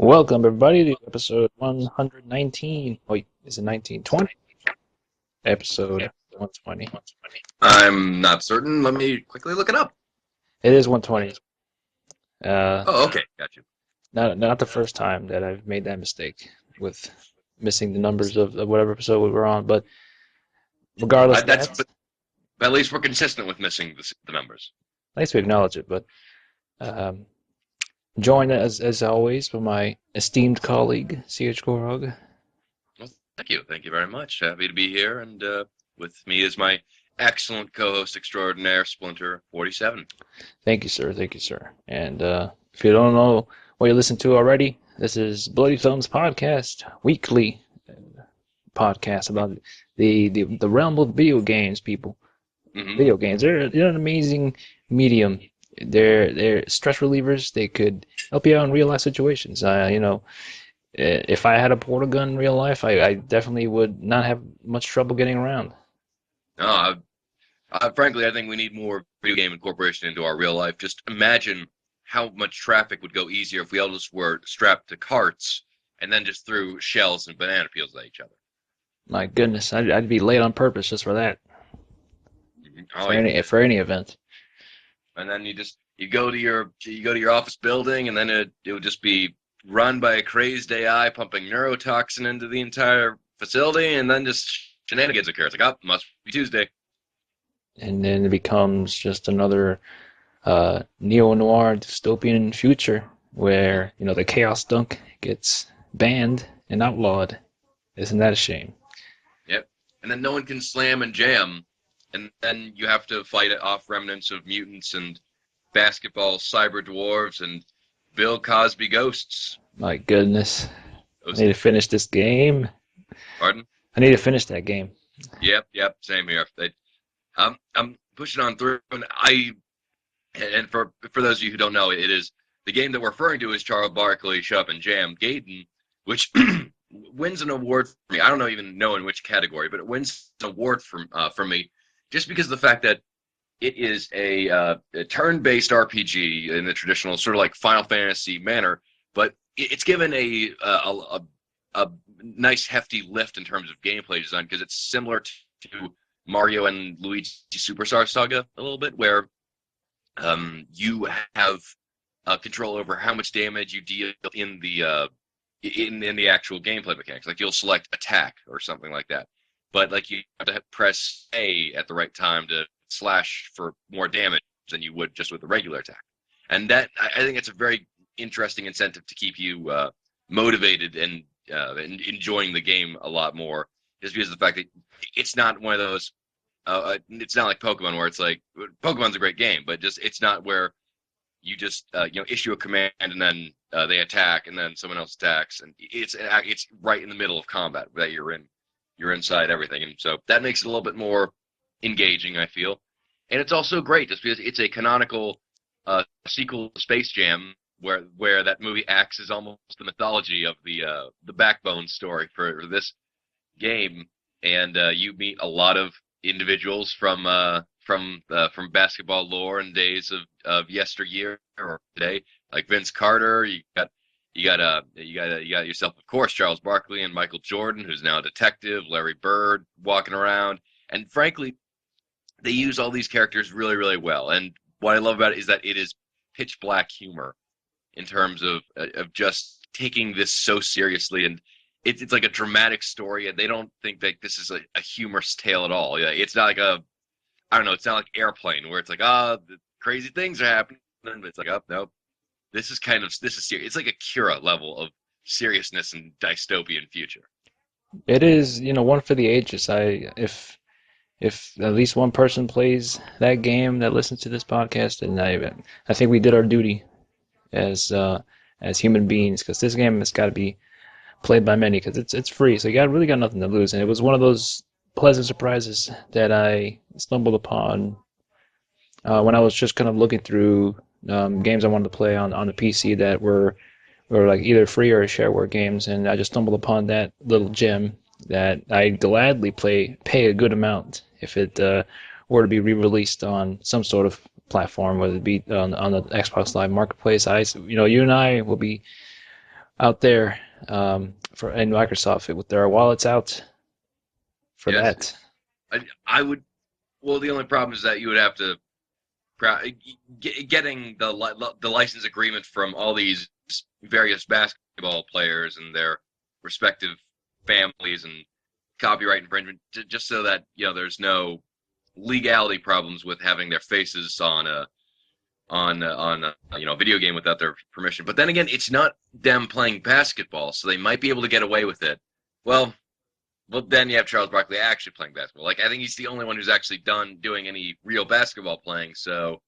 Welcome, everybody, to episode 119. Wait, is it 1920? Episode 120. I'm not certain. Let me quickly look it up. It is 120. Oh, okay. Got you. Not the first time that I've made that mistake with missing the numbers of whatever episode we were on, but regardless of that, But at least we're consistent with missing the numbers. at least we acknowledge it. But um, joined as always by my esteemed colleague, C.H. Gorog. Well, thank you. Thank you very much. Happy to be here. And with me is my excellent co-host extraordinaire, Splinter 47. Thank you, sir. Thank you, sir. And if you don't know what you listen to already, this is Bloody Thumbs Podcast, weekly podcast about the realm of video games, people. Mm-hmm. Video games, they're an amazing medium. They're stress relievers. They could help you out in real life situations. If I had a portal gun in real life, I definitely would not have much trouble getting around. Frankly, I think we need more video game incorporation into our real life. Just imagine how much traffic would go easier if we all just were strapped to carts and then just threw shells and banana peels at each other. My goodness, I'd be late on purpose just for that. Mm-hmm. For any event. And then you go to your office building, and then it would just be run by a crazed AI pumping neurotoxin into the entire facility, and then just shenanigans occur. It's like, oh, must be Tuesday. And then it becomes just another neo-noir dystopian future where, the Chaos Dunk gets banned and outlawed. Isn't that a shame? Yep. And then no one can slam and jam, and then you have to fight off remnants of mutants and basketball cyber dwarves and Bill Cosby ghosts. My goodness. I need to finish this game. Pardon? I need to finish that game. Yep, same here. I'm pushing on through, and for those of you who don't know, it is the game that we're referring to is Charles Barkley Shut Up and Jam Gaiden, which wins an award for me. I don't even know in which category, but it wins an award from me just because of the fact that it is a turn-based RPG in the traditional sort of like Final Fantasy manner, but it's given a nice hefty lift in terms of gameplay design because it's similar to Mario and Luigi Superstar Saga a little bit, where you have control over how much damage you deal in the actual gameplay mechanics. Like you'll select attack or something like that, but like you have to press A at the right time to slash for more damage than you would just with a regular attack. And that I think it's a very interesting incentive to keep you motivated and enjoying the game a lot more, just because of the fact that it's not one of those. It's not like Pokemon where it's like Pokemon's a great game, but just it's not where you just issue a command and then they attack and then someone else attacks, and it's right in the middle of combat that you're in. You're inside everything, and so that makes it a little bit more engaging, I feel. And it's also great just because it's a canonical sequel to Space Jam, where that movie acts as almost the mythology of the backbone story for this game. And you meet a lot of individuals from basketball lore and days of yesteryear or today, like Vince Carter. You got yourself, of course, Charles Barkley and Michael Jordan, who's now a detective, Larry Bird walking around. And frankly, they use all these characters really, really well. And what I love about it is that it is pitch black humor in terms of just taking this so seriously. And it's like a dramatic story, and they don't think that this is a humorous tale at all. Yeah, it's not like it's not like Airplane where it's like, the crazy things are happening. But it's like, oh, no, this is serious. It's like a Kira level of seriousness and dystopian future. It is, one for the ages. If at least one person plays that game that listens to this podcast, then I think we did our duty as uh, as human beings, because this game has got to be played by many because it's free, so you got really got nothing to lose. And it was one of those pleasant surprises that I stumbled upon when I was just kind of looking through games I wanted to play on the PC that were like either free or shareware games, and I just stumbled upon that little gem that I gladly pay a good amount if it were to be re-released on some sort of platform, whether it be on the Xbox Live Marketplace. You and I will be out there for in Microsoft with their wallets out for Yes, that. I would. Well, the only problem is that you would have to getting the license agreement from all these various basketball players and their respective families and copyright infringement, just so that there's no legality problems with having their faces on a video game without their permission. But then again, it's not them playing basketball, so they might be able to get away with it. Well, well, then you have Charles Barkley actually playing basketball. Like I think he's the only one who's actually done doing any real basketball playing. So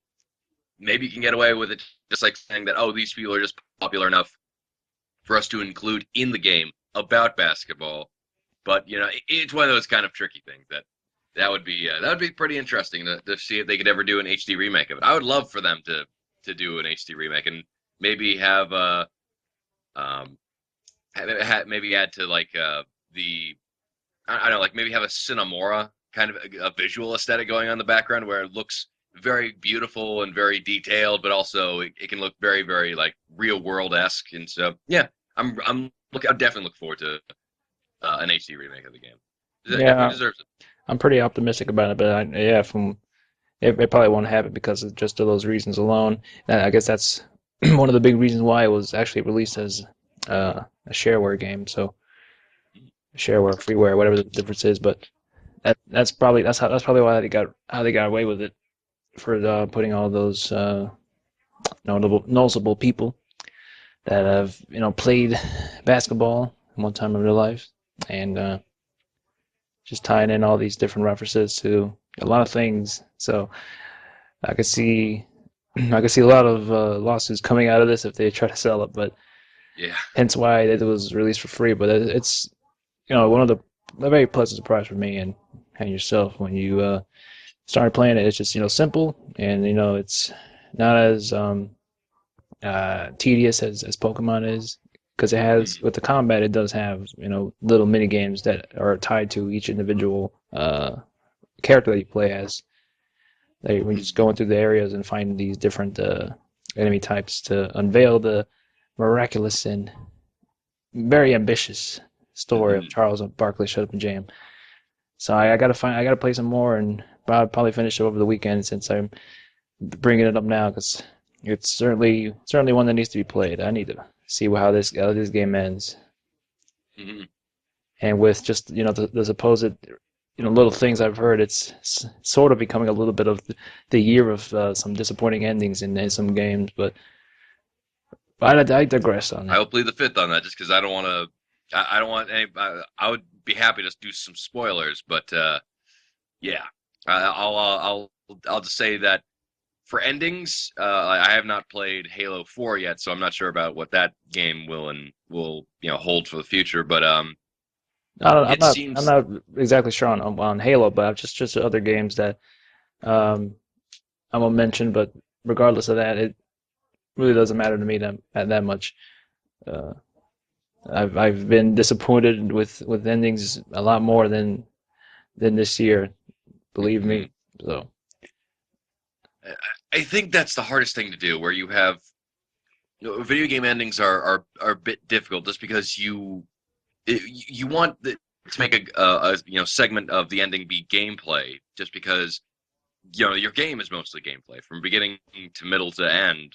maybe you can get away with it, just like saying that these people are just popular enough for us to include in the game about basketball. But it's one of those kind of tricky things that would be pretty interesting to see if they could ever do an HD remake of it. I would love for them to do an HD remake and maybe have um maybe add to like the I don't know, like maybe have a Cinemora kind of a visual aesthetic going on in the background where it looks very beautiful and very detailed, but also it can look very, very like real world esque. And so, yeah, I definitely look forward to an HD remake of the game. It definitely Yeah, deserves it. I'm pretty optimistic about it, but yeah, from it probably won't happen because of just of those reasons alone. And I guess that's one of the big reasons why it was actually released as a shareware game. So shareware, freeware, whatever the difference is, but that's probably why they got away with it for putting all those noticeable people that have played basketball one time in their life and just tying in all these different references to a lot of things. So I could see I could see a lot of lawsuits coming out of this if they try to sell it, but Yeah. hence why it was released for free. But it's one of the a very pleasant surprise for me and yourself when you started playing it. It's just simple and it's not as tedious as Pokemon is because it has Mhm. with the combat it does have little mini games that are tied to each individual character that you play as. Like when you're just going through the areas and finding these different enemy types to unveil the miraculous and very ambitious story of Mhm. Charles Barkley shut up and jam. So I gotta play some more and probably finish it over the weekend since I'm bringing it up now because it's certainly one that needs to be played. I need to see how this game ends, Mhm. and with just the supposed little things I've heard, it's sort of becoming a little bit of the year of some disappointing endings in some games. But I digress on I that. will plead the fifth on that just because I don't want to. I don't want any. I would be happy to do some spoilers, but yeah, I'll just say that for endings, I have not played Halo 4 yet, so I'm not sure about what that game will hold for the future. But it I'm seems not exactly sure on Halo, but I've just other games that um, I won't mention. But regardless of that, it really doesn't matter to me that much. Uh, I've been disappointed with endings a lot more than this year, believe mhm. me. So I think that's the hardest thing to do, where you have video game endings are a bit difficult just because you want to make a segment of the ending be gameplay, just because your game is mostly gameplay from beginning to middle to end.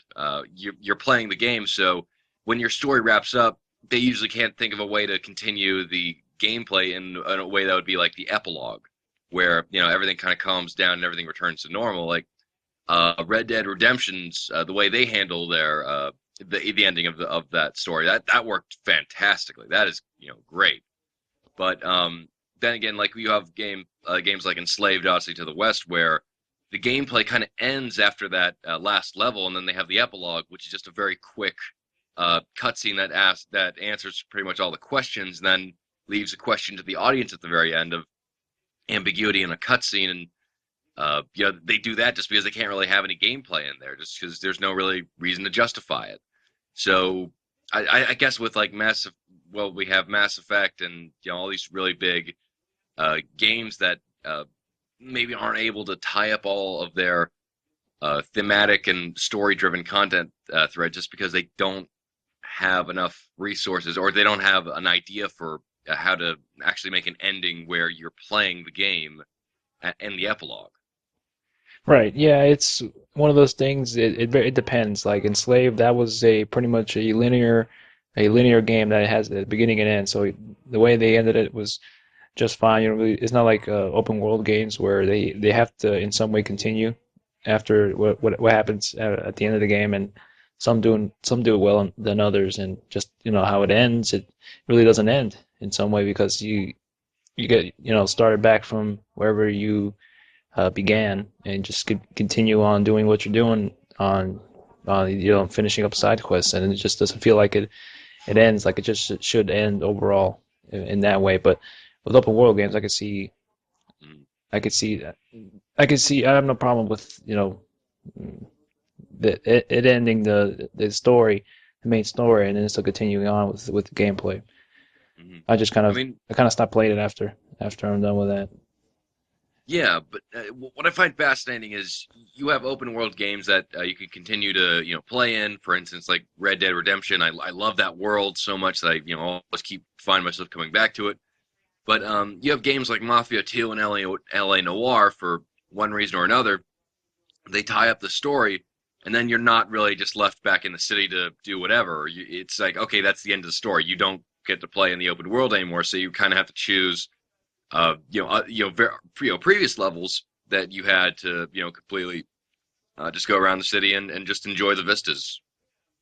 You're playing the game, so when your story wraps up, they usually can't think of a way to continue the gameplay in a way that would be like the epilogue, where everything kind of calms down and everything returns to normal. Like Red Dead Redemption's the way they handle their the ending of that story, that worked fantastically. That is great. But then again, like you have games like Enslaved Odyssey to the West, where the gameplay kind of ends after that last level, and then they have the epilogue, which is just a very quick cutscene that answers pretty much all the questions, and then leaves a question to the audience at the very end of ambiguity in a cutscene, and they do that just because they can't really have any gameplay in there, just because there's no really reason to justify it. So I guess with like well, we have Mass Effect and all these really big games that maybe aren't able to tie up all of their thematic and story-driven content thread just because they don't have enough resources or they don't have an idea for how to actually make an ending where you're playing the game and the epilogue. Right. Yeah, it's one of those things. It depends. Like Enslaved, that was a pretty much a linear game that has a beginning and end. So the way they ended it was just fine. It's not like open world games where they have to in some way continue after what happens at the end of the game, and some do it well than others, and just how it ends. It really doesn't end in some way because you get started back from wherever you began and just could continue on doing what you're doing on finishing up side quests, and it just doesn't feel like it ends like it just should end overall in that way. But with open world games, Mm, I could see that. I have no problem with it ending the story, the main story, and then still continuing on with the gameplay. mhm. I I mean, kind of stopped playing it after I'm done with that. yeah, but what I find fascinating is you have open world games that you can continue to play in. For instance, like Red Dead Redemption. I love that world so much that I always keep find myself coming back to it. But you have games like Mafia 2 and LA Noir for one reason or another. They tie up the story, and then you're not really just left back in the city to do whatever. It's like, okay, that's the end of the story. You don't get to play in the open world anymore, so you kind of have to choose, previous levels that you had to, completely just go around the city and just enjoy the vistas.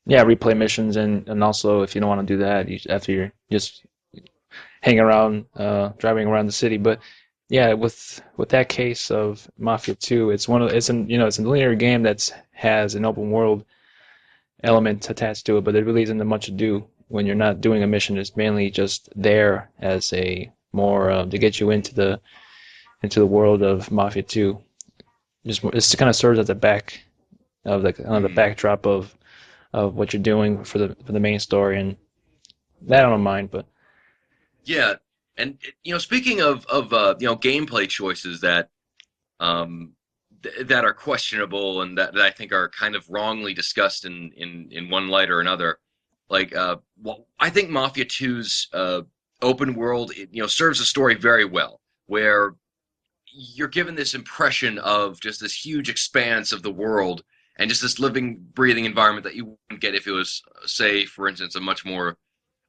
Yeah, replay missions, and also if you don't want to do that, after you're just hang around, driving around the city. But yeah, with that case of Mafia 2, it's a linear game that's has an open world element attached to it, but there really isn't much to do when you're not doing a mission. It's mainly just there as a more to get you into the world of Mafia 2. Just it kind of serves as a back of the kind of the Mm. backdrop of what you're doing for the main story, and that I don't mind. But Yeah, and speaking of gameplay choices that um, that are questionable and that I think are kind of wrongly discussed in one light or another. Like, well, I think Mafia 2's open world, serves the story very well, where you're given this impression of just this huge expanse of the world and just this living, breathing environment that you wouldn't get if it was, say, for instance, a much more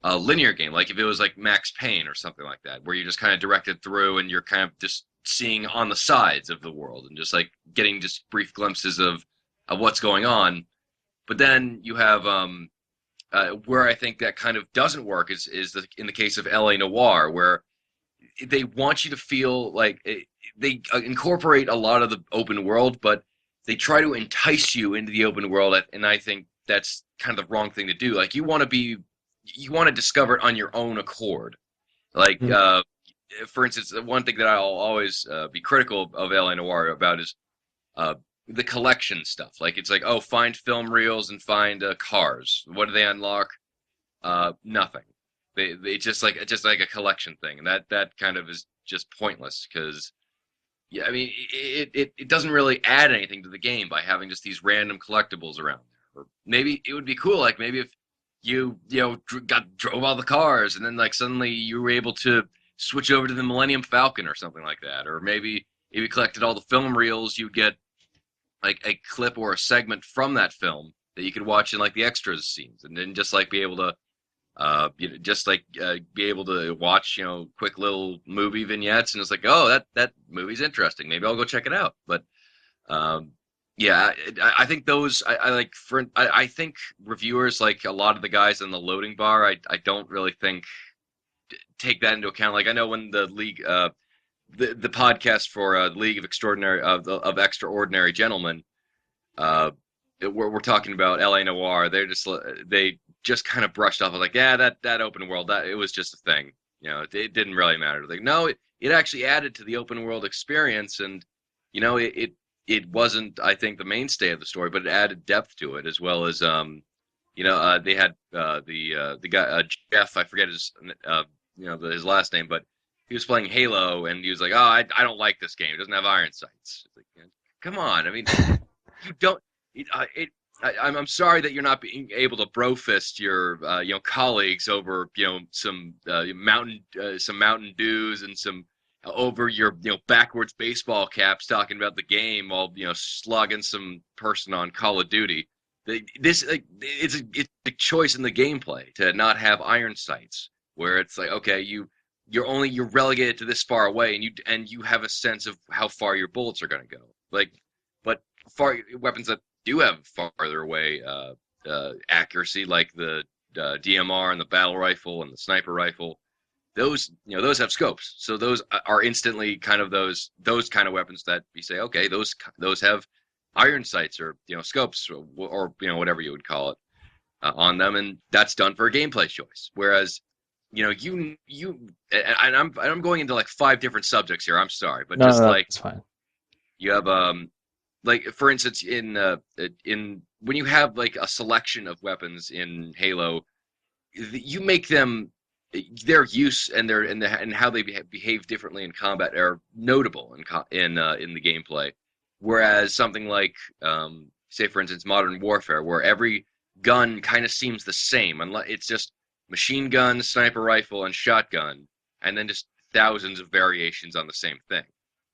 linear game, like if it was like Max Payne or something like that, where you're just kind of directed through and you're kind of just seeing on the sides of the world and just like getting just brief glimpses of what's going on. But then you have where I think that kind of doesn't work in the case of LA Noir, where they want you to feel like they incorporate a lot of the open world, but they try to entice you into the open world, and I think that's kind of the wrong thing to do. Like you want to discover it on your own accord. Like for instance, one thing that I'll always be critical of LA Noir about is uh, the collection stuff. Like it's like, oh, find film reels and find cars. What do they unlock? Nothing. They just like a collection thing, and that kind of is just pointless because yeah, I mean it doesn't really add anything to the game by having just these random collectibles around there. Or maybe it would be cool, like maybe if drove all the cars and then like suddenly you were able to switch over to the Millennium Falcon or something like that, or maybe if you collected all the film reels, you'd get like a clip or a segment from that film that you could watch in like the extras scenes, and then just like be able to just like be able to watch, quick little movie vignettes, and it's like, oh, that movie's interesting. Maybe I'll go check it out. But um, yeah, I think those I like I think reviewers like a lot of the guys in the loading bar. I don't really think take that into account. Like I know when the league the podcast for League of Extraordinary Gentlemen. Uh, we're talking about L.A. Noir. They just kind of brushed off. Like, yeah, that open world, that it was just a thing. It didn't really matter. Like, no, it actually added to the open world experience, and it wasn't, I think, the mainstay of the story, but it added depth to it, as well as they had the guy Jeff, I forget his last name, but he was playing Halo, and he was like, oh, I don't like this game. It doesn't have iron sights. It's like, man, come on. I mean, you don't. I'm sorry that you're not being able to bro fist your colleagues over some Mountain Dews and some over your backwards baseball caps talking about the game while slugging some person on Call of Duty. It's a choice in the gameplay to not have iron sights, where it's like, okay, you're relegated to this far away, and you have a sense of how far your bullets are going to go. Like, but far weapons that do have farther away accuracy, like the DMR and the battle rifle and the sniper rifle, those have scopes. So those are instantly kind of those kind of weapons that you say, okay, those have iron sights or scopes or whatever you would call it on them, and that's done for a gameplay choice. Whereas and I'm going into like 5 different subjects here. I'm sorry, but No, no, just no, like it's fine. you have like for instance in when you have like a selection of weapons in Halo, you make them their use and and how they behave differently in combat are notable in the gameplay. Whereas something like say for instance Modern Warfare, where every gun kind of seems the same, unless it's just machine gun, sniper rifle, and shotgun, and then just thousands of variations on the same thing.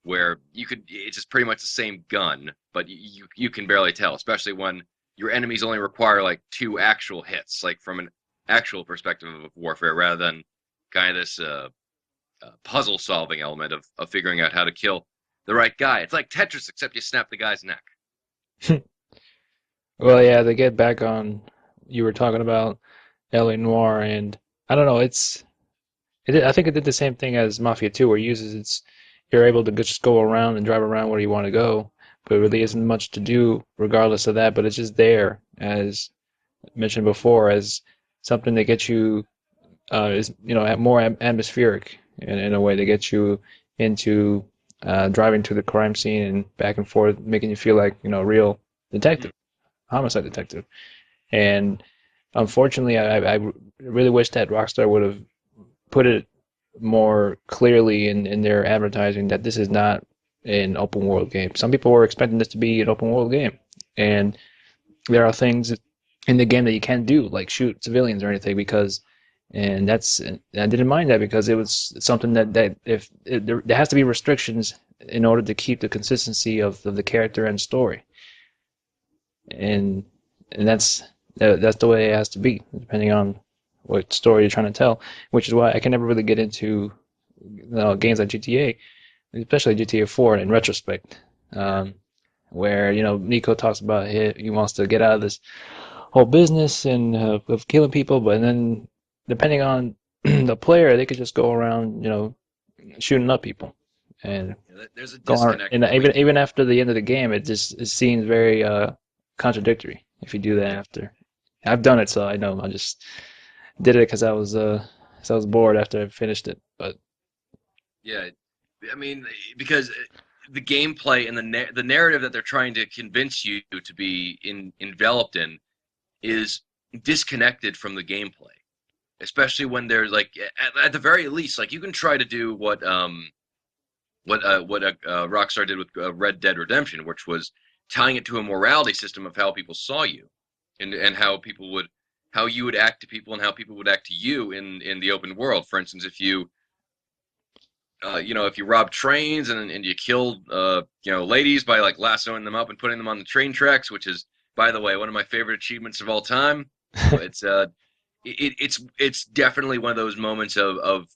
Where it's just pretty much the same gun, but you can barely tell, especially when your enemies only require like 2 actual hits, like from an actual perspective of warfare, rather than kind of this puzzle solving element of figuring out how to kill the right guy. It's like Tetris, except you snap the guy's neck. Well, yeah, they get back on. You were talking about L.A. Noir, and I don't know. I think it did the same thing as Mafia 2, where it uses its. You're able to just go around and drive around where you want to go, but it really isn't much to do regardless of that. But it's just there, as mentioned before, as something that gets you is more atmospheric in a way that gets you into driving to the crime scene and back and forth, making you feel like a real detective, homicide detective. And unfortunately, I really wish that Rockstar would have put it more clearly in their advertising that this is not an open world game. Some people were expecting this to be an open world game, and there are things in the game that you can't do, like shoot civilians or anything, because and I didn't mind that because it was something that if there has to be restrictions in order to keep the consistency of the character and story, and that's the way it has to be, depending on what story you're trying to tell. Which is why I can never really get into games like GTA, especially GTA 4 in retrospect, Yeah. where Nico talks about he wants to get out of this whole business and of killing people, but then depending on the player, they could just go around, shooting up people and There's a go on. disconnect And between. even after the end of the game, it seems very contradictory if you do that Yeah. after. I've done it, so I know. I just did it because I was bored after I finished it. But Yeah, I mean, because the gameplay and the narrative that they're trying to convince you to be enveloped in is disconnected from the gameplay, especially when there's like at the very least, like you can try to do what Rockstar did with Red Dead Redemption, which was tying it to a morality system of how people saw you, and how you would act to people and how people would act to you in the open world. For instance, if you rob trains and you killed ladies by like lassoing them up and putting them on the train tracks, which is, by the way, one of my favorite achievements of all time. It's it's definitely one of those moments of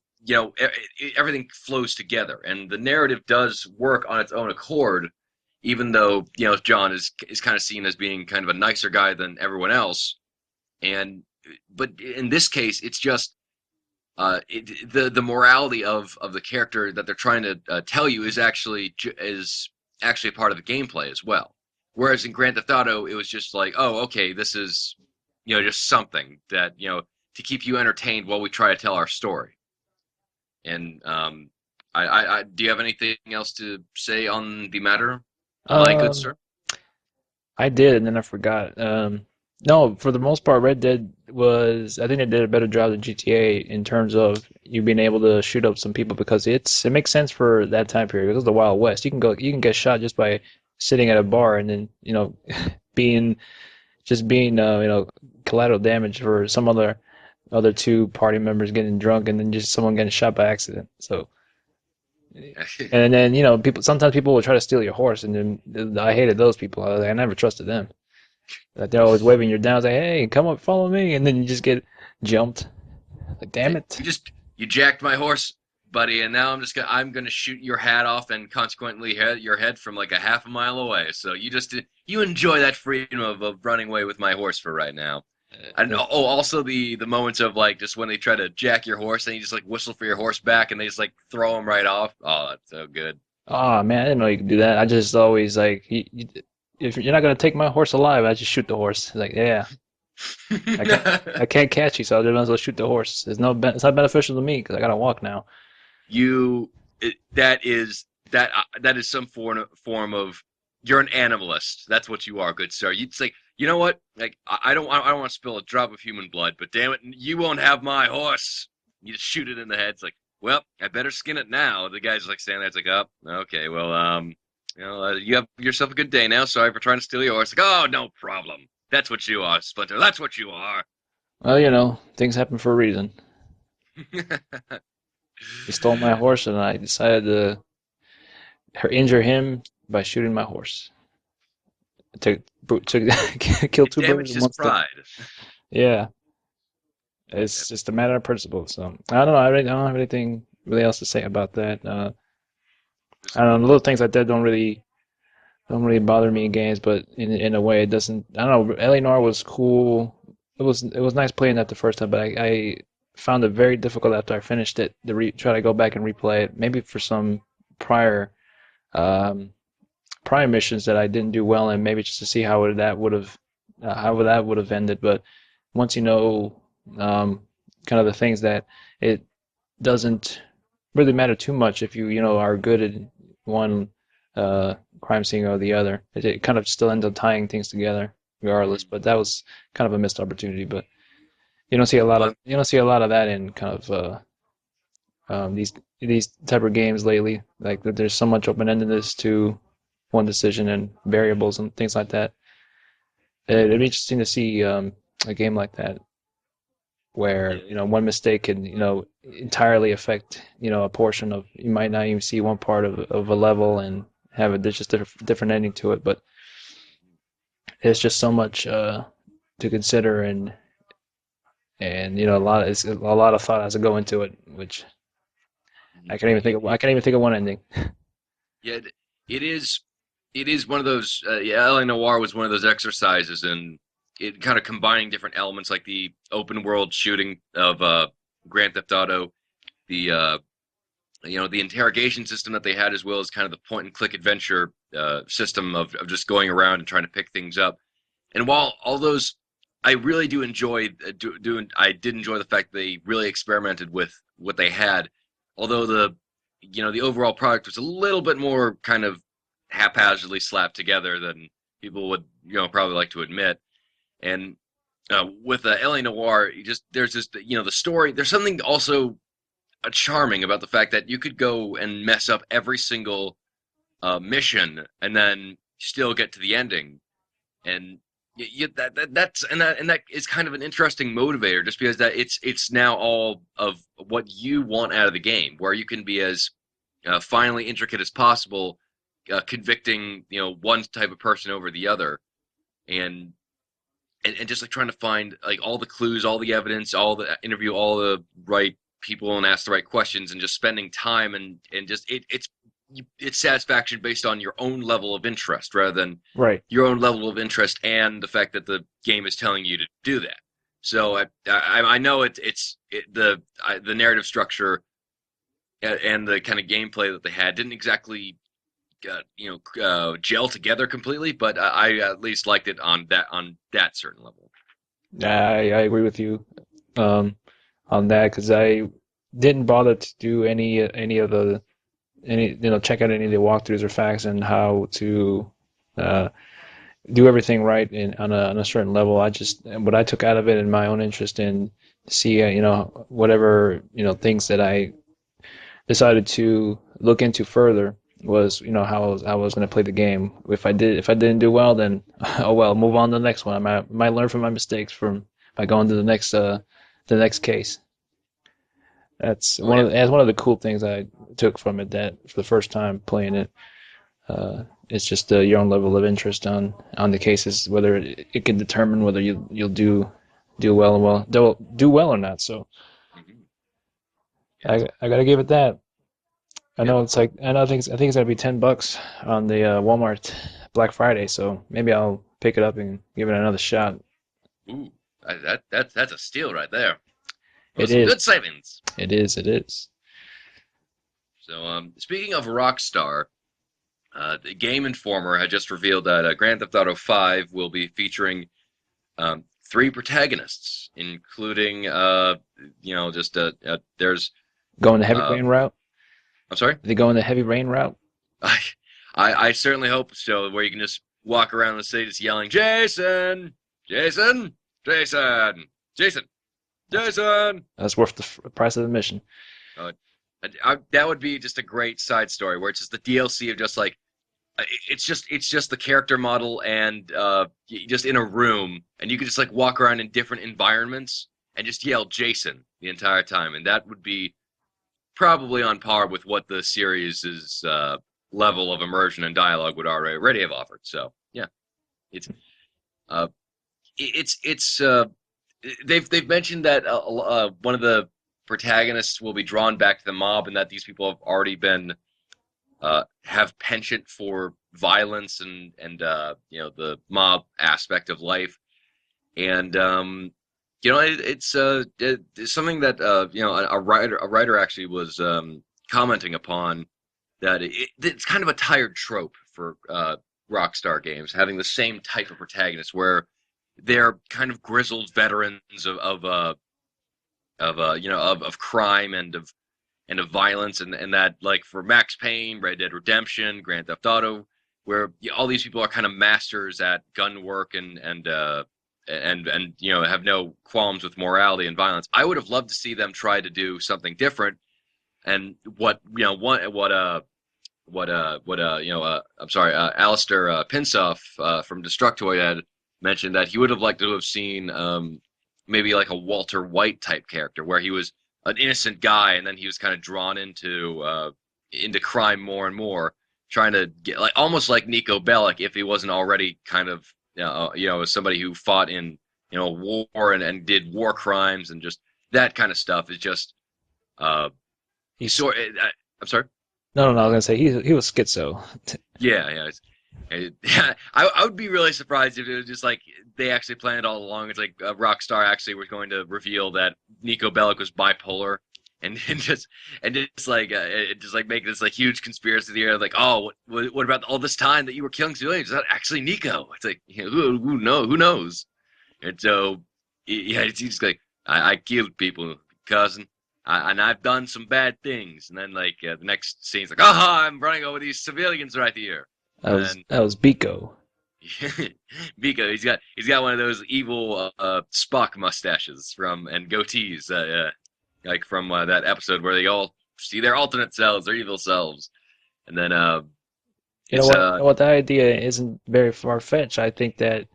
everything flows together and the narrative does work on its own accord, even though John is kind of seen as being kind of a nicer guy than everyone else, and but in this case it's just the morality of the character that they're trying to tell you is actually a part of the gameplay as well. Whereas in Grand Theft Auto, it was just like, oh, okay, this is just something that to keep you entertained while we try to tell our story. And do you have anything else to say on the matter, my good Um, sir? I did, and then I forgot. No, for the most part, Red Dead was. I think they did a better job than GTA in terms of you being able to shoot up some people because it makes sense for that time period. It was the Wild West. You can get shot just by sitting at a bar and then being being collateral damage for some other two party members getting drunk and then just someone getting shot by accident. So and then people sometimes people will try to steal your horse and then I hated those people. I never trusted them. Like they're always waving you down. I was like, hey, come up, follow me, and then you just get jumped. Like, damn Say, it. you jacked my horse, buddy, and now I'm gonna shoot your hat off and consequently your head from like a half a mile away. So you enjoy that freedom of running away with my horse for right now. And Uh, oh, also the moments of like just when they try to jack your horse and you just like whistle for your horse back and they just like throw him right off. Oh, that's so good. Oh man, I didn't know you could do that. I just always like, if you're not gonna take my horse alive, I just shoot the horse. Like, yeah, I can't catch you, so I might as well shoot the horse. It's not beneficial to me because I gotta walk now. you that is some form of you're an animalist. That's what you are, good sir. You'd say, you know what? Like I don't want to spill a drop of human blood, but damn it, you won't have my horse. You just shoot it in the head. It's like, well, I better skin it now. The guy's like standing there. It's like, oh, okay, well, you have yourself a good day now. Sorry for trying to steal your horse. Like, oh, no problem. That's what you are, Splinter. That's what you are. Well, things happen for a reason. He stole my horse, and I decided to injure him by shooting my horse. To kill It two birds damaged with his one stone. pride. Yeah. It's just a matter of principle. So I don't know. I don't have anything really else to say about that. I don't know. Little things like that don't really bother me in games, but in a way it doesn't. I don't know. Eleanor was cool. It was nice playing that the first time, but I found it very difficult after I finished it to try to go back and replay it. Maybe for some prior um, prior missions that I didn't do well in, maybe just to see how that would have ended. But once you know kind of the things that it doesn't really matter too much if you are good at one crime scene or the other. It kind of still ends up tying things together regardless. But that was kind of a missed opportunity. But Well, you don't see a lot of that in kind of these type of games lately. Like that there's so much open-endedness to one decision and variables and things like that. It'd be interesting to see a game like that where yeah, one mistake can entirely affect a portion of you might not even see one part of a level and have a there's just different ending to it, but there's just so much to consider and it's a lot of thought has to go into it, which I can't even think of one ending. yeah, it is. It is one of those. Yeah, LA Noir was one of those exercises in it kind of combining different elements, like the open world shooting of Grand Theft Auto, the the interrogation system that they had, as well as kind of the point and click adventure system of just going around and trying to pick things up. And while all those, I really do enjoy I did enjoy the fact they really experimented with what they had. Although the overall product was a little bit more kind of haphazardly slapped together than people would probably like to admit. And with LA Noir, there's just the story. There's something also charming about the fact that you could go and mess up every single mission and then still get to the ending and that is kind of an interesting motivator just because that it's now all of what you want out of the game where you can be as finely intricate as possible convicting one type of person over the other and and just like trying to find like all the clues all the evidence all the interview all the right people and ask the right questions and just spending time and just it's satisfaction based on your own level of interest rather than Right. your own level of interest and the fact that the game is telling you to do that. So I know the narrative structure and the kind of gameplay that they had didn't exactly gel together completely, but I at least liked it on that certain level. I agree with you um, on that because I didn't bother to do any of the any check out any of the walkthroughs or facts and how to uh, do everything right on a certain level. I just what I took out of it in my own interest in see whatever things that I decided to look into further was how I was going to play the game. If I didn't do well, then oh well, move on to the next one. I might learn from my mistakes from by going to the next case. Oh yeah. That's one of the cool things I took from it, that for the first time playing it. It's just your own level of interest on the cases, whether it can determine whether you'll do well or not. So Hmm. Yes. I gotta give it that. I Yep. know it's like I think it's gonna be $10 on the Walmart Black Friday, so maybe I'll pick it up and give it another shot. Ooh, that's a steal right there. Well, It some is, good savings. it is, it is. So, speaking of Rockstar, the Game Informer had just revealed that Grand Theft Auto 5 will be featuring three protagonists, including just there's Going the heavy uh, rain route? I'm sorry. Are they going the heavy rain route? I, I certainly hope so. Where you can just walk around the city just yelling, Jason, Jason, Jason, Jason, That's Jason. that's worth the price of admission. Uh, that would be just a great side story where it's just the DLC of just like it's just the character model and just in a room and you could just like walk around in different environments and just yell Jason the entire time, and that would be probably on par with what the series' level of immersion and dialogue would already have offered. So yeah, it's uh, it's they've mentioned that one of the protagonists will be drawn back to the mob, and that these people have already been have penchant for violence and the mob aspect of life, and it's something that a writer actually was commenting upon that it's kind of a tired trope for Rockstar games having the same type of protagonist where they're kind of grizzled veterans of crime and of violence, and that like for Max Payne, Red Dead Redemption, Grand Theft Auto, where all these people are kind of masters at gun work and have no qualms with morality and violence. I would have loved to see them try to do something different. And I'm sorry, Alistair Pinsoff from Destructoid had mentioned that he would have liked to have seen maybe like a Walter White type character where he was an innocent guy and then he was kind of drawn into crime more and more, trying to get like almost like Nico Bellic if he wasn't already kind of somebody who fought in war and did war crimes and just that kind of stuff is just uh He's sort. I'm sorry. No, no, no. I was gonna say he was schizo. Yeah, yeah. I would be really surprised if it was just like they actually planned it all along. It's like Rockstar actually was going to reveal that Nico Bellic was bipolar, and just make this like huge conspiracy theory. Like, oh, what about all this time that you were killing civilians? Is that actually Nico? It's like who knows? And so yeah, it's just like I killed people, cousin. And I've done some bad things, and then like the next scene's like, aha, I'm running over these civilians right here. That And was then that was Biko. Miko, he's got one of those evil Spock mustaches from and goatees, like from that episode where they all see their alternate selves, their evil selves, and then You know it's what? You know what? That idea isn't very far-fetched. I think that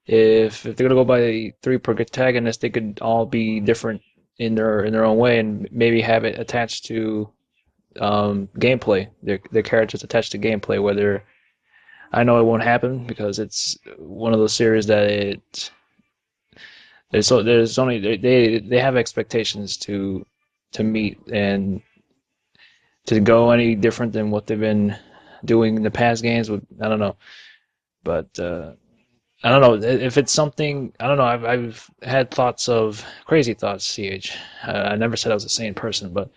if they're gonna go by the three protagonists, they could all be different in their own way, and maybe have it attached to gameplay. Their characters attached to gameplay. Whether I know it won't happen because it's one of those series that there's only they have expectations to meet, and to go any different than what they've been doing in the past games. I don't know, but I don't know if it's something. I don't know. I've had thoughts of crazy thoughts. Ch. I never said I was a sane person, but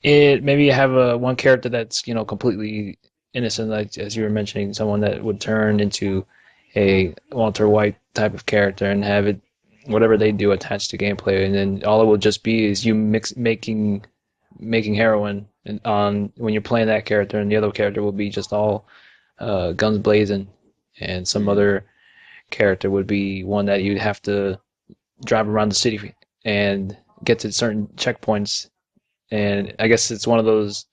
it maybe you have a one character that's completely innocent, like as you were mentioning, someone that would turn into a Walter White type of character and have it whatever they do attached to gameplay, and then all it will just be is you making heroin and on when you're playing that character, and the other character will be just all guns blazing, and some Mm, other character would be one that you'd have to drive around the city and get to certain checkpoints. And I guess it's one of those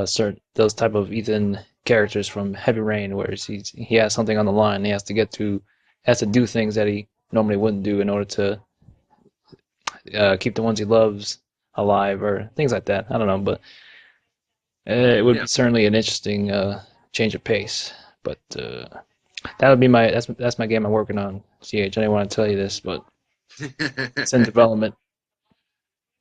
certain those type of Ethan characters from Heavy Rain, where he has something on the line. He has to do things that he normally wouldn't do in order to keep the ones he loves alive or things like that. I don't know, but it would yeah. be certainly an interesting change of pace. But that would be that's my game I'm working on. Ch, I didn't want to tell you this, but it's in development.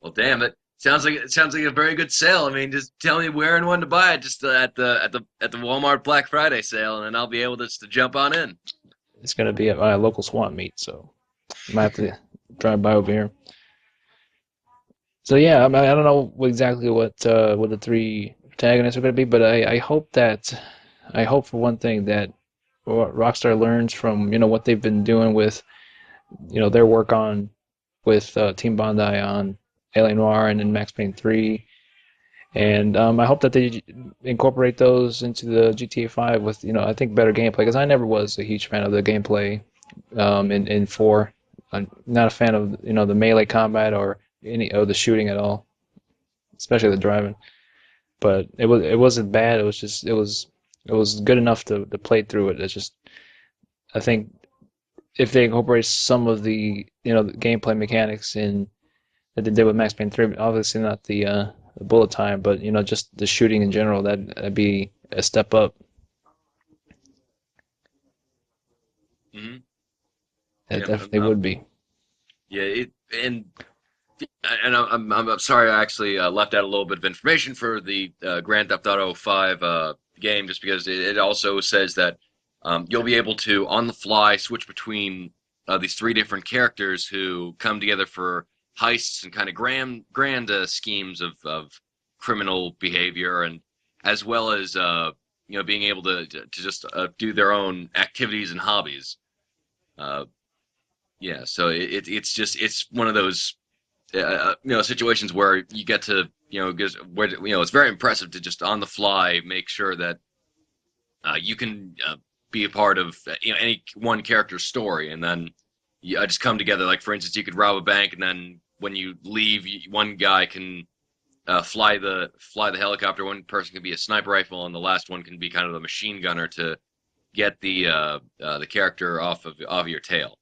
Well, damn it. Sounds like a very good sale. I mean, just tell me where and when to buy it, just at the Walmart Black Friday sale, and then I'll be able to jump on in. It's going to be at my local swap meet, so you might have to drive by over here. So yeah, I don't know exactly what the three protagonists are going to be, but I hope for one thing that Rockstar learns from what they've been doing with their work on with Team Bondi on Alien Noir and then Max Payne 3, and I hope that they incorporate those into the GTA 5 with I think better gameplay because I never was a huge fan of the gameplay in 4. I'm not a fan of the melee combat or any of the shooting at all, especially the driving. But it wasn't bad. It was just it was good enough to play through it. It's just I think if they incorporate some of the the gameplay mechanics in that they did with Max Payne 3, obviously not the bullet time, but just the shooting in general, that'd be a step up. Hmm. That Yeah, definitely would be. yeah. I'm sorry I actually left out a little bit of information for the Grand Theft Auto 5 game, just because it also says that you'll be able to on the fly switch between these three different characters who come together for heists and kind of grand schemes of criminal behavior, and as well as being able to just do their own activities and hobbies. Uh, yeah, so it's one of those situations where you get to because where it's very impressive to just on the fly make sure that you can be a part of any one character's story, and then you just come together. Like for instance, you could rob a bank, and then when you leave, one guy can fly the helicopter. One person can be a sniper rifle, and the last one can be kind of a machine gunner to get the character off of your tail.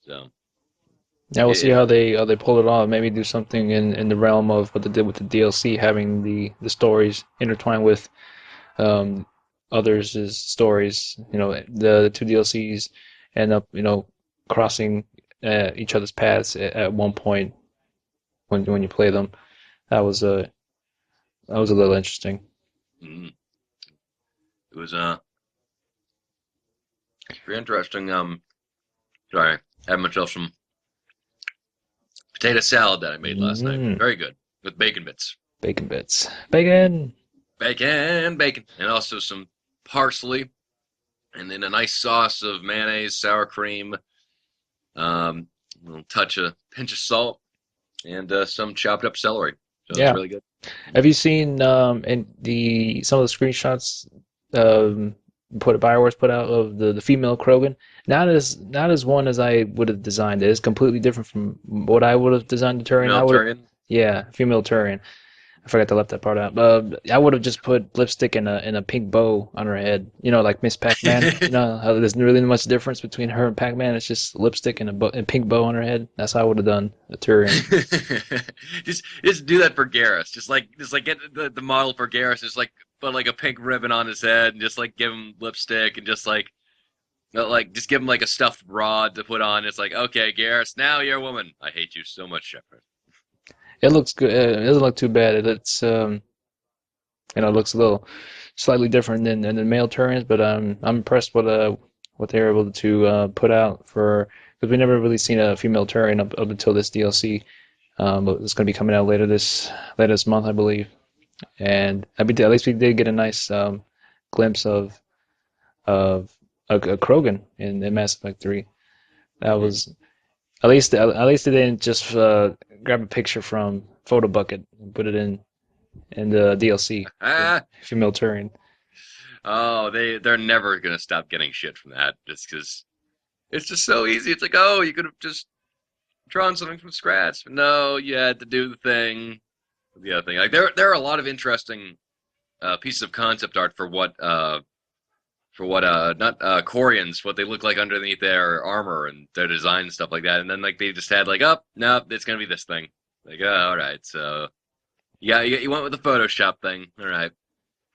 So Yeah, we'll see it, how they pull it off. Maybe do something in the realm of what they did with the DLC, having the stories intertwined with um, others' stories. The two DLCs end up crossing each other's paths at one point when you play them. That was that was a little interesting. mm, it was very interesting. Sorry, I had myself some potato salad that I made last night. Mm, Very good with bacon bits. bacon bits, bacon. Bacon, and also some parsley, and then a nice sauce of mayonnaise, sour cream, a little pinch of salt, and some chopped up celery. So it's Yeah. really good. Have you seen in the some of the screenshots um BioWare's put out of the female Krogan? Not as one as I would have designed it. It's completely different from what I would have designed the Turian. Female I would have Turian. yeah, female Turian. I forgot to left that part out. I would have just put lipstick and a pink bow on her head. Like Miss Pac-Man. How there's really much difference between her and Pac-Man. It's just lipstick and pink bow on her head. That's how I would have done a Turian. just do that for Garrus. Just like get the model for Garrus. Just like put like a pink ribbon on his head, and just like give him lipstick, and just like just give him like a stuffed rod to put on. It's like, okay, Garrus, now you're a woman. I hate you so much, Shepard. It looks good. It doesn't look too bad. It's it looks a little slightly different than the male Turians, but I'm impressed with what they were able to put out for because we never really seen a female Turian up until this DLC. But it's going to be coming out later this month, I believe. And at least we did get a nice glimpse of a Krogan in Mass Effect 3. That Mm. was at least they didn't just grab a picture from Photo Bucket and put it in the DLC. Ah, Female Turian. oh, they're never gonna stop getting shit from that, just because it's just so easy. It's like, oh, you could have just drawn something from scratch. But no, you had to do the thing, the other thing. Like there are a lot of interesting pieces of concept art for what not Corians, what they look like underneath their armor and their design and stuff like that. And then like they just had like, oh no, it's gonna be this thing. Like, oh, all right, so yeah, you went with the Photoshop thing. All right.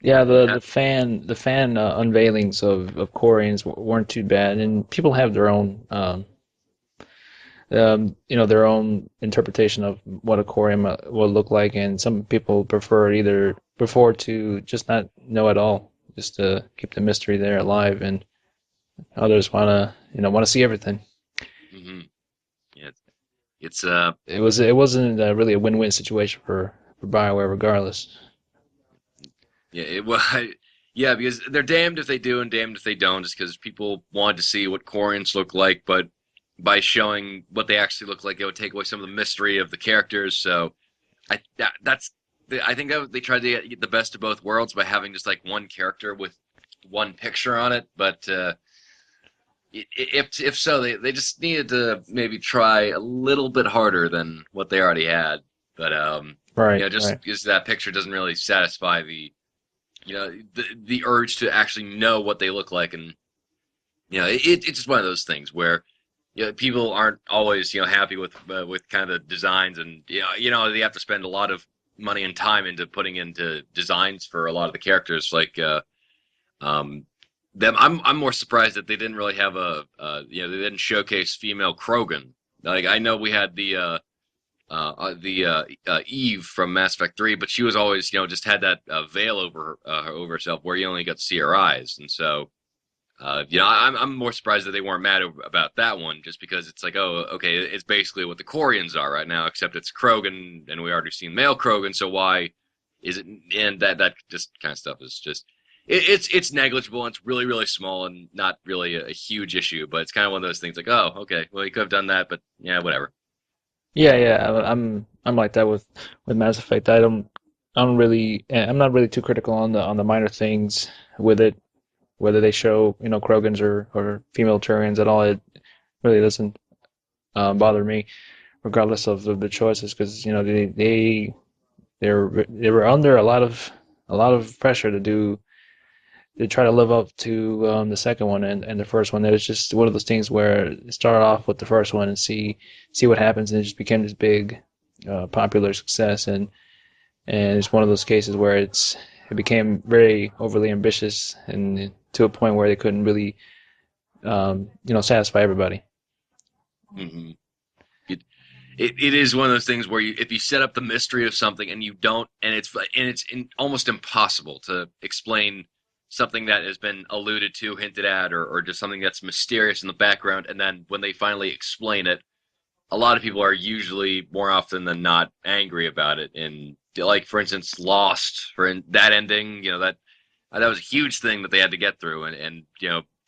Yeah, Yeah. the fan unveilings of Quarians weren't too bad, and people have their own their own interpretation of what a Quarian will look like, and some people prefer to just not know at all, just to keep the mystery there alive, and others want to see everything. Hmm. Yeah. It's It wasn't really a win-win situation for BioWare regardless. yeah, it was yeah, because they're damned if they do and damned if they don't, just because people want to see what Quarians look like, but by showing what they actually look like, it would take away some of the mystery of the characters. So that's I think that they tried to get the best of both worlds by having just like one character with one picture on it. But if so, they just needed to maybe try a little bit harder than what they already had. But Right, just right. because that picture doesn't really satisfy the urge to actually know what they look like, and it's just one of those things where people aren't always happy with kind of designs, and they have to spend a lot of money and time into putting into designs for a lot of the characters like um them. I'm more surprised that they didn't really have they didn't showcase female Krogan. Like I know we had the Eve from Mass Effect 3, but she was always just had that veil over herself where you only got to see her eyes, and so I'm more surprised that they weren't mad about that one, just because it's like, oh, okay, it's basically what the Quarians are right now, except it's Krogan, and we already seen male Krogan, so why is it? And that just kind of stuff is just it's negligible and it's really really small and not really a huge issue, but it's kind of one of those things like, oh, okay, well you could have done that, but yeah, whatever. Yeah, yeah. I'm like that with Mass Effect. I'm not really too critical on the minor things with it, whether they show Krogans or female Turians at all. It really doesn't bother me, regardless of the choices, because they were under a lot of pressure to try to live up to the second one and the first one. It was just one of those things where it started off with the first one and see what happens, and it just became this big popular success. And it's one of those cases where it became very overly ambitious and to a point where they couldn't really satisfy everybody. Hmm. It is one of those things where if you set up the mystery of something and you don't, and it's almost impossible to explain something that has been alluded to, hinted at, or just something that's mysterious in the background, and then when they finally explain it, a lot of people are usually more often than not angry about it. And like for instance, Lost that ending, that was a huge thing that they had to get through, and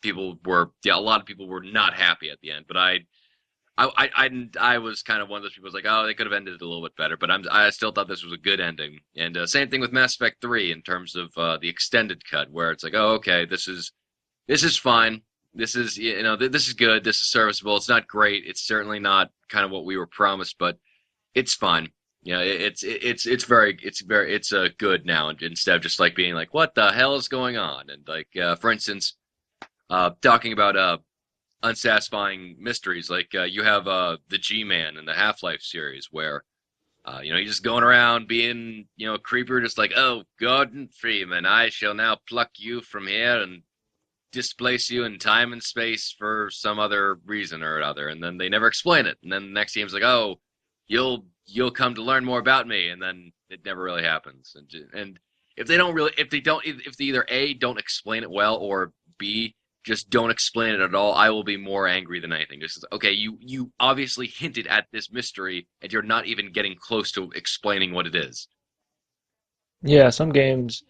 people were a lot of people were not happy at the end, but I was kind of one of those people who's like, oh, they could have ended it a little bit better, but I still thought this was a good ending. And same thing with Mass Effect 3 in terms of the extended cut, where it's like, oh, okay, this is fine. This is good. This is serviceable. It's not great. It's certainly not kind of what we were promised, but it's fine. It's good now, instead of just like being like, what the hell is going on? And like, for instance, talking about unsatisfying mysteries. Like you have the G-Man in the Half-Life series, where he's just going around being a creeper, just like, oh, Gordon Freeman, I shall now pluck you from here and displace you in time and space for some other reason or other, and then they never explain it. And then the next game's like, oh, you'll come to learn more about me, and then it never really happens. And if they don't, if they either A, don't explain it well, or B, just don't explain it at all, I will be more angry than anything. Just okay, you obviously hinted at this mystery, and you're not even getting close to explaining what it is. Yeah, some games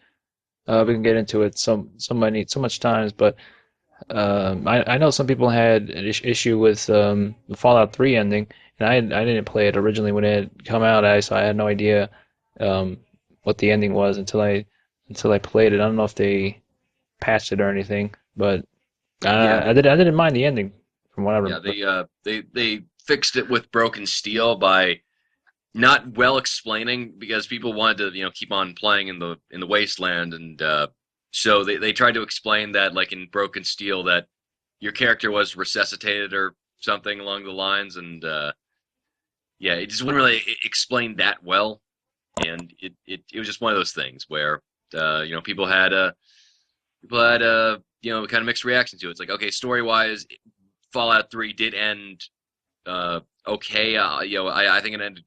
we can get into it so many so much times, but I know some people had an issue with the Fallout 3 ending, and I didn't play it originally when it had come out. So I had no idea um, what the ending was until I played it. I don't know if they patched it or anything, but Yeah, I didn't mind the ending from what I yeah, remember. they fixed it with Broken Steel by not well explaining because people wanted to keep on playing in the wasteland, and so they tried to explain that like in Broken Steel that your character was resuscitated or something along the lines, and yeah, it just wouldn't really explain that well, and it was just one of those things where people had kind of mixed reaction to it. It's like okay, story wise, Fallout 3 did end okay. I think it ended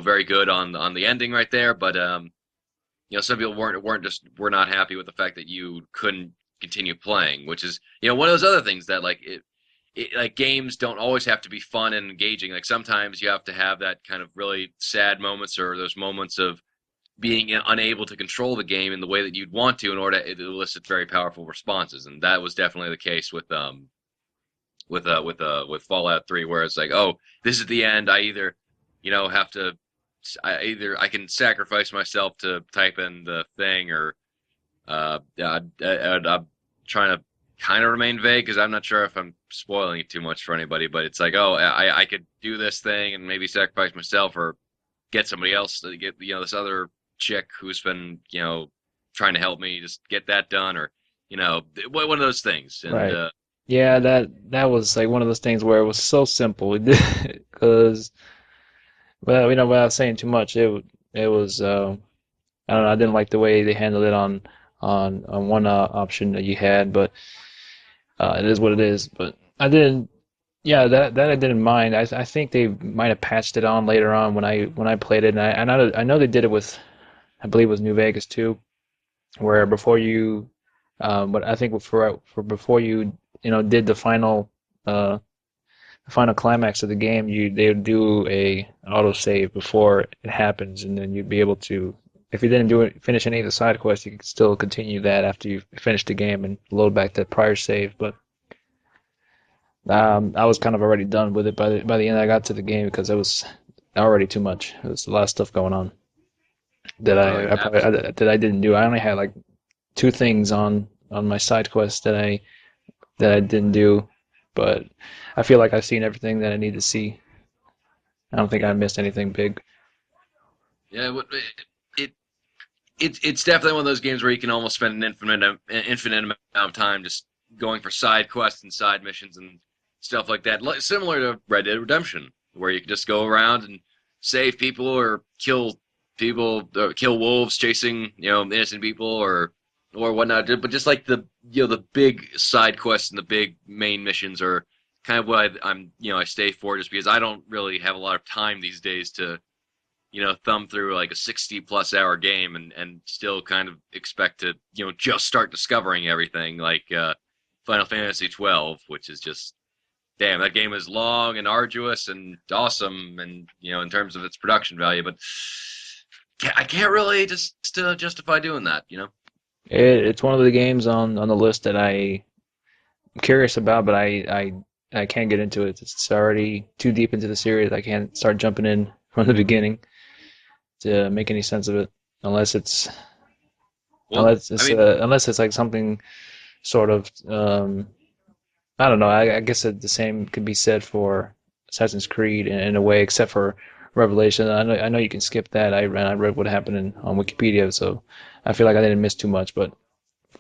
very good on the ending right there. But some people were not happy with the fact that you couldn't continue playing, which is one of those other things that like games don't always have to be fun and engaging. Like sometimes you have to have that kind of really sad moments or those moments of being unable to control the game in the way that you'd want to in order to elicit very powerful responses, and that was definitely the case with Fallout 3, where it's like, oh, this is the end. I either, have to, I can sacrifice myself to type in the thing, or yeah, I'm trying to kind of remain vague because I'm not sure if I'm spoiling it too much for anybody. But it's like, oh, I could do this thing and maybe sacrifice myself or get somebody else to get this other chick who's been trying to help me just get that done, or one of those things. And Right. Yeah, that was like one of those things where it was so simple because well, without saying too much, it was I don't know, I didn't like the way they handled it on one option that you had, but it is what it is. But I didn't, yeah, that I didn't mind. I think they might have patched it on later on when I played it, and I know they did it with I believe it was New Vegas too, where before you, but I think for before you did the final climax of the game, they would do a auto save before it happens, and then you'd be able to, if you didn't finish any of the side quests, you could still continue that after you finish the game and load back that prior save. But I was kind of already done with it by the end I got to the game because it was already too much. There was a lot of stuff going on oh yeah, that I didn't do. I only had like two things on my side quest that I didn't do, but I feel like I've seen everything that I need to see. I don't think I yeah, missed anything big. yeah. It, it's definitely one of those games where you can almost spend an infinite amount of time just going for side quests and side missions and stuff like that. Similar to Red Dead Redemption, where you can just go around and save people or kill wolves chasing innocent people or whatnot. But just like the big side quests and the big main missions are kind of what I stay for, just because I don't really have a lot of time these days to thumb through like a 60 plus hour game and still kind of expect to just start discovering everything like Final Fantasy 12, which is just damn, that game is long and arduous and awesome, and in terms of its production value, but I can't really just justify doing that. It's one of the games on the list that I'm curious about, but I can't get into it. It's already too deep into the series. I can't start jumping in from the beginning to make any sense of it, unless it's Well, I mean, unless it's like something sort of I don't know. I guess the same could be said for Assassin's Creed in a way, except for Revelation. I know you can skip that. I read what happened on Wikipedia, so I feel like I didn't miss too much. But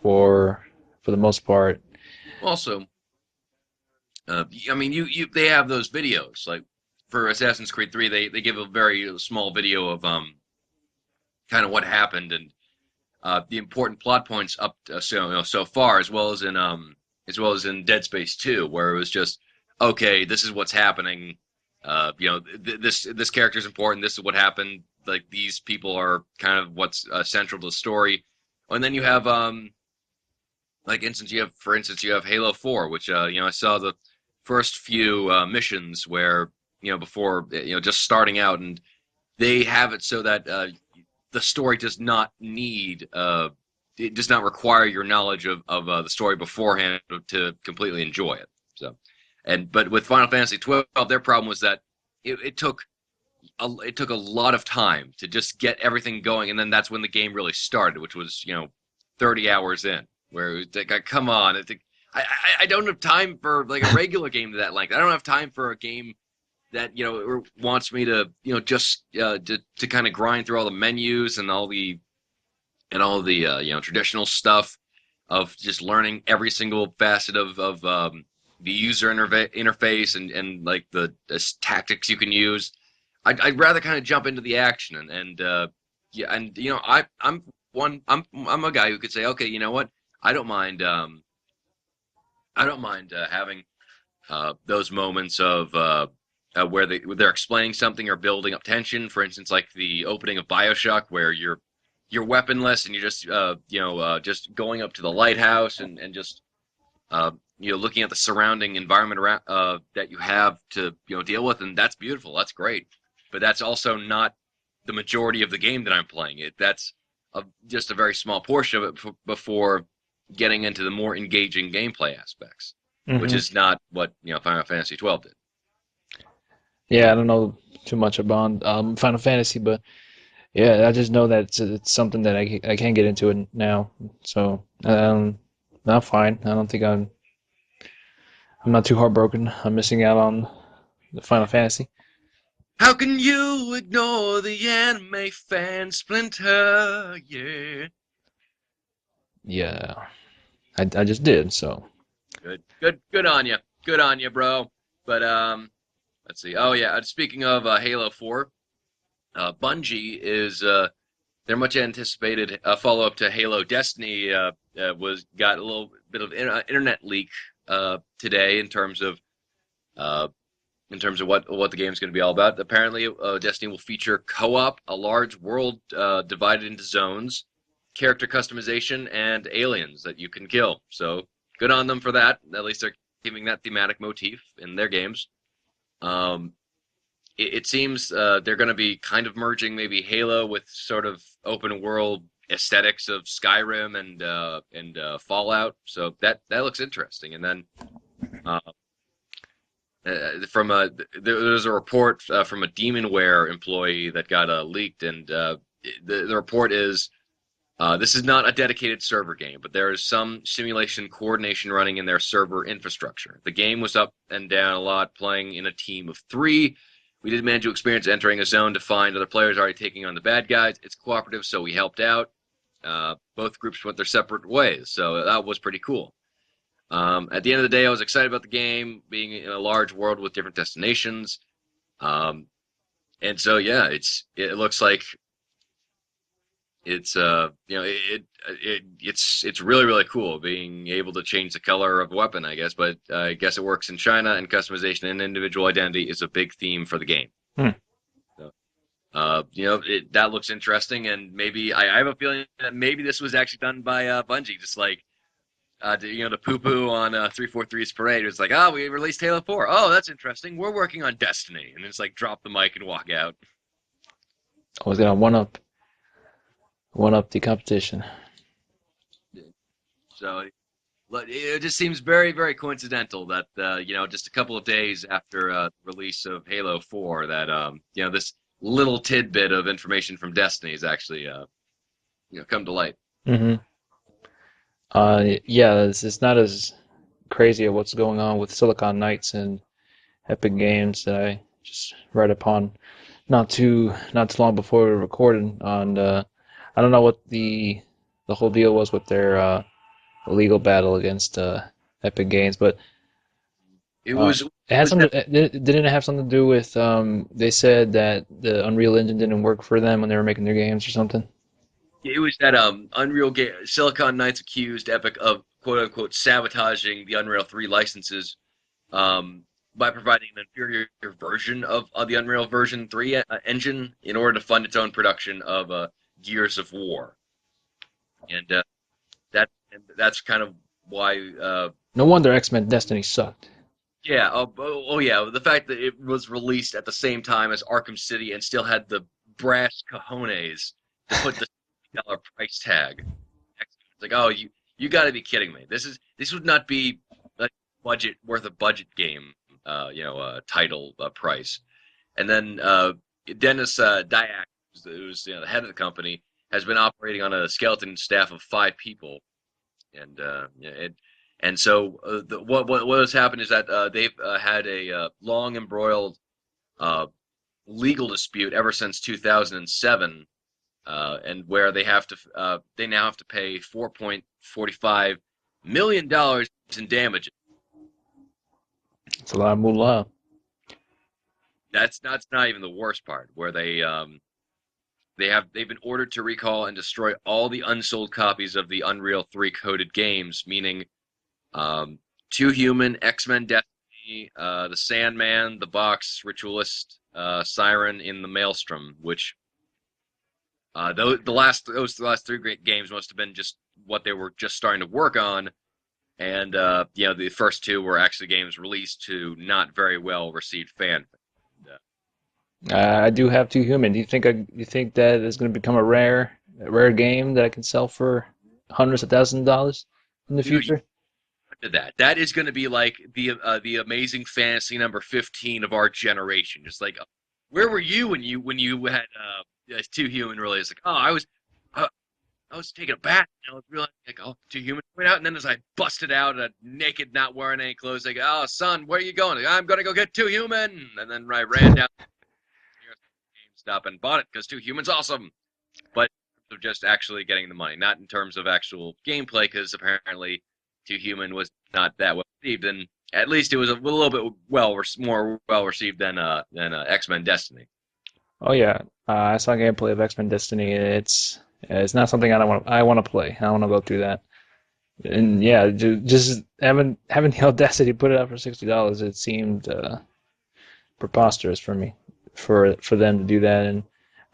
for the most part, also, I mean, you they have those videos like for Assassin's Creed 3, they give a very small video of kind of what happened and the important plot points up so far, as well as in Dead Space 2, where it was just okay, this is what's happening. This character is important. This is what happened. Like these people are kind of what's central to the story. And then you have like instance you have for instance you have Halo 4, which I saw the first few missions where before just starting out, and they have it so that the story does not need it does not require your knowledge of the story beforehand to completely enjoy it. So, but with Final Fantasy 12, their problem was that it took it took a lot of time to just get everything going, and then that's when the game really started, which was 30 hours in, where it was like, come on, I don't have time for like a regular game to that length. I don't have time for a game that wants me to just to kind of grind through all the menus and all the traditional stuff of just learning every single facet of the user interface and like the tactics you can use. I'd rather kind of jump into the action and yeah, and I'm a guy who could say, okay, you know what, I don't mind having those moments of where they're explaining something or building up tension. For instance, like the opening of BioShock, where you're weaponless and you're just just going up to the lighthouse and just uh, looking at the surrounding environment around that you have to deal with, and that's beautiful. That's great, but that's also not the majority of the game that I'm playing. That's just a very small portion of it before getting into the more engaging gameplay aspects, which Hmm. is not what Final Fantasy 12 did. Yeah, I don't know too much about Final Fantasy, but yeah, I just know that it's something that I can't get into it now. So I'm fine. I don't think I'm not too heartbroken. I'm missing out on the Final Fantasy. How can you ignore the anime fan Splinter? Yeah. Yeah, I just did. So. Good on you. Good on you, bro. But let's see. Oh yeah, speaking of Halo 4, Bungie is their much anticipated follow-up to Halo Destiny was got a little bit of internet leak today uh, in terms of what the game's going to be all about. Apparently, Destiny will feature co-op, a large world divided into zones, character customization, and aliens that you can kill. So good on them for that. At least they're keeping that thematic motif in their games. Um, it seems they're going to be kind of merging maybe Halo with sort of open world aesthetics of Skyrim and Fallout. So that looks interesting. And then uh, from a there was a report from a Demonware employee that got leaked, and the report is this is not a dedicated server game, but there is some simulation coordination running in their server infrastructure. The game was up and down a lot, playing in a team of three. We did manage to experience entering a zone to find other players already taking on the bad guys. It's cooperative, so we helped out. Both groups went their separate ways, so that was pretty cool. At the end of the day, I was excited about the game being in a large world with different destinations. Um, and so, yeah, it looks like it's it's really really cool being able to change the color of a weapon, I guess. But I guess it works in China, and customization and individual identity is a big theme for the game. Hmm. So, that looks interesting, and maybe I have a feeling that maybe this was actually done by Bungie, just like to poo poo on 343's parade. It's like, oh, we released Halo 4. Oh, that's interesting. We're working on Destiny, and it's like drop the mic and walk out. Always got one up the competition. So it just seems very, very coincidental that just a couple of days after release of Halo 4, that this little tidbit of information from Destiny is actually come to light. Hmm. Yeah, it's not as crazy of what's going on with Silicon Knights and Epic Games that I just read upon not too long before we were recording on. I don't know what the whole deal was with their legal battle against Epic Games, but It uh, was it had was that something. Didn't it have something to do with? They said that the Unreal Engine didn't work for them when they were making their games or something. it was that Silicon Knights accused Epic of quote unquote sabotaging the Unreal 3 licenses by providing an inferior version of the Unreal version 3 engine in order to fund its own production of Gears of War. And that's kind of why No wonder X-Men Destiny sucked. yeah, yeah, the fact that it was released at the same time as Arkham City and still had the brass cojones to put the $60 price tag. It's like, oh, you got to be kidding me. This would not be a budget worth a budget game, title price. And then Dennis Dyack, who's the head of the company, has been operating on a skeleton staff of 5 people, and yeah, and so what has happened is that they've had a long embroiled uh, legal dispute ever since 2007, and where they now have to pay $4.45 million in damages. It's a lot of moolah. That's not even the worst part, where they've been ordered to recall and destroy all the unsold copies of the Unreal 3 coded games, meaning um, Two Human, X-Men Destiny, the Sandman, the Box, Ritualist, Siren in the Maelstrom, which the last three great games must have been just what they were just starting to work on, and the first two were actually games released to not very well received fan. I do have Two Human. You think that is going to become a rare game that I can sell for hundreds of thousands of dollars in the Dude, future? that is going to be like the amazing fantasy number 15 of our generation. Just like, where were you when you had Two Human release? Like, oh, I was taking a bath and I was realizing like, oh, Two Human went out, and then as I busted out naked, not wearing any clothes, like, oh, son, where are you going? Like, I'm gonna go get Two Human, and then I ran down to GameStop and bought it because Two Human's awesome. But of just actually getting the money, not in terms of actual gameplay, because apparently Two Human was not that well received, and at least it was a little bit more well received than X-Men Destiny. Oh yeah, I saw gameplay of X-Men Destiny. It's not something I want to play. I don't want to go through that. And yeah, just having the audacity to put it out for $60, it seemed preposterous for me, for them to do that. And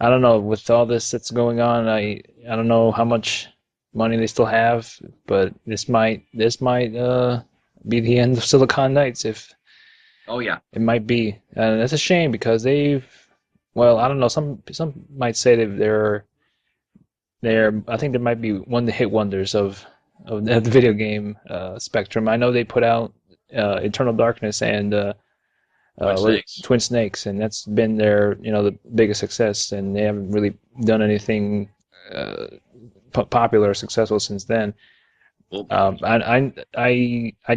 I don't know, with all this that's going on, I don't know how much money they still have, but this might be the end of Silicon Knights, if Oh yeah, it might be. And that's a shame because well, I don't know, some might say that I think they might be one of the hit wonders of the video game spectrum. I know they put out Eternal Darkness and Twin Snakes. Twin Snakes, and that's been their the biggest success, and they haven't really done anything uh, popular or successful since then. Well, I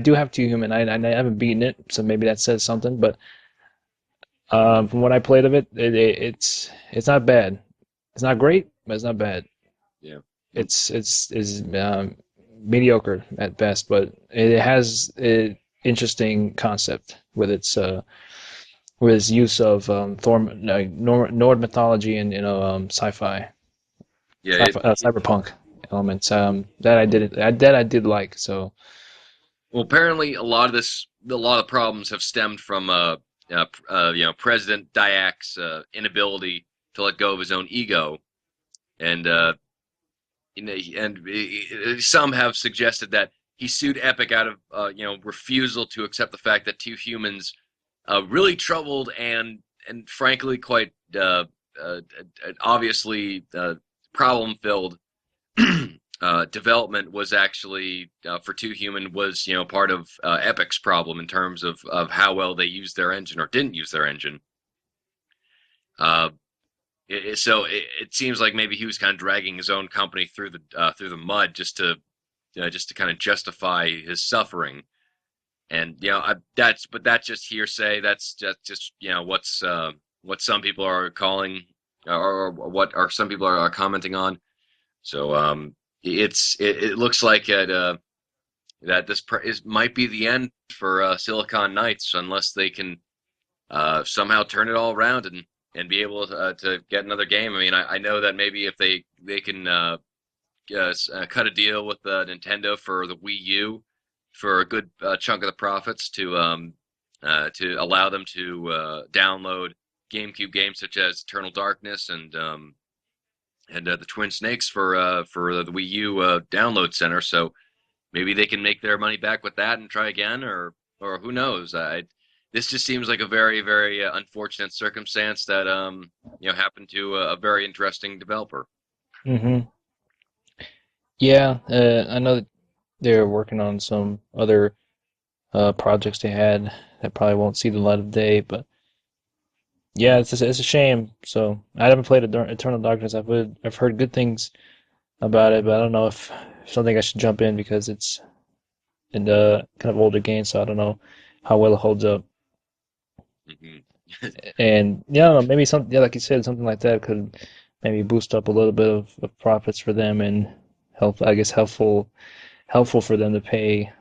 do have Two Human. I haven't beaten it, so maybe that says something. But from what I played of it's not bad. It's not great, but it's not bad. yeah. It's mediocre at best, but it has an interesting concept with its use of Nord mythology and sci-fi, Yeah, cyberpunk elements. That I did like. So well, apparently a lot of problems have stemmed from President Dyak's inability to let go of his own ego, and some have suggested that he sued Epic out of refusal to accept the fact that Two Humans really troubled and frankly quite uh, obviously problem filled development was actually for Two Human was part of Epic's problem in terms of how well they used their engine or didn't use their engine. Uh, it seems like maybe he was kind of dragging his own company through the mud just to kind of justify his suffering. And that's just hearsay. That's just what some people are calling or what are some people are commenting on. So it looks like that might be the end for Silicon Knights unless they can somehow turn it all around and be able to get another game. I mean, I know that maybe if they can cut a deal with Nintendo for the Wii U for a good chunk of the profits to allow them to download GameCube games such as Eternal Darkness and the Twin Snakes for the Wii U download center. So maybe they can make their money back with that and try again, or who knows? This just seems like a very, very unfortunate circumstance that happened to a very interesting developer. Hmm. Yeah, I know that they're working on some other projects they had that probably won't see the light of day, but yeah, it's a shame. So I haven't played Eternal Darkness. I've heard good things about it, but I don't know if something I should jump in because it's in the kind of older game, so I don't know how well it holds up. Hmm. And yeah, I don't know, maybe some yeah, like you said, something like that could maybe boost up a little bit of profits for them and help, I guess, helpful for them to pay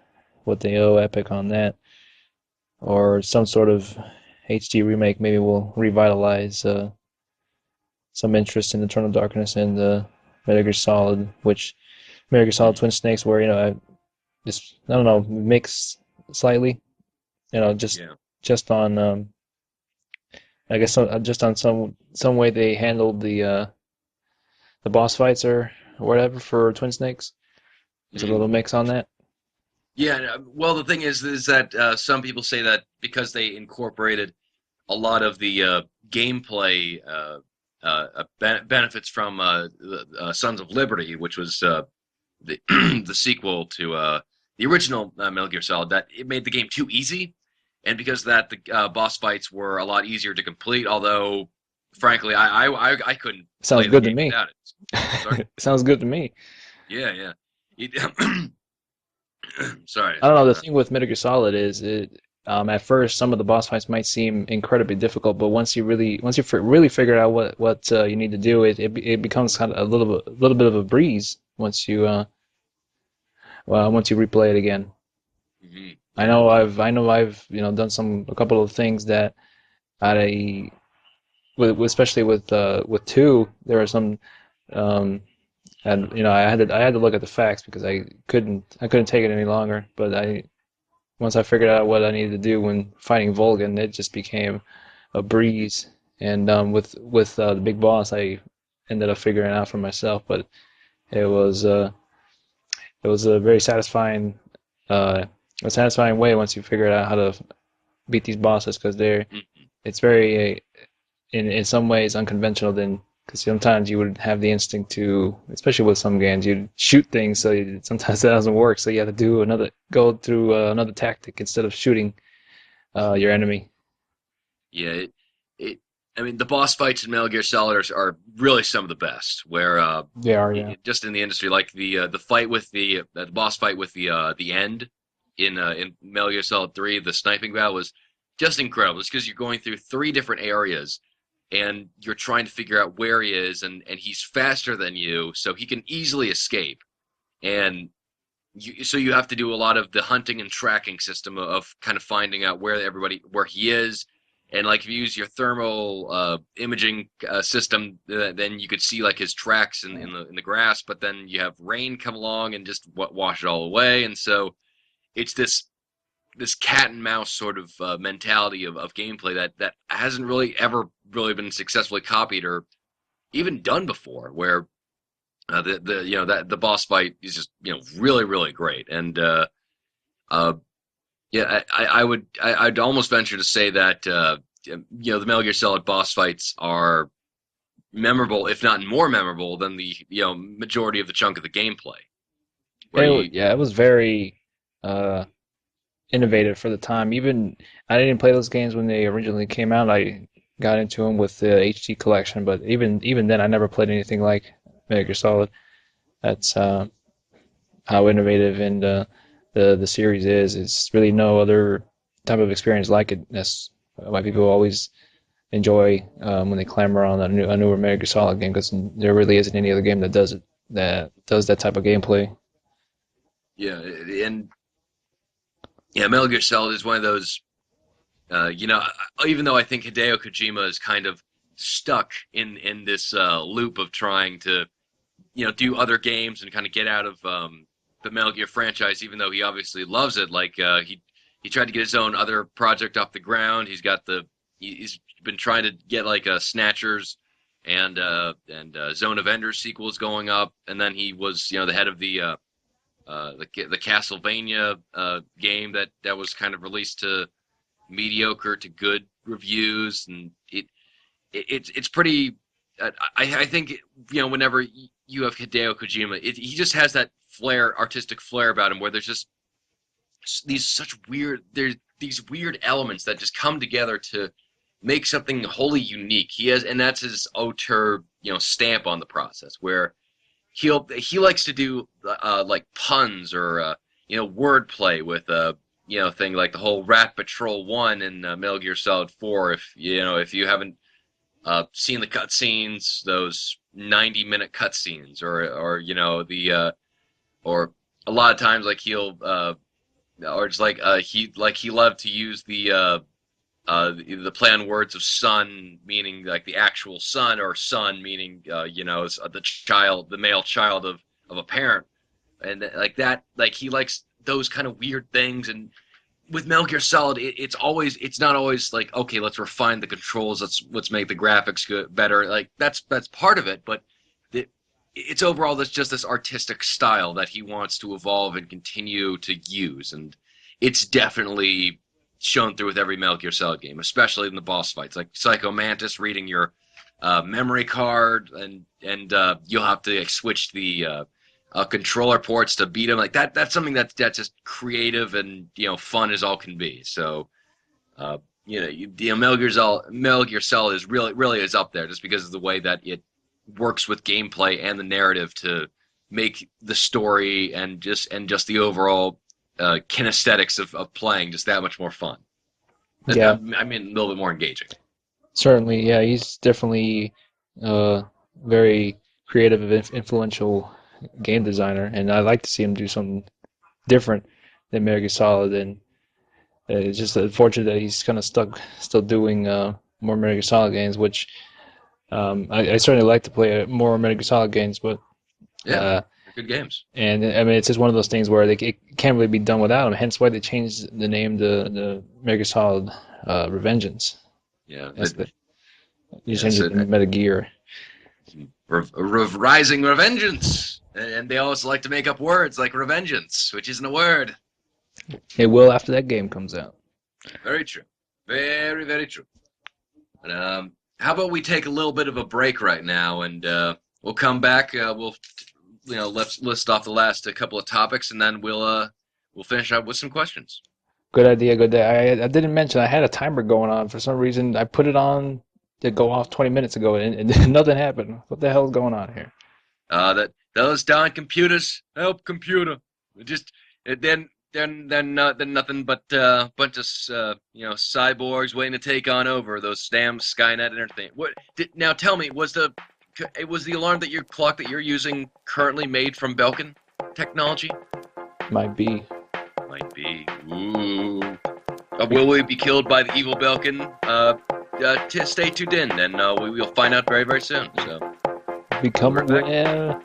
what they owe Epic on that, or some sort of HD remake maybe will revitalize some interest in Eternal Darkness and Metal Gear Solid, which Metal Gear Solid Twin Snakes, where just I don't know, mixed slightly, just Yeah. just on I guess just on some way they handled the boss fights or whatever for Twin Snakes. There's a Mm. little mix on that. Yeah. Well, the thing is that some people say that because they incorporated a lot of the gameplay benefits from Sons of Liberty, which was the the sequel to the original Metal Gear Solid, that it made the game too easy, and because of that, the boss fights were a lot easier to complete. Although, frankly, I couldn't Sounds play the good to game me. without it. Sorry. Sounds good to me. Yeah, yeah. Sorry. I don't know. The thing with Metal Gear Solid is at first some of the boss fights might seem incredibly difficult, but once you really figure out what you need to do, it becomes kind of a little bit of a breeze once you replay it again. Yeah. I know I've done a couple of things that I especially with two there are some um and I had to look at the facts because I couldn't take it any longer. But I once I figured out what I needed to do when fighting Volgan, it just became a breeze. And with the big boss, I ended up figuring it out for myself. But it was uh, it was uh, a satisfying way once you figure out how to beat these bosses because Mhm. it's very in some ways unconventional than because sometimes you would have the instinct to, especially with some games, you'd shoot things, so sometimes that doesn't work. So you have to go through another tactic instead of shooting your enemy. Yeah. It. I mean, the boss fights in Metal Gear Solid are really some of the best. Where They are, yeah. just in the industry, like the fight with the boss fight with the end in Metal Gear Solid 3, the sniping battle was just incredible. It's because you're going through three different areas and you're trying to figure out where he is, and he's faster than you, so he can easily escape. And so you have to do a lot of the hunting and tracking system of kind of finding out where he is. And like if you use your thermal imaging system, then you could see like his tracks in the grass. But then you have rain come along and just wash it all away. And so it's this cat and mouse sort of mentality of gameplay that hasn't really ever really been successfully copied or even done before. Where the that the boss fight is just really really great. And uh, yeah, I'd almost venture to say that the Metal Gear Solid boss fights are memorable, if not more memorable than the majority of the chunk of the gameplay. Where you Yeah, it was very uh, innovative for the time. Even I didn't play those games when they originally came out. I got into them with the HD collection, but even then, I never played anything like Metal Gear Solid. That's how innovative and the series is. It's really no other type of experience like it. That's why people always enjoy when they clamor on a newer Metal Gear Solid game because there really isn't any other game that does it that does that type of gameplay. yeah, and yeah, Metal Gear Solid is one of those. Even though I think Hideo Kojima is kind of stuck in this loop of trying to do other games and kind of get out of the Metal Gear franchise, even though he obviously loves it. Like he tried to get his own other project off the ground. He's been trying to get like Snatchers and Zone of Enders sequels going up, and then he was the head of the Castlevania game that was kind of released to mediocre to good reviews, and it's pretty. I think whenever you have Hideo Kojima, he just has that artistic flair about him, where there's these weird elements that just come together to make something wholly unique. And that's his auteur stamp on the process, where he likes to do like puns or wordplay with thing like the whole Rat Patrol 1 and Metal Gear Solid 4. If you haven't seen the cutscenes, those 90-minute cutscenes, or the or a lot of times like he'll or it's like he loved to use the play on words of son, meaning like the actual son, or son meaning the male child of a parent, and like that, like he likes those kind of weird things. And with Metal Gear Solid, it's not always like, okay, let's refine the controls, let's make the graphics better. Like that's part of it, but it's overall that's just this artistic style that he wants to evolve and continue to use, and it's definitely shown through with every Metal Gear Solid game, especially in the boss fights, like Psycho Mantis reading your memory card, and you'll have to switch the controller ports to beat him. Like that's something that's just creative and fun as all can be. So Metal Gear Solid is really is up there just because of the way that it works with gameplay and the narrative to make the story and just the overall kinesthetics of playing just that much more fun. Yeah, I mean, a little bit more engaging. certainly. Yeah, he's definitely very creative and influential game designer, and I like to see him do something different than Metal Gear Solid. And it's just unfortunate that he's kind of stuck still doing more Metal Gear Solid games, which I certainly like to play more Metal Gear Solid games, but Yeah, uh, they're good games. and I mean it's just one of those things where it can't really be done without him. Hence why they changed the name to the Metal Gear Solid Revengeance. Yeah, That's the you yeah. change So it to Metal Gear. rising revengeance, and they always like to make up words like revengeance, which isn't a word. It will after that game comes out. Very true. Very, very true. But, how about we take a little bit of a break right now, and we'll come back. We'll let's list off the last couple of topics, and then we'll finish up with some questions. Good idea, good day. I didn't mention I had a timer going on for some reason. I put it on to go off 20 minutes ago, and nothing happened. What the hell's going on here? That those darn computers, help computer. Just then nothing but bunch of cyborgs waiting to take on over those damn Skynet and everything. Now tell me, was the alarm clock that you're using currently made from Belkin technology? Might be. Might be. Ooh. Will we be killed by the evil Belkin? Stay tuned in, and we will find out very, very soon. So we'll Become be right back. aware.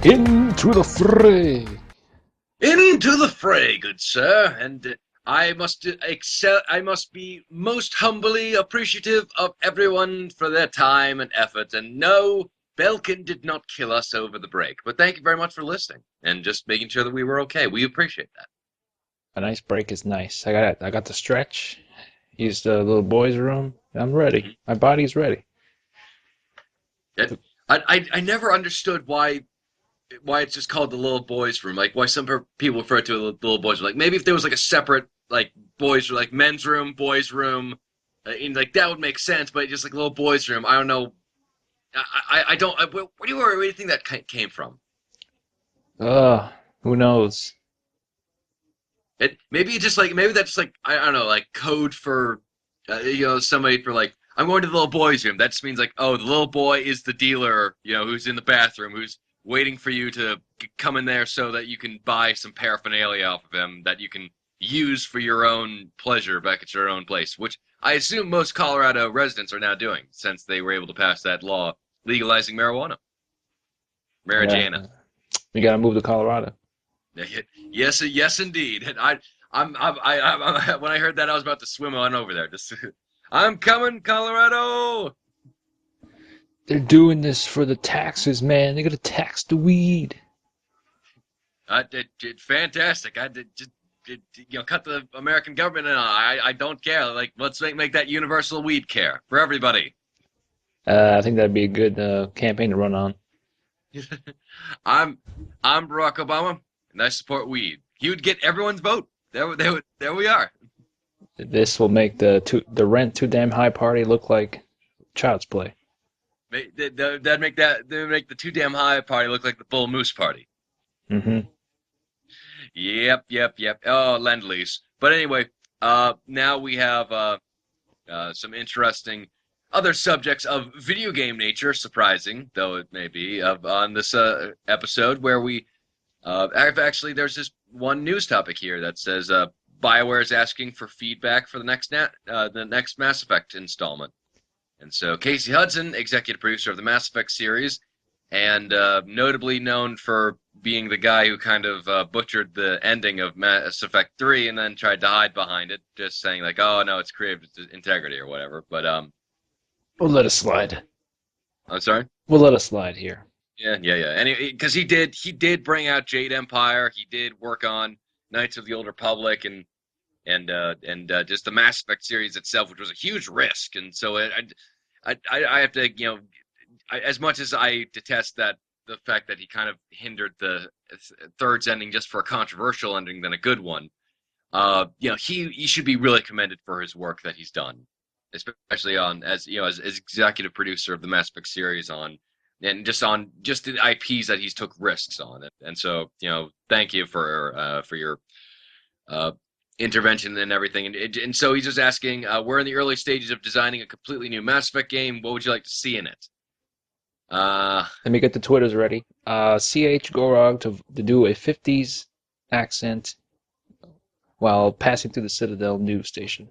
Into the fray. Into the fray, good sir, and I must be most humbly appreciative of everyone for their time and effort. And no, Belkin did not kill us over the break. But thank you very much for listening and just making sure that we were okay. We appreciate that. A nice break is nice. I got the stretch. Use the little boys' room. I'm ready. Mhm. My body's ready. I never understood why it's just called the little boys room. Like why some people refer to it as the little boys room. Like maybe if there was like a separate like boys like men's room, boys room, and like that would make sense. But just like little boys room, I don't know. I don't. Where do you think that came from? Who knows? Maybe it's just like maybe that's like I don't know like code for somebody for like I'm going to the little boys room. That just means like oh the little boy is the dealer who's in the bathroom who's waiting for you to come in there so that you can buy some paraphernalia off of him that you can use for your own pleasure back at your own place, which I assume most Colorado residents are now doing since they were able to pass that law legalizing marijuana, marijuana. Yeah, we gotta move to Colorado. Yes, yes, indeed. And when I heard that, I was about to swim on over there. Just, I'm coming, Colorado. They're doing this for the taxes, man. They're gonna tax the weed. Fantastic. I did, just, cut the American government and I don't care. Like, let's make that universal weed care for everybody. I think that'd be a good campaign to run on. I'm, I'm Barack Obama, and I support weed. He would get everyone's vote. There we are. This will make the rent too damn high party look like child's play. That'd make the too damn high party look like the bull moose party. Mm-hmm. Yep. Oh, Lend-Lease. But anyway, now we have some interesting other subjects of video game nature, surprising though it may be, on this episode where we actually there's this one news topic here that says BioWare is asking for feedback for the next Mass Effect installment. And so Casey Hudson, executive producer of the Mass Effect series, and notably known for being the guy who kind of butchered the ending of Mass Effect 3 and then tried to hide behind it, just saying like, "Oh no, it's creative integrity or whatever." But We'll let it slide. I'm sorry. We'll let it slide here. Yeah. Anyway, because he did bring out Jade Empire, he did work on Knights of the Old Republic and just the Mass Effect series itself, which was a huge risk, and so I have to as much as I detest that the fact that he kind of hindered the third's ending just for a controversial ending than a good one. He should be really commended for his work that he's done, especially on as executive producer of the Mass Effect series and just the IPs that he's took risks on, and so thank you for your uh, intervention and everything, and so he's just asking, we're in the early stages of designing a completely new Mass Effect game. What would you like to see in it? Let me get the Twitters ready. CH Gorog to do a 50s accent while passing through the Citadel news station.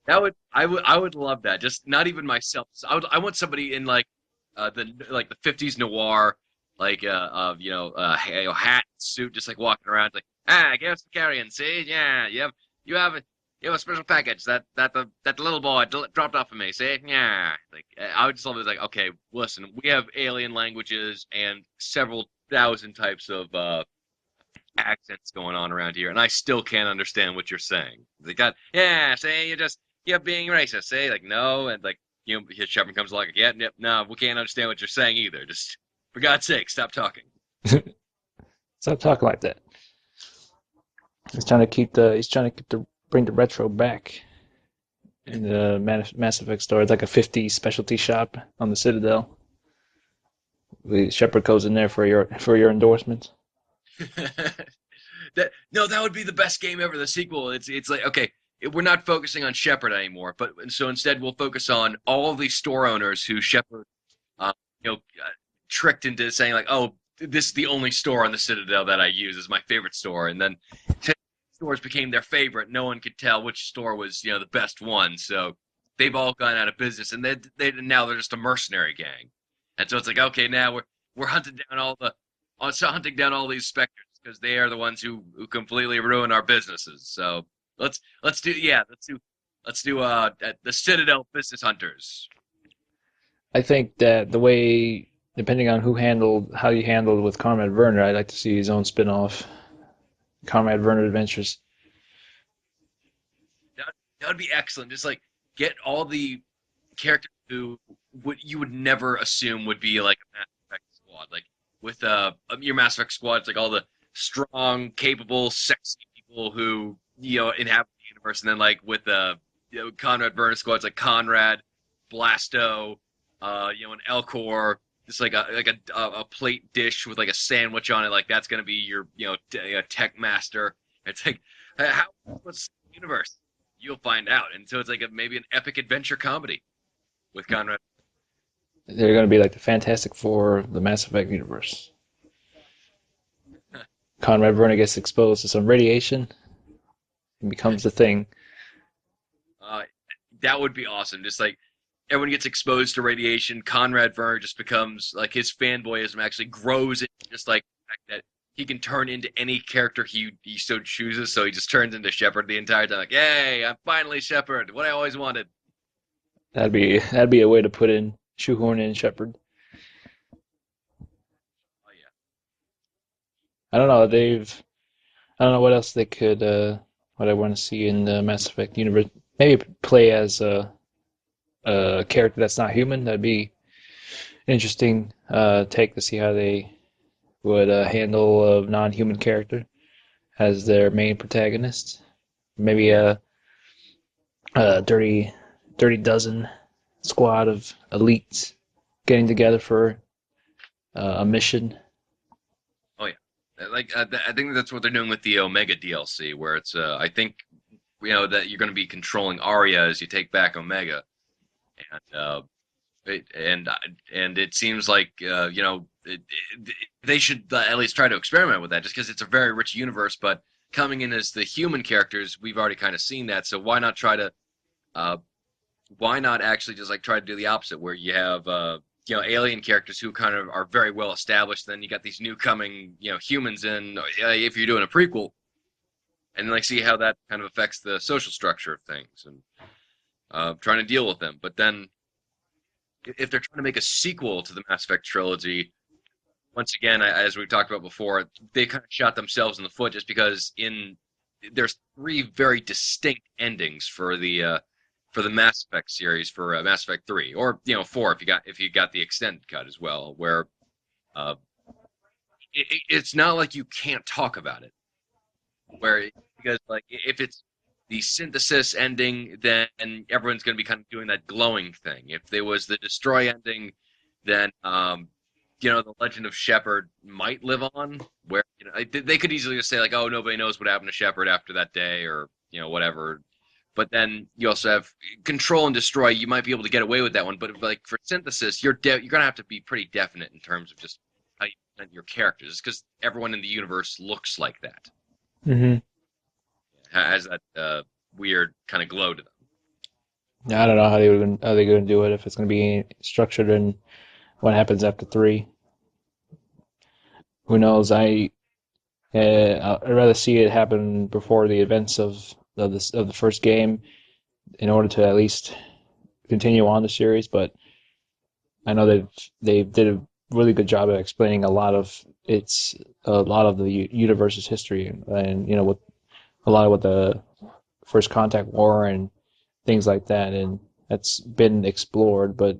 I would love that. Just not even myself. I want somebody in like the 50s noir, like hat suit, just like walking around like give us the carrion. See, yeah, you have a special package that the little boy dropped off of me. See, yeah, like I would just love it. Like, okay, listen, we have alien languages and several thousand types of accents going on around here, and I still can't understand what you're saying. They got, yeah, say you're being racist. Say like no, and like his Shepard comes along like, yep, no, we can't understand what you're saying either. Just for God's sake, stop talking. Stop talking like that. He's trying to bring the retro back in the Mass Effect store. It's like a 50 specialty shop on the Citadel. Shepard goes in there for your endorsement. That would be the best game ever. The sequel. It's like okay, we're not focusing on Shepard anymore, but so instead we'll focus on all of these store owners who Shepard, uh, you know, tricked into saying like, oh, this is the only store on the Citadel that I use. Is my favorite store, and then stores became their favorite. No one could tell which store was the best one, so they've all gone out of business, and now they're just a mercenary gang. And so it's like, okay, now we're hunting down all us hunting down all these specters because they are the ones who completely ruin our businesses. So let's do yeah let's do the Citadel Business Hunters. I think that the way, depending on how you handled with Comrade Werner, I'd like to see his own spin-off, Comrade Werner Adventures. That that would be excellent. Just like get all the characters who would you would never assume would be like a Mass Effect squad. Like with your Mass Effect squad, it's like all the strong, capable, sexy people who inhabit the universe, and then like with the Conrad Burner squad, it's like Conrad, Blasto, and Elcor. Just like a plate dish with like a sandwich on it, like that's gonna be your tech master. It's like how what's the universe? You'll find out, and so it's like maybe an epic adventure comedy with Conrad. They're going to be like the Fantastic Four of the Mass Effect universe. Conrad Werner gets exposed to some radiation and becomes the thing. Uh, that would be awesome. Just like everyone gets exposed to radiation, Conrad Werner just becomes like his fanboyism actually grows into just like the fact that he can turn into any character he so chooses. So he just turns into Shepard the entire time. Like, hey, I'm finally Shepard. What I always wanted. That'd be a way to put in shoehorn in Shepard. Oh yeah. I don't know. I don't know what else they could. What I want to see in the Mass Effect universe. Maybe play as a character that's not human. That'd be interesting take to see how they would handle a non-human character as their main protagonist. Maybe a dirty dozen squad of elites getting together for a mission. Oh yeah. Like I think that's what they're doing with the Omega DLC, where it's I think that you're going to be controlling Arya as you take back Omega, and it, and it seems like they should at least try to experiment with that, just because it's a very rich universe. But coming in as the human characters, we've already kind of seen that. So uh, why not actually just like try to do the opposite, where you have alien characters who kind of are very well established, then you got these new coming humans in if you're doing a prequel, and like see how that kind of affects the social structure of things and trying to deal with them. But then if they're trying to make a sequel to the Mass Effect trilogy, once again, as we've talked about before, they kind of shot themselves in the foot just because there's three very distinct endings for the Mass Effect series for Mass Effect 3 or 4 if you got the extended cut as well, where uh, it's not like you can't talk about it, where because like if it's the synthesis ending, then everyone's going to be kind of doing that glowing thing. If there was the destroy ending, then the legend of Shepard might live on. Where they could easily just say like, oh, nobody knows what happened to Shepard after that day, or whatever. But then you also have control and destroy. You might be able to get away with that one, but like for synthesis, you're gonna have to be pretty definite in terms of just how you present your characters, because everyone in the universe looks like that, Mm-hmm. has that weird kind of glow to them. I don't know how they're going to do it if it's going to be structured in what happens after three. Who knows? I'd rather see it happen before the events of the first game in order to at least continue on the series. But I know they did a really good job of explaining a lot of the universe's history, and with a lot of what the First Contact War and things like that, and that's been explored. But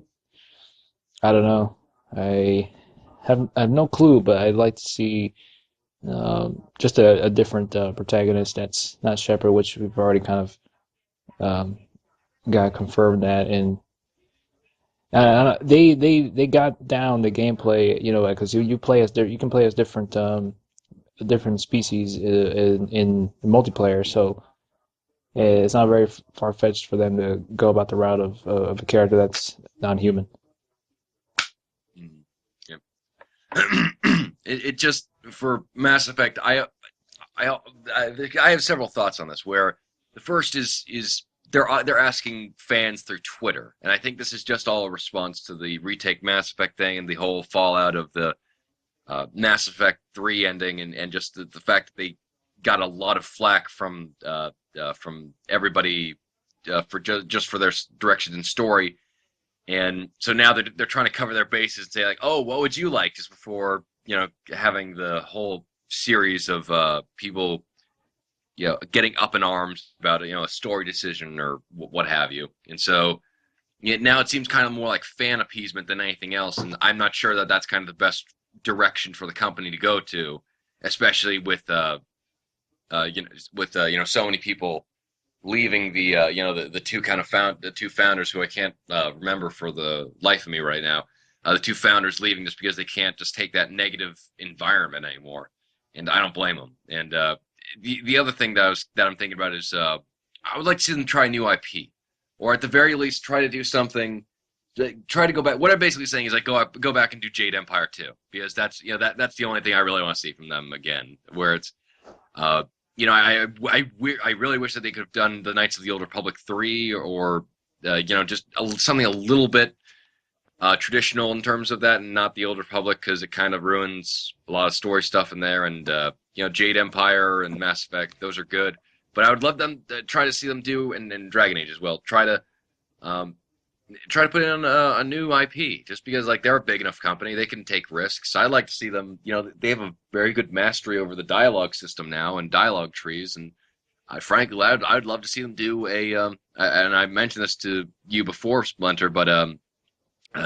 I don't know. I have no clue, but I'd like to see just a different protagonist that's not Shepard, which we've already kind of um, got confirmed that. And they got down the gameplay, because you can play as different species in multiplayer, so it's not very far fetched for them to go about the route of a character that's non-human. Mhm. Yep. It just for Mass Effect, I I have several thoughts on this. Where the first is they're asking fans through Twitter, and I think this is just all a response to the retake Mass Effect thing and the whole fallout of the Mass Effect 3 ending, and just the fact that they got a lot of flack from everybody for just for their direction and story. And so now they're trying to cover their bases and say like, oh, what would you like? Just before having the whole series of people getting up in arms about a story decision or what have you. And so now it seems kind of more like fan appeasement than anything else. And I'm not sure that that's kind of the best direction for the company to go to, especially with so many people leaving the two kind of the two founders who I can't remember for the life of me right now. The two founders leaving just because they can't just take that negative environment anymore, and I don't blame them. And the other thing that I'm thinking about is I would like to see them try new IP, or at the very least try to do something. Try to go back. What I'm basically saying is like go back and do Jade Empire 2, because that's the only thing I really want to see from them again. Where it's uh, I really wish that they could have done the Knights of the Old Republic 3, or just something a little bit traditional in terms of that, and not the Old Republic, because it kind of ruins a lot of story stuff in there. And Jade Empire and Mass Effect, those are good, but I would love them to try to see them do, and Dragon Age as well. Um, Try to put in a new IP, just because like they're a big enough company, they can take risks. I'd like to see them. They have a very good mastery over the dialogue system now and dialogue trees, and frankly, I'd love to see them do and I mentioned this to you before, Splinter, but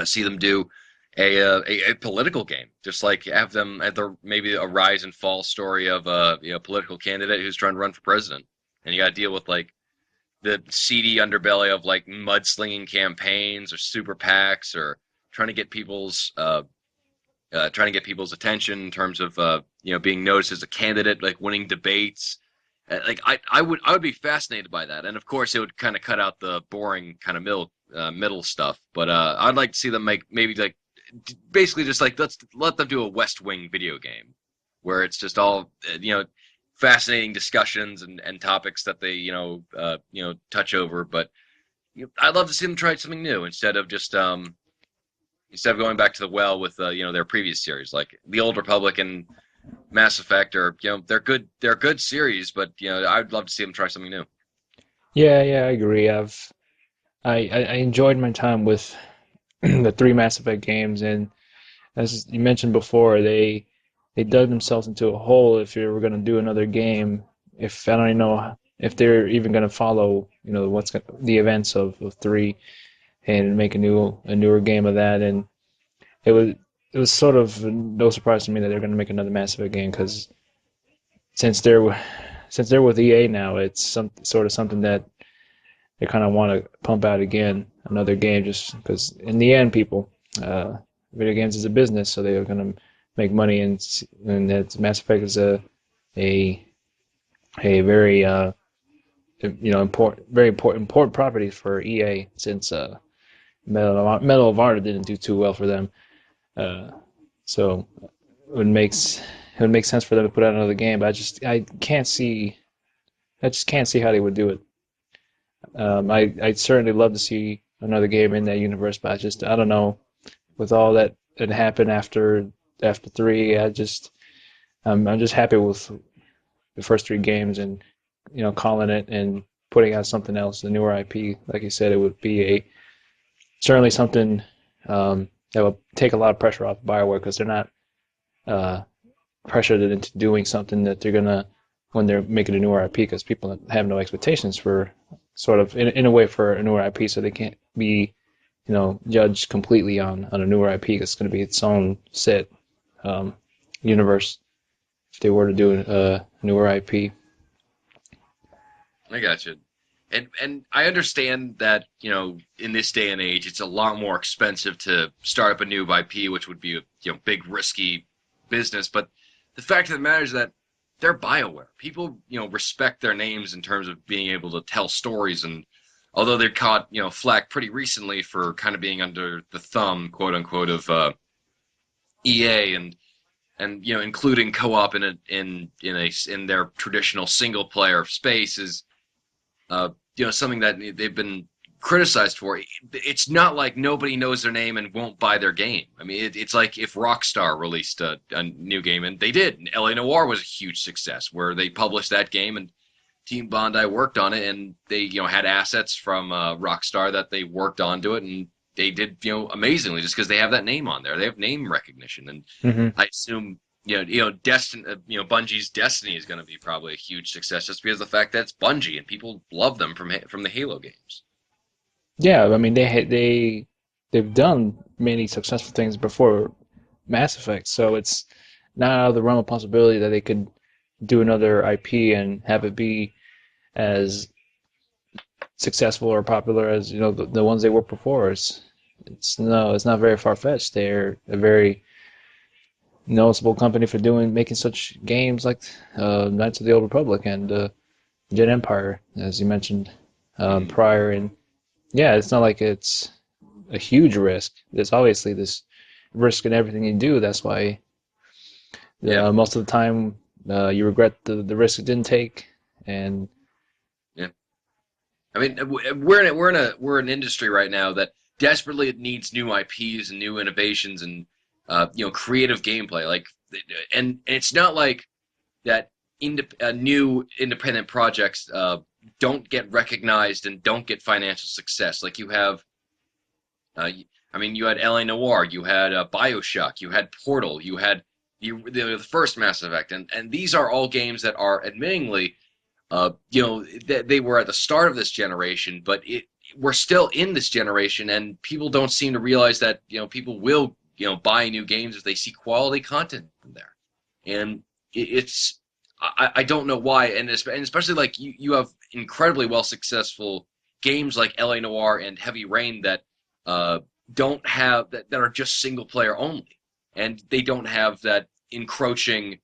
see them do a political game, just like have them at the maybe a rise and fall story of a political candidate who's trying to run for president, and you got to deal with like the seedy underbelly of like mudslinging campaigns or super PACs, or trying to get people's attention in terms of being noticed as a candidate, like winning debates. Like I would be fascinated by that, and of course it would kind of cut out the boring kind of middle stuff. But I'd like to see them make maybe like basically just like let's let them do a West Wing video game where it's just all fascinating discussions and topics that they touch over. But I'd love to see them try something new instead of going back to the well with their previous series, like the Old Republic and Mass Effect. Or they're good series, but I'd love to see them try something new. Yeah, yeah, I agree. I enjoyed my time with the three Mass Effect games, and as you mentioned before, they dug themselves into a hole if you were going to do another game. If I don't even know if they're even going to follow, the events of three and make a newer game of that. And it was it was sort of no surprise to me that they're going to make another Mass Effect game because since they're since they're with EA now, it's something that they kind of want to pump out again, another game, just because in the end, people, video games is a business, so they're going to make money, and that Mass Effect is a a very important property for EA since Medal of Honor didn't do too well for them. Uh, so it would make sense for them to put out another game, but I just can't see how they would do it. I'd certainly love to see another game in that universe, but I don't know. With all that had happened after three, I'm just happy with the first three games, and calling it and putting out something else, a newer IP. Like you said, it would be a certainly something that will take a lot of pressure off Bioware because they're not uh, pressured into doing something that they're gonna when they're making a newer IP because people have no expectations for sort of in a way for a newer IP, so they can't be judged completely on a newer IP. It's going to be its own set um, universe if they were to do a newer IP. I got you. And I understand that, in this day and age, it's a lot more expensive to start up a new IP, which would be a big risky business. But the fact of the matter is that they're BioWare. People, respect their names in terms of being able to tell stories. And although they caught, flack pretty recently for kind of being under the thumb, quote unquote, of EA, and including co-op in their traditional single player space is something that they've been criticized for. It's not like nobody knows their name and won't buy their game. I mean, it's like if Rockstar released a new game, and they did. LA Noire was a huge success, where they published that game and Team Bondi worked on it, and they had assets from Rockstar that they worked onto it, and they did amazingly just because they have that name on there. They have name recognition, and Hmm. I assume Bungie's Destiny is going to be probably a huge success just because of the fact that it's Bungie and people love them from the Halo games. Yeah, I mean they've done many successful things before Mass Effect, so it's not out of the realm of possibility that they could do another IP and have it be as successful or popular as the ones they were before. It's no, it's not very far fetched. They're a very noticeable company for making such games like Knights of the Old Republic and Jet Empire, as you mentioned Mm, prior. And yeah, it's not like it's a huge risk. There's obviously this risk in everything you do. That's why yeah, most of the time you regret the risk you didn't take. And yeah. I mean, we're an industry right now that desperately needs new IPs and new innovations and creative gameplay. And it's not like that new independent projects don't get recognized and don't get financial success. Like you have, uh, I mean, you had LA Noire, you had Bioshock, you had Portal, you had the first Mass Effect, and these are all games that are admittingly, they were at the start of this generation, but we're still in this generation, and people don't seem to realize that people will buy new games if they see quality content from there, and it's I don't know why, and especially like you have incredibly well successful games like LA Noire and Heavy Rain that uh, don't have that are just single player only, and they don't have that encroaching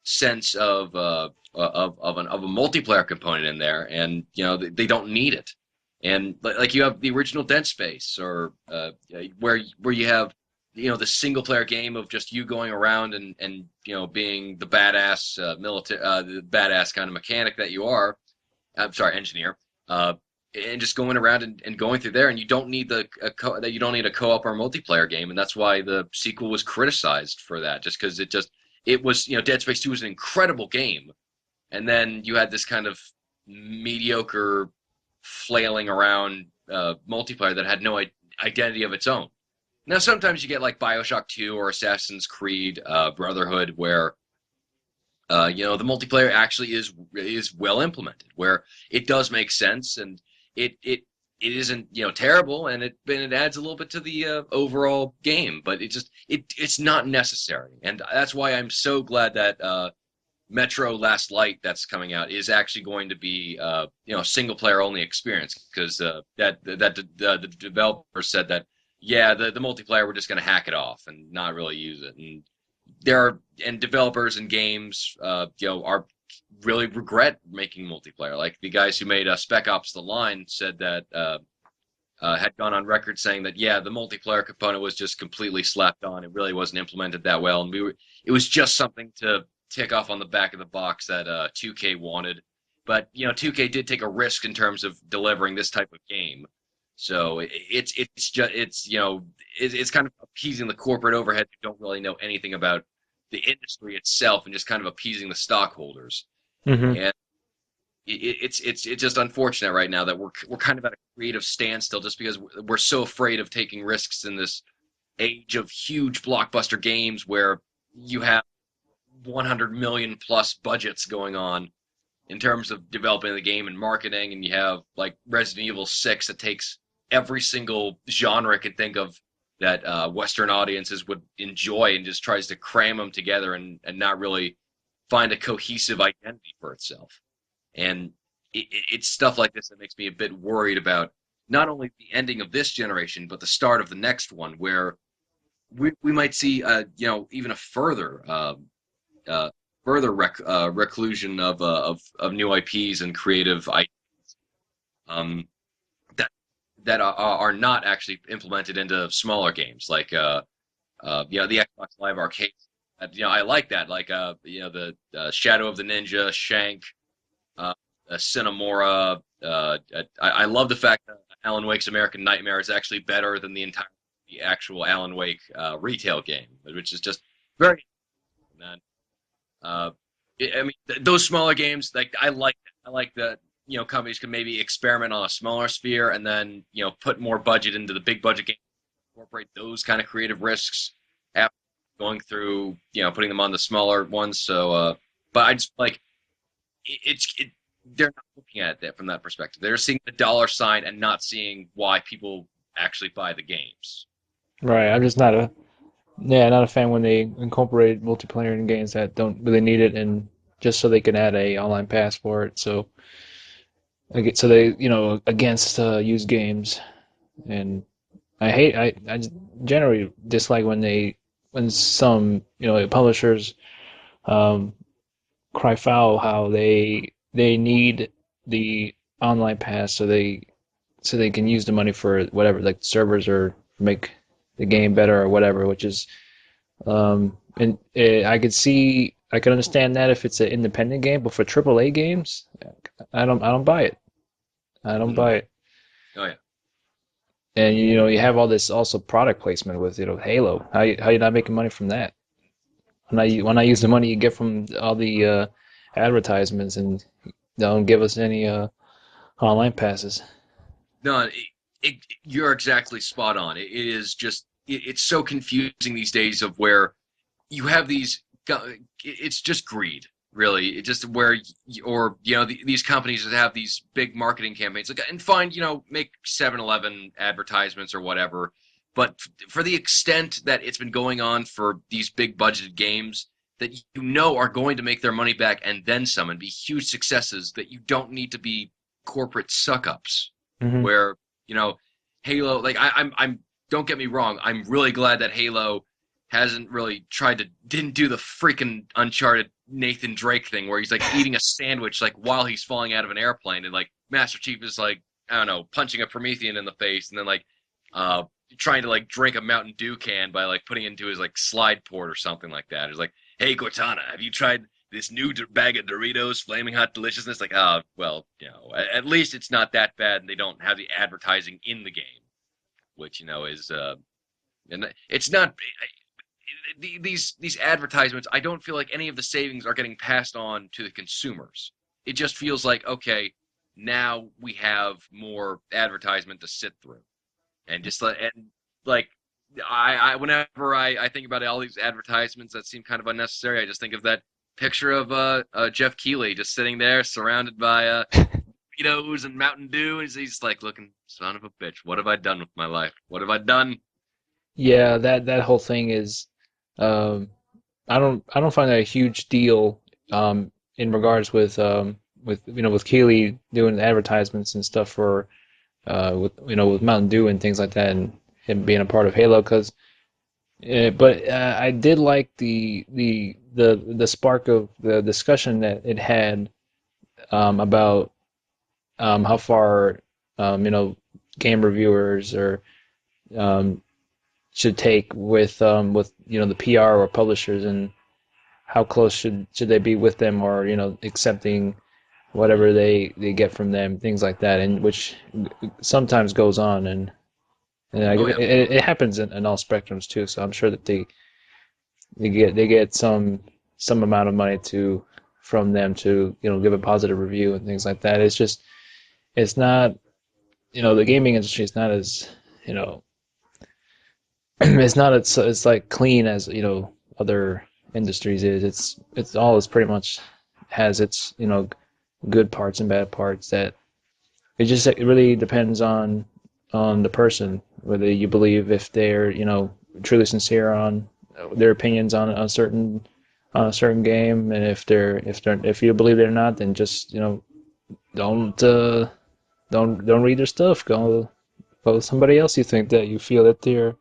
sense of a multiplayer component in there, and they don't need it. And like you have the original Dead Space, or where you have the single player game of just you going around and being the badass military the badass kind of mechanic that you are. I'm sorry, engineer. Uh, and just going around and going through there, and you don't need that you don't need a co-op or multiplayer game, and that's why the sequel was criticized for that, just because it was Dead Space 2 was an incredible game, and then you had this kind of mediocre flailing around multiplayer that had no identity of its own. Now sometimes you get like Bioshock 2 or Assassin's Creed Brotherhood, where the multiplayer actually is well implemented, where it does make sense, and it isn't terrible, and it adds a little bit to the overall game, but it's not necessary, and that's why I'm so glad that Metro Last Light that's coming out is actually going to be single player only experience, because the developer said that yeah, the multiplayer, we're just going to hack it off and not really use it, and developers and games are really regret making multiplayer. Like the guys who made Spec Ops: The Line said that had gone on record saying that yeah, the multiplayer component was just completely slapped on. It really wasn't implemented that well, and it was just something to tick off on the back of the box that 2K wanted. But 2K did take a risk in terms of delivering this type of game. So it's just it's kind of appeasing the corporate overhead who don't really know anything about the industry itself, and just kind of appeasing the stockholders. hmm And it's just unfortunate right now that we're kind of at a creative standstill, just because we're so afraid of taking risks in this age of huge blockbuster games where you have 100 million plus budgets going on in terms of developing the game and marketing, and you have like Resident Evil 6 that takes every single genre it can think of that Western audiences would enjoy, and just tries to cram them together and not really find a cohesive identity for itself. And it's stuff like this that makes me a bit worried about not only the ending of this generation, but the start of the next one, where we might see even a uh, further reclusion of new IPs and creative ideas um, that are not actually implemented into smaller games, like the Xbox Live Arcade. I like that, like the Shadow of the Ninja, Shank, uh, Cinemora. I love the fact that Alan Wake's American Nightmare is actually better than the actual Alan Wake retail game, which is just very. And, uh, I mean, those smaller games, like I like that companies can maybe experiment on a smaller sphere and then put more budget into the big budget games, incorporate those kind of creative risks after going through putting them on the smaller ones. So, but I just like they're not looking at it from that perspective. They're seeing the dollar sign and not seeing why people actually buy the games. Right. I'm just not a not a fan when they incorporate multiplayer in games that don't really need it, and just so they can add a online pass for it. So so they against used games, and I generally dislike when some publishers um, cry foul how they need the online pass so they can use the money for whatever, like servers, or make the game better or whatever, which is and I could understand that if it's an independent game, but for AAA games, I don't buy it. I don't Mm. buy it. Oh yeah. And you have all this also product placement with Halo. How you not making money from that? When I use the money you get from all the advertisements and don't give us any online passes. No, you're exactly spot on. It is just it's so confusing these days of where you have these it's just greed, really. It just where or these companies that have these big marketing campaigns like, and fine, make 7-Eleven advertisements or whatever, but for the extent that it's been going on for these big budgeted games that are going to make their money back and then some and be huge successes, that you don't need to be corporate suck ups Hmm. where Halo, like I'm don't get me wrong, I'm really glad that Halo hasn't really didn't do the freaking Uncharted Nathan Drake thing where he's like eating a sandwich like while he's falling out of an airplane, and like Master Chief is like, I don't know, punching a Promethean in the face and then like uh trying to like drink a Mountain Dew can by like putting it into his like slide port or something like that. It's like, hey Cortana, have you tried this new bag of Doritos, flaming hot deliciousness? Like, well, at least it's not that bad, and they don't have the advertising in the game, which is and it's not these advertisements. I don't feel like any of the savings are getting passed on to the consumers. It just feels like, okay, now we have more advertisement to sit through, and just like I whenever I think about all these advertisements that seem kind of unnecessary, I just think of that picture of Jeff Keighley just sitting there surrounded by Doritos and Mountain Dew, and he's like looking, son of a bitch, what have I done with my life? What have I done? Yeah, that whole thing is um, I don't find that a huge deal in regards with with Keeley doing advertisements and stuff for with with Mountain Dew and things like that, and him being a part of Halo. Because but I did like the spark of the discussion that it had about how far game reviewers or um, should take with the PR or publishers, and how close should they be with them, or accepting whatever they get from them, things like that, and which sometimes goes on, and Oh yeah. it happens in all spectrums too. So I'm sure that they get some amount of money to from them to give a positive review and things like that. It's just it's not the gaming industry is not as you know it's not it's like clean as other industries is. It's all is pretty much has its good parts and bad parts. That it really depends on the person whether you believe if they're truly sincere on their opinions on a certain game, and if you believe they're not, then just don't don't read their stuff. Go with somebody else you think that you feel that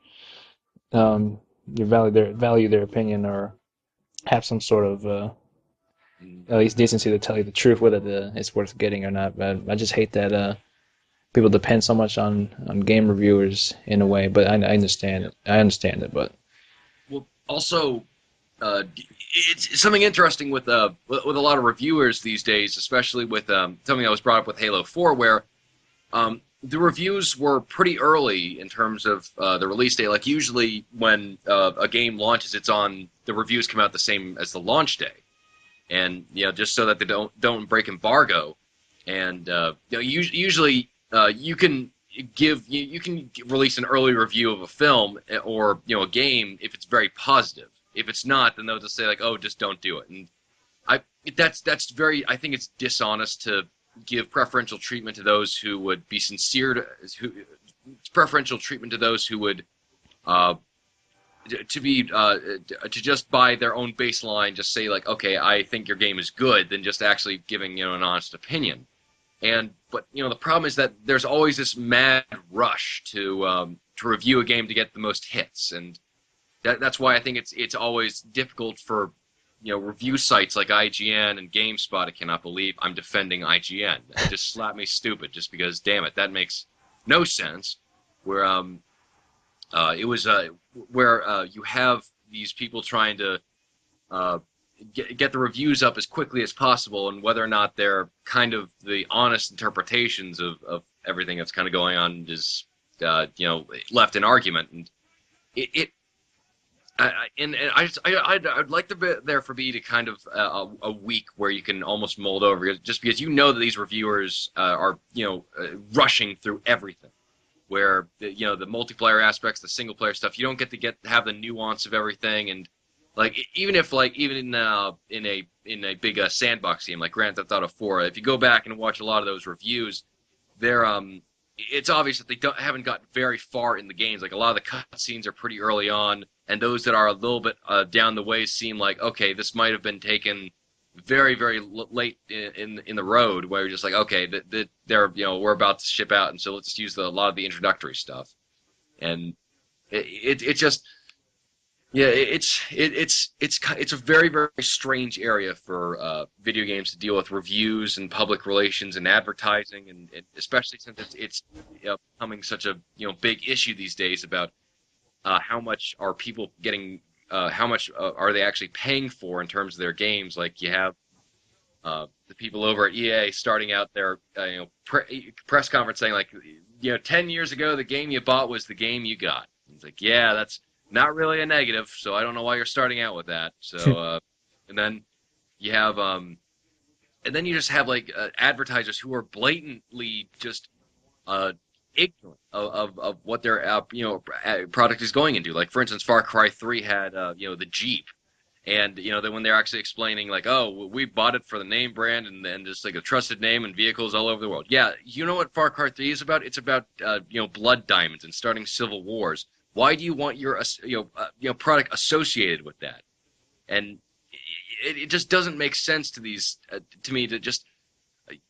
um you value their opinion, or have some sort of Mm. at least decency to tell you the truth, whether it's worth getting or not. But I just hate that people depend so much on game reviewers in a way. But I understand Yeah. it. I understand it. But Well, also, it's something interesting with a lot of reviewers these days, especially with something that was brought up with Halo 4, where the reviews were pretty early in terms of the release date. Like usually when a game launches, the reviews come out the same as the launch day, and just so that they don't break embargo. And usually you can you can release an early review of a film or a game if it's very positive. If it's not, then they'll just say like, oh, just don't do it. And I that's very I think it's dishonest to give preferential treatment to those who would be sincere preferential treatment to those who would uh, to just by their own baseline just say like, okay, I think your game is good, than just actually giving an honest opinion. But the problem is that there's always this mad rush to review a game to get the most hits, and that's why I think it's always difficult for review sites like IGN and GameSpot. I cannot believe I'm defending IGN. Just slap me stupid, just because, damn it, that makes no sense. Where it was where you have these people trying to uh, get the reviews up as quickly as possible, and whether or not they're kind of the honest interpretations of everything that's kind of going on is left in argument. And it I'd like there for be to kind of a week where you can almost mold over, just because that these reviewers are rushing through everything, where the multiplayer aspects, the single player stuff, you don't get to have the nuance of everything. And like even in a big sandbox game like Grand Theft Auto 4, if you go back and watch a lot of those reviews, they're it's obvious that they haven't got very far in the games. Like a lot of the cutscenes are pretty early on, and those that are a little bit down the way seem like, okay, this might have been taken very very late in the road, where you're just like, okay, they're we're about to ship out, and so let's just use a lot of the introductory stuff. And it just it's a very very strange area for video games to deal with reviews and public relations and advertising, and especially since it's becoming such a big issue these days about how much are people getting, how much are they actually paying for in terms of their games. Like you have the people over at EA starting out their press conference saying like, 10 years ago the game you bought was the game you got. It's like, yeah, that's not really a negative, so I don't know why you're starting out with that. So and then you have and then you just have like advertisers who are blatantly just uh, ignorant of what their product is going into. Like for instance, Far Cry 3 had the Jeep, and then when they're actually explaining like, oh, we bought it for the name brand and just like a trusted name and vehicles all over the world. Yeah, you know what Far Cry 3 is about? It's about blood diamonds and starting civil wars. Why do you want your product associated with that? And it just doesn't make sense to these to me, to just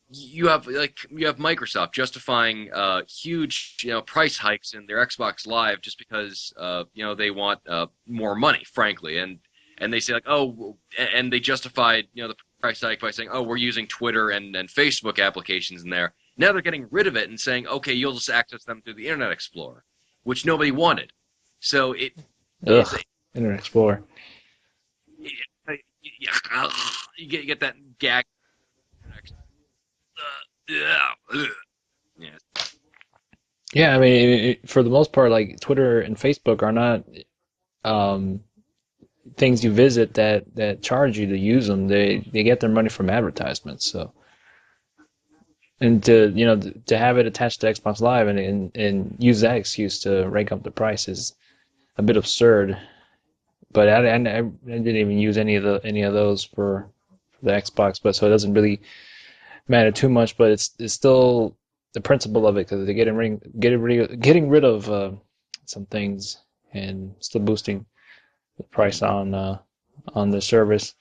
you have Microsoft justifying huge price hikes in their Xbox Live just because they want more money, frankly, and they say like, oh, and they justified the price hike by saying, oh, we're using Twitter and Facebook applications in there. Now they're getting rid of it and saying, okay, you'll just access them through the Internet Explorer, which nobody wanted. So Ugh, Internet Explorer. you get that gag. Yeah. Yeah, I mean, for the most part, like Twitter and Facebook are not um, things you visit that charge you to use them. They get their money from advertisements. So, and to have it attached to Xbox Live and use that excuse to rank up the price is a bit absurd. But I didn't even use any of those for the Xbox, but so it doesn't really matter too much. But it's still the principle of it, because they're getting rid of some things and still boosting the price on the service.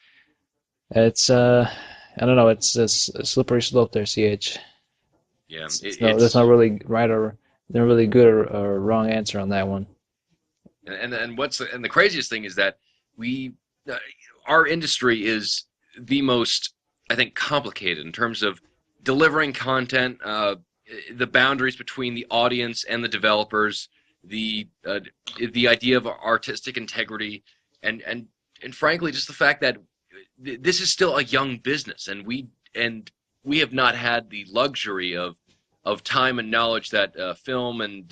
It's I don't know. It's a slippery slope there, CH. Yeah, There's not really right or not really good or wrong answer on that one. And the craziest thing is that we our industry is the most, I think, complicated in terms of delivering content, the boundaries between the audience and the developers, the idea of artistic integrity, and and frankly, just the fact that this is still a young business, and we have not had the luxury of time and knowledge that film and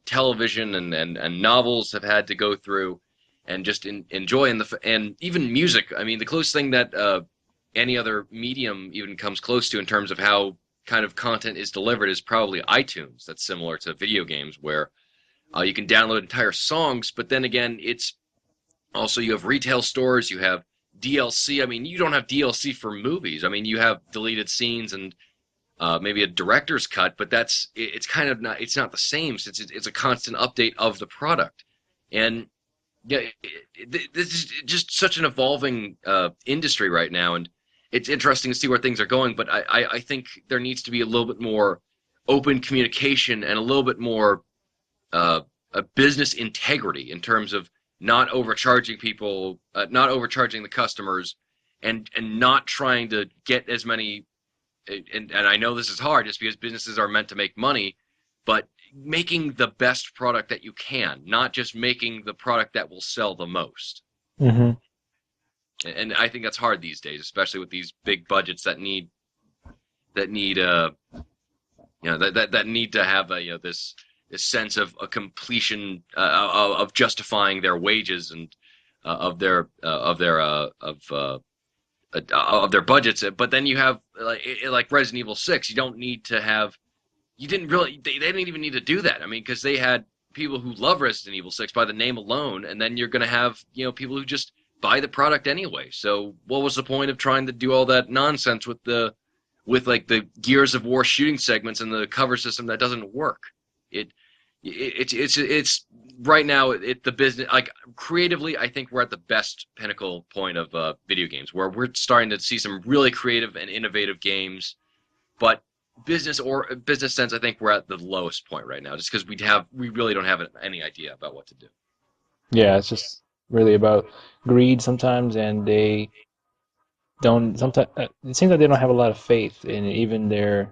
television and novels have had to go through, and just enjoy and even music. I mean, the closest thing that any other medium even comes close to in terms of how kind of content is delivered is probably iTunes. That's similar to video games, where you can download entire songs, but then again, it's also, you have retail stores, you have DLC. I mean, you don't have DLC for movies. I mean, you have deleted scenes and maybe a director's cut, but it's kind of not, it's not the same, since it's a constant update of the product. And yeah, this is just such an evolving industry right now, and it's interesting to see where things are going. But I think there needs to be a little bit more open communication and a little bit more a business integrity in terms of not overcharging people, not overcharging the customers, and not trying to get as many. And I know this is hard, just because businesses are meant to make money, but making the best product that you can, not just making the product that will sell the most. Hmm. And I think that's hard these days, especially with these big budgets that need that need to have this sense of a completion, of justifying their wages and of their budgets. But then you have like Resident Evil 6. You don't need to have. You didn't really. They didn't even need to do that. I mean, because they had people who love Resident Evil 6 by the name alone, and then you're going to have people who just buy the product anyway. So what was the point of trying to do all that nonsense with like the Gears of War shooting segments and the cover system that doesn't work? It it's right now, the business, like, creatively, I think we're at the best pinnacle point of video games, where we're starting to see some really creative and innovative games. But business sense, I think we're at the lowest point right now, just because we really don't have any idea about what to do. Yeah, it's just really about greed sometimes, and they don't sometimes. It seems like they don't have a lot of faith in even the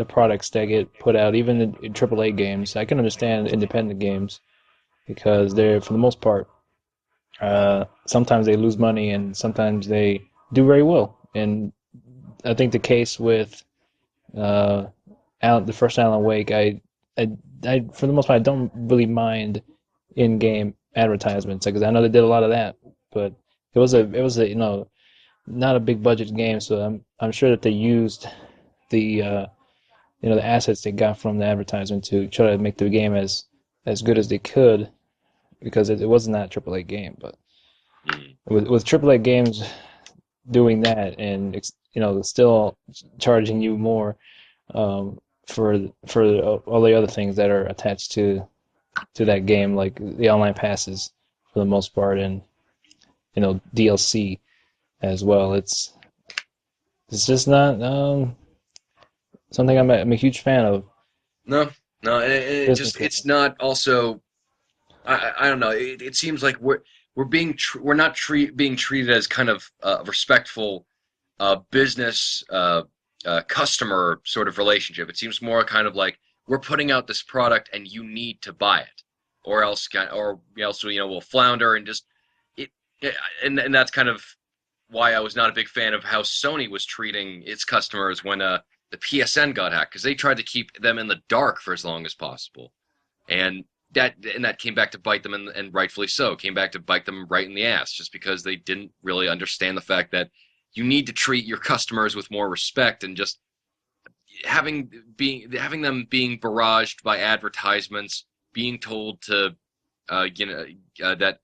products that get put out, even in AAA games. I can understand independent games because they're, for the most part, sometimes they lose money and sometimes they do very well. And I think the case with uh, the first Alan Wake, I, for the most part, I don't really mind in-game advertisements because I know they did a lot of that, but it was a not a big budget game, so I'm sure that they used the the assets they got from the advertisement to try to make the game as good as they could because it wasn't that AAA game. But Mm. with AAA games doing that and still charging you more for all the other things that are attached to that game, like the online passes for the most part, and DLC as well. It's just not something I'm a huge fan of No, no, business-wise. it's not also. I don't know. It seems like we're not being treated as kind of respectful business customer sort of relationship. It seems more kind of like, we're putting out this product and you need to buy it, or else we'll flounder and just it, it and that's kind of why I was not a big fan of how Sony was treating its customers when the PSN got hacked, because they tried to keep them in the dark for as long as possible, and that came back to bite them, and rightfully so, came back to bite them right in the ass, just because they didn't really understand the fact that you need to treat your customers with more respect, and just having them being barraged by advertisements, being told to that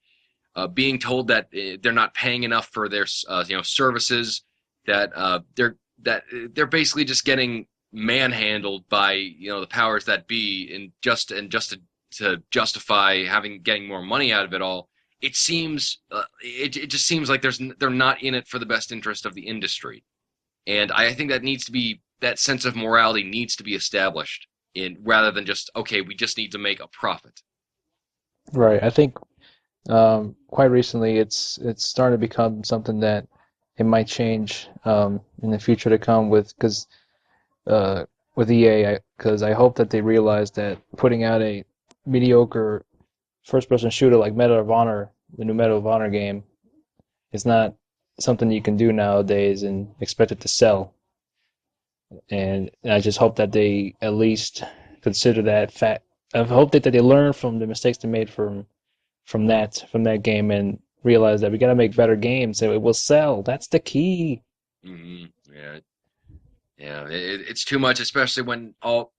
being told that they're not paying enough for their services, that they're basically just getting manhandled by the powers that be, and just to justify getting more money out of it all. It just seems like they're not in it for the best interest of the industry, and I think that sense of morality needs to be established, in rather than just, okay, we just need to make a profit. Right. I think quite recently it's starting to become something that it might change in the future to come uh, with EA, because I hope that they realize that putting out a mediocre first-person shooter like Medal of Honor, the new Medal of Honor game, It's not something you can do nowadays and expect it to sell. And I just hope that they at least consider that fact. I hope that they learn from the mistakes they made from that game and realize that we got to make better games so it will sell. That's the key. Yeah, yeah. It's too much, especially when all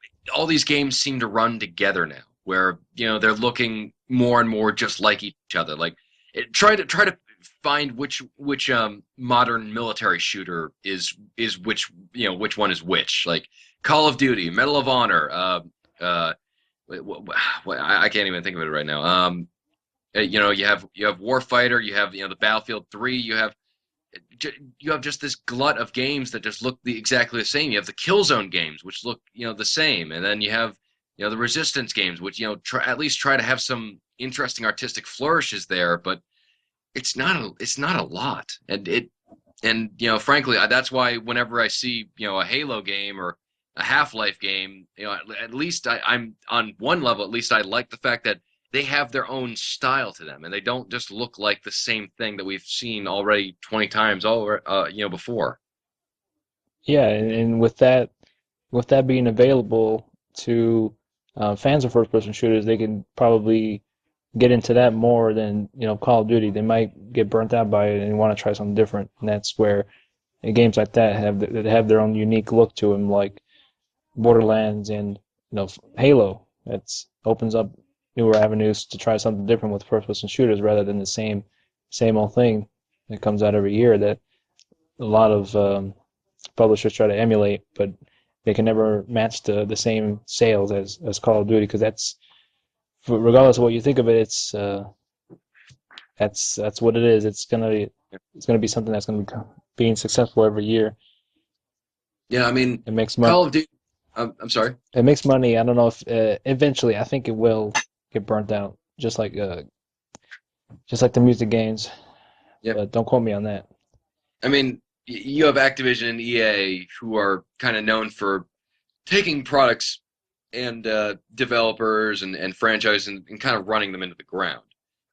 these games seem to run together now, where they're looking more and more just like each other. Like, try to find which modern military shooter is which one is which. Like Call of Duty, Medal of Honor. Uh, I can't even think of it right now. You have Warfighter, you have the Battlefield 3, you have just this glut of games that just look exactly the same. You have the Killzone games, which look the same, and then you have the Resistance games, which at least try to have some interesting artistic flourishes there, but it's not a lot, and frankly, that's why whenever I see a Halo game or a Half-Life game, at least I'm on one level. At least I like the fact that they have their own style to them, and they don't just look like the same thing that we've seen already 20 times before. Yeah, and with that being available to fans of first-person shooters, they can probably get into that more than Call of Duty. They might get burnt out by it and want to try something different, and that's where games like that have their own unique look to them, like Borderlands and Halo. That opens up newer avenues to try something different with first-person shooters rather than the same old thing that comes out every year that a lot of publishers try to emulate, but they can never match the same sales as Call of Duty because that's regardless of what you think of it, that's what it is. It's gonna be something that's gonna be being successful every year. Yeah, I mean, It makes money. Call of Duty. I'm sorry. It makes money. I don't know if eventually I think it will get burnt out, just like the music games. Yep. But don't quote me on that. I mean, you have Activision and EA who are kind of known for taking products and developers and franchises and kind of running them into the ground.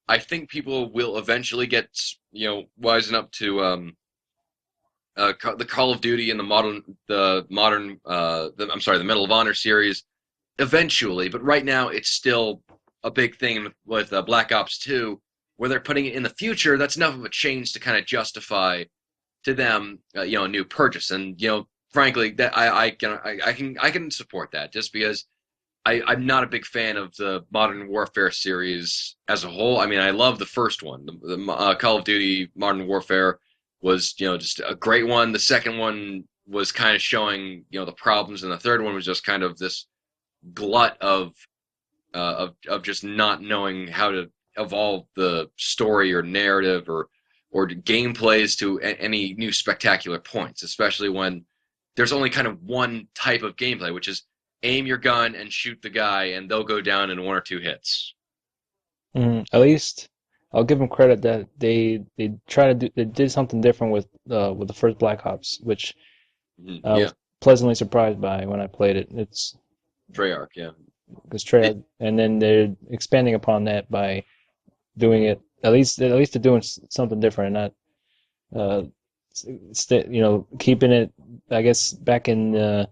I think people will eventually get wisen up to the Call of Duty and I'm sorry, the Medal of Honor series eventually, but right now it's still a big thing with Black Ops 2, where they're putting it in the future. That's enough of a change to kind of justify to them, a new purchase. And frankly, that I can support that just because I'm not a big fan of the Modern Warfare series as a whole. I mean, I love the first one, the Call of Duty Modern Warfare was just a great one. The second one was kind of showing the problems, and the third one was just kind of this glut of just not knowing how to evolve the story or narrative or gameplays to any new spectacular points, especially when there's only kind of one type of gameplay, which is aim your gun and shoot the guy, and they'll go down in one or two hits. At least I'll give them credit that they did something different with the first Black Ops, which I Yeah, was pleasantly surprised by when I played it. It's Treyarch. Yeah, because it, and then they're expanding upon that by doing it at least they're doing something different, and not keeping it I guess back in the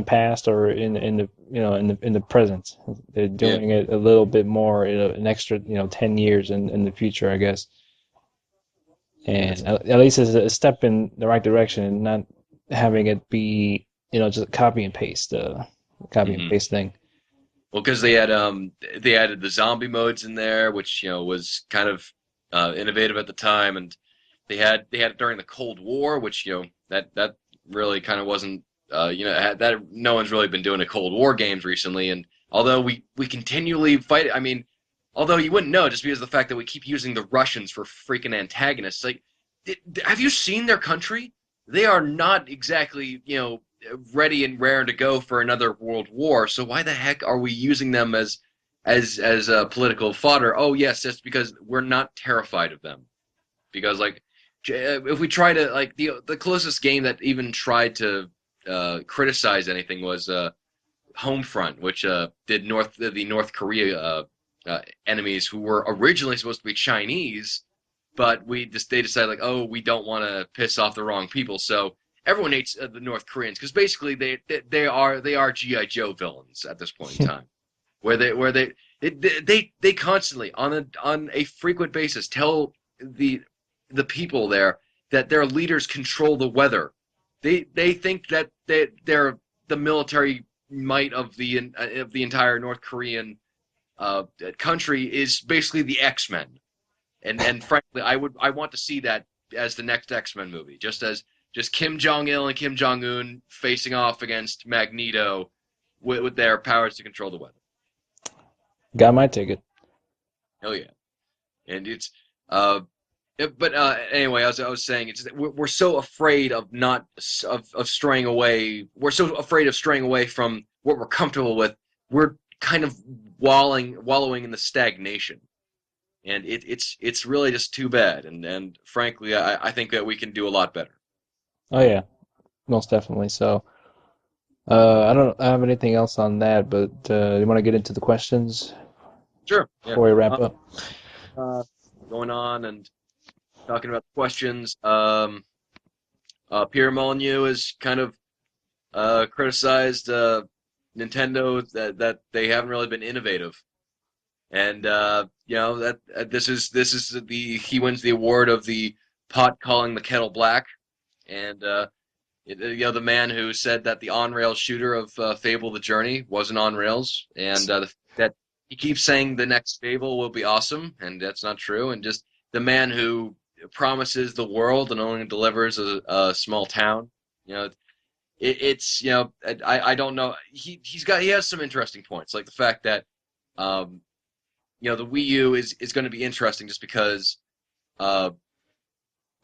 past or in the in the present. They're yeah, doing it a little bit more an extra 10 years in the future, I guess. yeah. And at least it's a step in the right direction and not having it be just a copy and hmm paste thing. Well, because they added the zombie modes in there, which was kind of innovative at the time, and they had it during the Cold War, which that really kind of wasn't that no one's really been doing a Cold War games recently, and although we continually fight it, I mean, although you wouldn't know just because of the fact that we keep using the Russians for freaking antagonists. Like, have you seen their country? They are not exactly ready and raring to go for another world war. So why the heck are we using them as political fodder? Oh yes, that's because we're not terrified of them. Because like if we try to like the closest game that even tried to criticize anything was Homefront, which did the North Korea enemies who were originally supposed to be Chinese, but they decide like, oh, we don't want to piss off the wrong people, so everyone hates the North Koreans because basically they are GI Joe villains at this point in time, where they constantly on a frequent basis tell the the people there that their leaders control the weather. They think that they're the military might of the entire North Korean uh, country is basically the X-Men. And frankly, I want to see that as the next X-Men movie, just Kim Jong Il and Kim Jong Un facing off against Magneto with their powers to control the weather. Got my ticket. Oh yeah, and it's uh, but anyway, as I was saying, it's that we're so afraid of not of straying away. We're so afraid of straying away from what we're comfortable with. We're kind of wallowing in the stagnation, and it's really just too bad. And frankly, I think that we can do a lot better. Oh yeah, most definitely. So, I don't have anything else on that, but you want to get into the questions Sure. Yeah. before we wrap up? Uh, Going on and talking about the questions. Pierre Molyneux has kind of criticized Nintendo that they haven't really been innovative, and that this is the he wins the award of the pot calling the kettle black, and the man who said that the on-rails shooter of Fable: The Journey wasn't on rails, and that he keeps saying the next Fable will be awesome, and that's not true, and just the man who promises the world and only delivers a small town. You know, it's I don't know. He has some interesting points, like the fact that um, the Wii U is going to be interesting just because uh,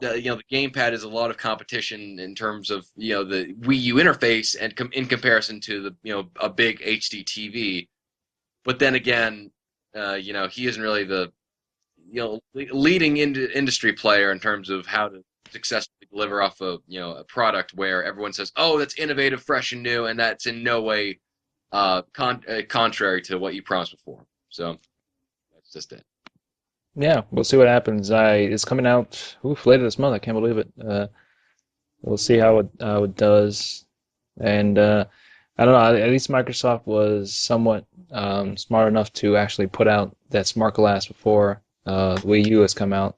the gamepad is a lot of competition in terms of the Wii U interface and in comparison to the a big HD TV. But then again, he isn't really the leading industry player in terms of how to successfully deliver off a product where everyone says, oh, that's innovative, fresh, and new, and that's in no way contrary to what you promised before. So that's just it. Yeah, we'll see what happens. It's coming out later this month. I can't believe it. We'll see how it does. And I don't know. At least Microsoft was somewhat smart enough to actually put out that smart glass before the Wii U has come out.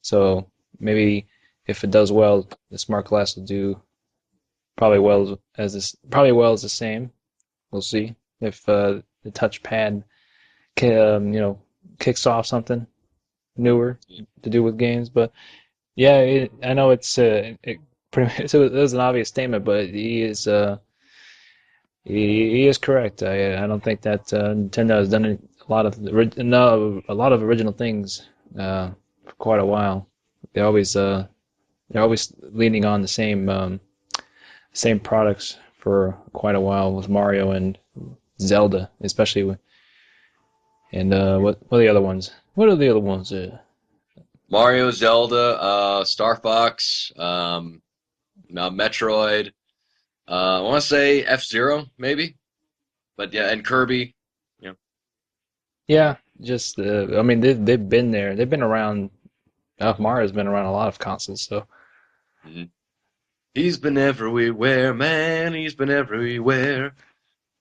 So maybe if it does well, the smart glass will do probably well as the same. We'll see if the touchpad kicks off something newer to do with games. But yeah, I know it pretty much, it was an obvious statement, but he is correct. I don't think that Nintendo has done a lot of original things for quite a while. They're always uh, they're always leaning on the same products for quite a while with Mario and Zelda, especially and what are the other ones? What are the other ones? Mario, Zelda, Star Fox, Metroid. I want to say F-Zero, maybe, but yeah, and Kirby. Yeah. Yeah, just I mean they've been there. They've been around. Mario's been around a lot of consoles, so Mhm. He's been everywhere, man. He's been everywhere.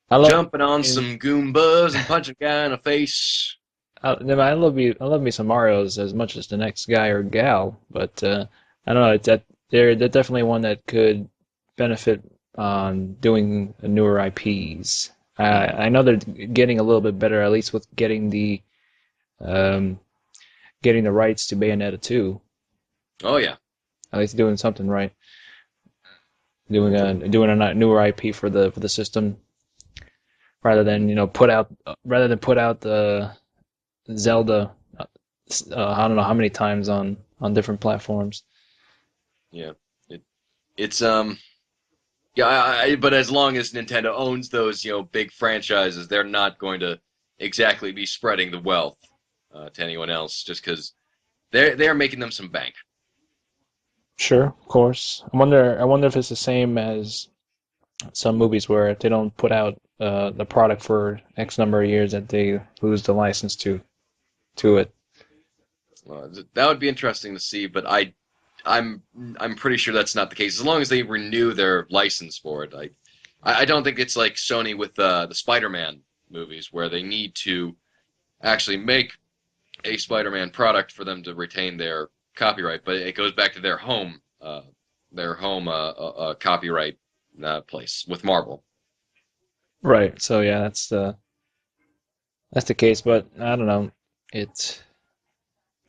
I love. Jumping on And some Goombas and punching a guy in the face. I love me some Mario's as much as the next guy or gal, but I don't know. They're definitely one that could benefit on doing newer IPs. I know they're getting a little bit better, at least with um, getting the rights to Bayonetta 2. Oh yeah. At least doing something right, doing a newer IP for the system, rather than put out the Zelda. I don't know how many times on different platforms. Yeah. It, it's yeah, but as long as Nintendo owns those, big franchises, they're not going to exactly be spreading the wealth to anyone else just because they're making them some bank. Sure, of course. I wonder if it's the same as some movies where if they don't put out the product for X number of years that they lose the license to it. That would be interesting to see, but I'm I'm pretty sure that's not the case. As long as they renew their license for it, I don't think it's like Sony with the Spider-Man movies where they need to actually make a Spider-Man product for them to retain their copyright. But it goes back to their home copyright place with Marvel. Right. So yeah, that's the case. But I don't know. It's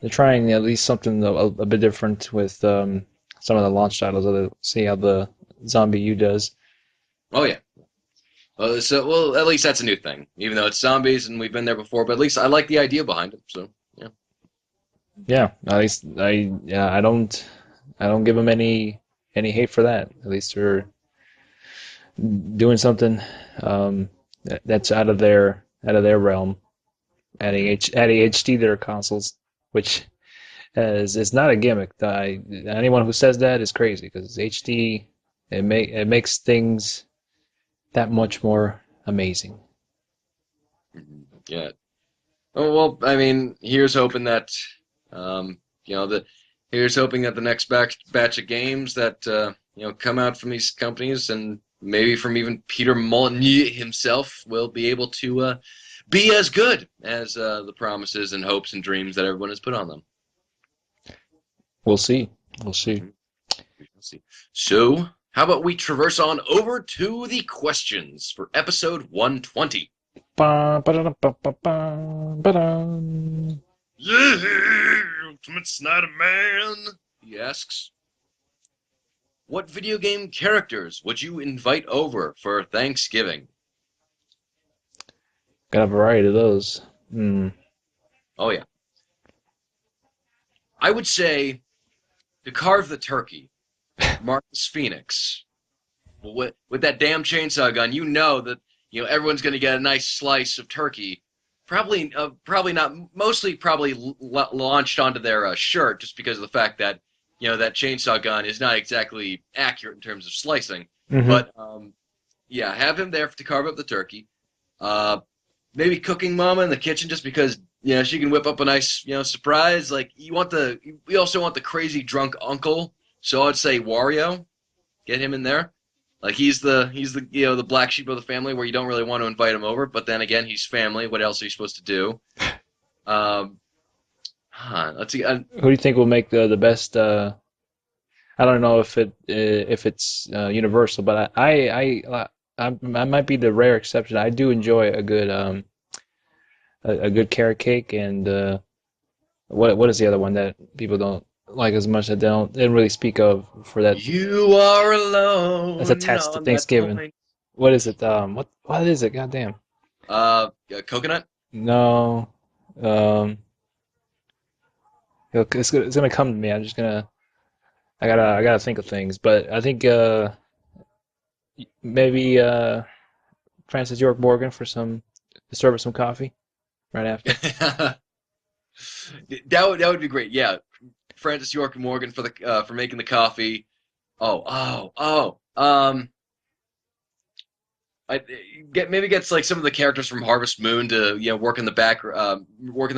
they're trying at least something a bit different with some of the launch titles. See how the Zombie U does. Oh yeah. Well, at least that's a new thing, even though it's zombies and we've been there before. But at least I like the idea behind it. So yeah. Yeah. At least I don't give them any hate for that. At least they're doing something that's out of their realm, Hmm. adding HD to their consoles, which is not a gimmick. Anyone who says that is crazy because HD it makes things that much more amazing. Yeah. Oh, well, I mean, here's hoping that, that here's hoping that the next batch of games that come out from these companies and maybe from even Peter Molyneux himself will be able to be as good as the promises and hopes and dreams that everyone has put on them. We'll see. We'll see. Mhm. We shall see. So, how about we traverse on over to the questions for episode 120? Ba, ba, da, ba, ba, ba, ba, da. Yeah, Ultimate Snyder Man, he asks. What video game characters would you invite over for Thanksgiving? Got a variety of those. Hmm. Oh yeah. I would say to carve the turkey, Marcus Phoenix. With that damn chainsaw gun, you know that everyone's going to get a nice slice of turkey. Probably not. Mostly, probably launched onto their shirt, just because of the fact that that chainsaw gun is not exactly accurate in terms of slicing. Mm-hmm. But yeah, have him there to carve up the turkey. Uh, Maybe cooking mama in the kitchen, just because she can whip up a nice surprise. Like we also want the crazy drunk uncle. So I'd say Wario, get him in there. Like he's the the black sheep of the family where you don't really want to invite him over, but then again he's family. What else are you supposed to do? Um, let's see. Who do you think will make the best? I don't know if it's universal, but I might be the rare exception. I do enjoy a good carrot cake and what is the other one that people don't like as much that they don't really speak of for that You are that's alone attached to on that Thanksgiving. point. What is it? What is it? Goddamn. Coconut. No. Um, it's gonna come to me. I'm just gonna I gotta think of things, but I think maybe Francis York Morgan for some to serve us some coffee right after. That would be great. Yeah, Francis York Morgan for making the coffee. Oh. I maybe gets like some of the characters from Harvest Moon to work in the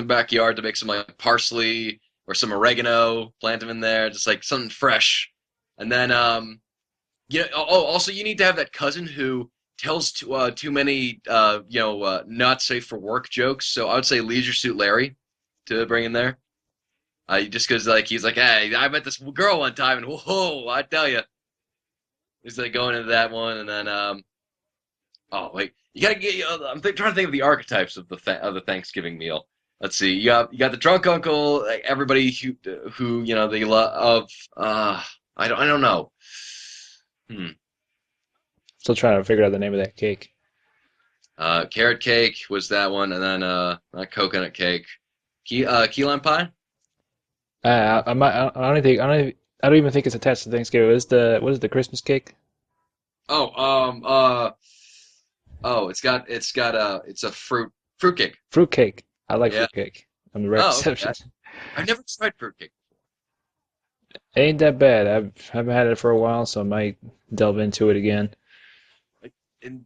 backyard to make some like parsley or some oregano, plant them in there, just like something fresh. And then also you need to have that cousin who tells too many not safe for work jokes. So I would say Leisure Suit Larry to bring in there. Just because like he's like, hey, I met this girl one time and whoa, I tell you, he's like going into that one, and then oh wait, you gotta get. Trying to think of the archetypes of the Thanksgiving meal. Let's see. You got the drunk uncle. Like, everybody who they love. I don't know. Hmm. Still trying to figure out the name of that cake. Carrot cake was that one, and then coconut cake. Key lime pie. I don't think I don't even think it's attached to Thanksgiving. What is the Christmas cake? Oh oh, it's a fruit cake. Fruit cake. I like Yeah. fruit cake. I'm the rare Oh, okay. exception. I've never tried fruit cake. Ain't that bad. Haven't had it for a while, so I might delve into it again. and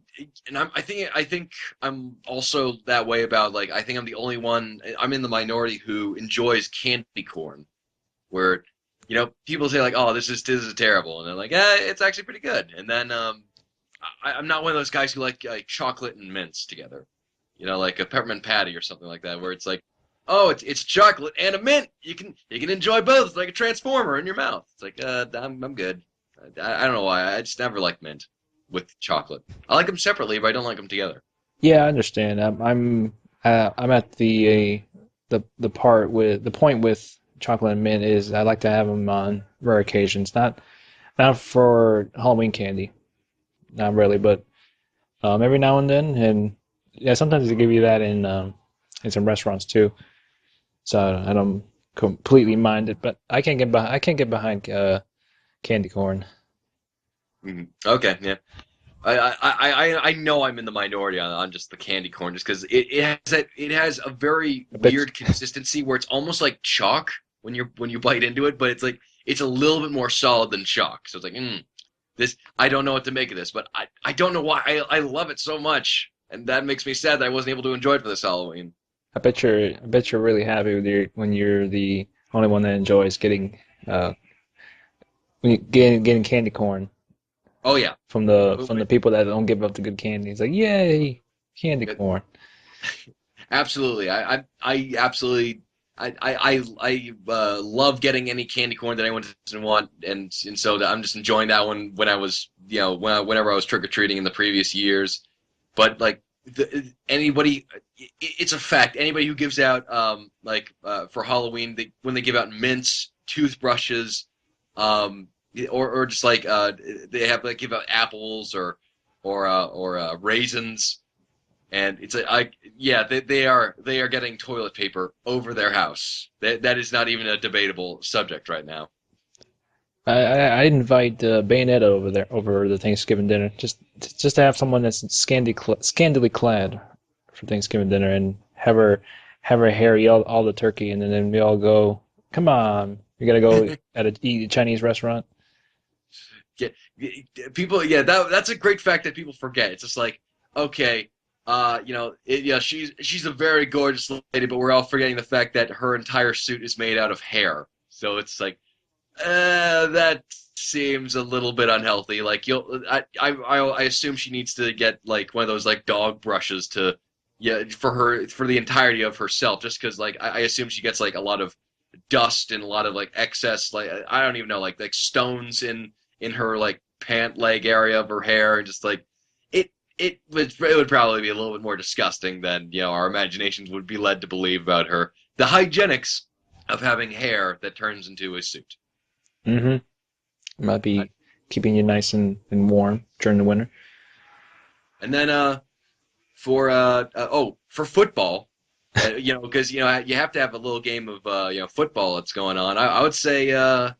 I think I'm also that way about like I think I'm the only one. I'm in the minority who enjoys candy corn, where people say like, oh, this is terrible, and they're like, yeah, it's actually pretty good. And then I'm not one of those guys who like chocolate and mints together, like a peppermint patty or something like that, where it's like, oh, it's chocolate and a mint. You can enjoy both. It's like a transformer in your mouth. It's like, I'm good. I don't know why. I just never liked mint with chocolate. I like them separately, but I don't like them together. Yeah, I understand. I'm at the part with the point with chocolate and mint is I like to have them on rare occasions, not for Halloween candy, not really, but every now and then, and yeah, sometimes they give you that in some restaurants too. So I don't completely mind it, but I can't get behind candy corn. Okay, yeah. I know I'm in the minority on just the candy corn, just because it has a very A bit weird consistency where it's almost like chalk when you bite into it, but it's like it's a little bit more solid than chalk. So it's like, this I don't know what to make of this, but I don't know why I love it so much, and that makes me sad that I wasn't able to enjoy it for this Halloween. I bet you're really happy with when you're the only one that enjoys uh getting candy corn Oh yeah. from the people that don't give up the good candy. It's like, yay, candy corn. Absolutely. I absolutely I love getting any candy corn that anyone doesn't want, and so I'm just enjoying that one when I was whenever I was trick or treating in the previous years. But like anybody, it's a fact. Anybody who gives out for Halloween, when they give out mints, toothbrushes, um, or just like they have like give out apples or raisins. And it's yeah, they are getting toilet paper over their house. That is not even a debatable subject right now. I invite Bayonetta over there over the Thanksgiving dinner, just to have someone that's scantily clad for Thanksgiving dinner and have her hair eat all the turkey, and then we all go. Come on, we gotta go eat a Chinese restaurant. Yeah, people, yeah, that's a great fact that people forget. It's just like, okay, yeah, she's a very gorgeous lady, but we're all forgetting the fact that her entire suit is made out of hair. So it's like, that seems a little bit unhealthy. Like I assume she needs to get like one of those like dog brushes to, yeah, for the entirety of herself, just because like I assume she gets like a lot of dust and a lot of like excess, like I don't even know, like stones in her like pant leg area of her hair, and just like it would probably be a little bit more disgusting than our imaginations would be led to believe about her. The hygienics of having hair that turns into a suit. Mm-hmm. Might Uh, be keeping you nice and warm during the winter. And then for football, because you have to have a little game of football that's going on. I would say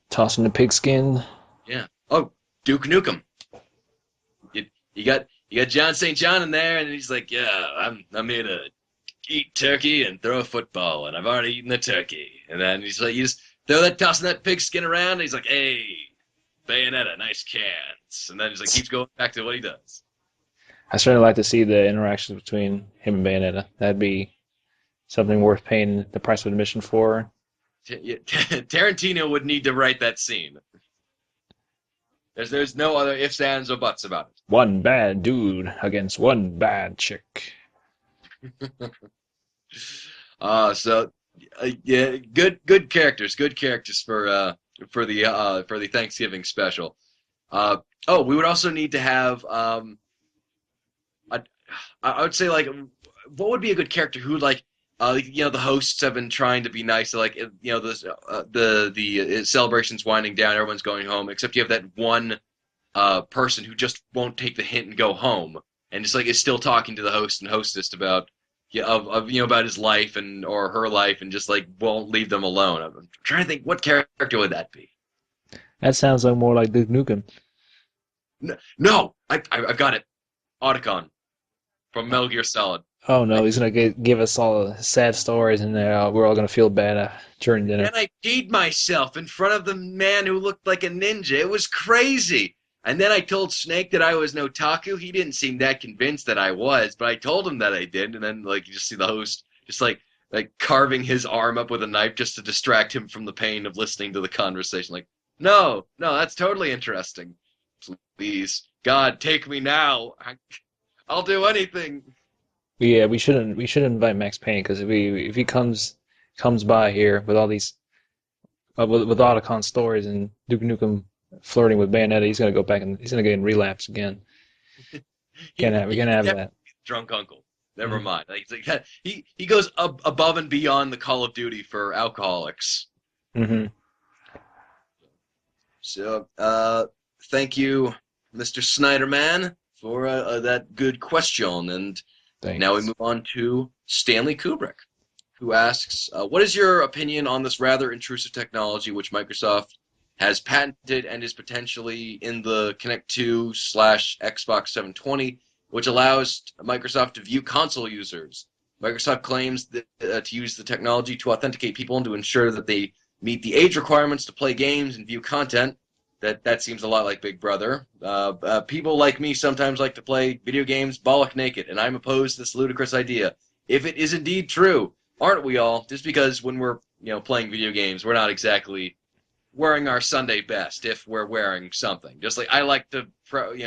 Tossing the pigskin. yeah. Oh, Duke Nukem. You got John St. John in there, and he's like, yeah, I'm here to eat turkey and throw a football, and I've already eaten the turkey. And then he's like, you just tossing that pigskin around, and he's like, hey, Bayonetta, nice cans. And then he's like, keeps going back to what he does. I certainly like to see the interactions between him and Bayonetta. That'd be something worth paying the price of admission for. Tarantino would need to write that scene. There's no other ifs, ands, or buts about One bad dude against one bad chick. it. So yeah, good characters for the Thanksgiving special. We would also need to have I, I would say like what would be a good character who like the hosts have been trying to be nice, like this the celebration's winding down, everyone's going home, except you have that one person who just won't take the hint and go home, and just like is still talking to the host and hostess about about his life and or her life, and just like won't leave them alone. I'm trying to think, what character would that be? That sounds like more like Duke Nukem. No, I've got it. Otacon from Metal Gear Solid. Oh I no, he's gonna give us all sad stories, and we're all gonna feel bad during dinner. Then I peed myself in front of the man who looked like a ninja. It was crazy. And then I told Snake that I was an otaku. He didn't seem that convinced that I was, but I told him that I did. And then like you just see the host just like carving his arm up with a knife just to distract him from the pain of listening to the conversation. Like, no, no, that's totally interesting. Please, God, take me now. I'll do anything. Yeah, we shouldn't invite Max Payne because if he comes by here with all these with Otacon stories and Duke Nukem flirting with Bayonetta, he's gonna go back and he's gonna get in relapse again. We He can't could have definitely that. be a drunk uncle. Never Mm, mind. Like he goes above and beyond the Call of Duty for alcoholics. hmm So, thank you, Mr. Snyderman, for that good question. And now we Thanks. move on to Stanley Kubrick, who asks, "What is your opinion on this rather intrusive technology which Microsoft has patented and is potentially in the Connect 2 slash Xbox 720, which allows Microsoft to view console users? Microsoft claims that, to use the technology to authenticate people and to ensure that they meet the age requirements to play games and view content. That seems a lot like Big Brother. People like me sometimes like to play video games bollock naked, and I'm opposed to this ludicrous idea. If it is indeed true, aren't we all? Just because when we're playing video games, we're not exactly wearing our Sunday best if we're wearing something. Just like I like to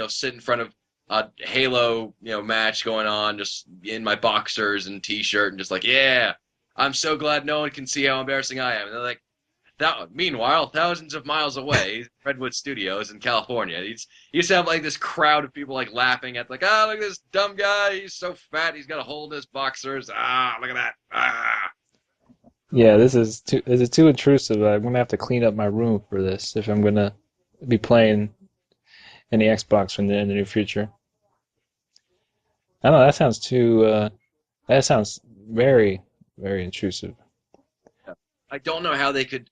sit in front of a Halo match going on, just in my boxers and t-shirt, and just like, yeah, I'm so glad no one can see how embarrassing I am. And they're like, meanwhile, thousands of miles away, Redwood Studios in California, you sound like this crowd of people like laughing at like, ah, look at this dumb guy. He's so fat. He's got a hole in his boxers. Ah, look at that. Ah. Yeah, this is too intrusive. I'm gonna have to clean up my room for this if I'm gonna be playing any Xbox in the near future. I don't know. That sounds too. That sounds very, very intrusive. I don't know how they could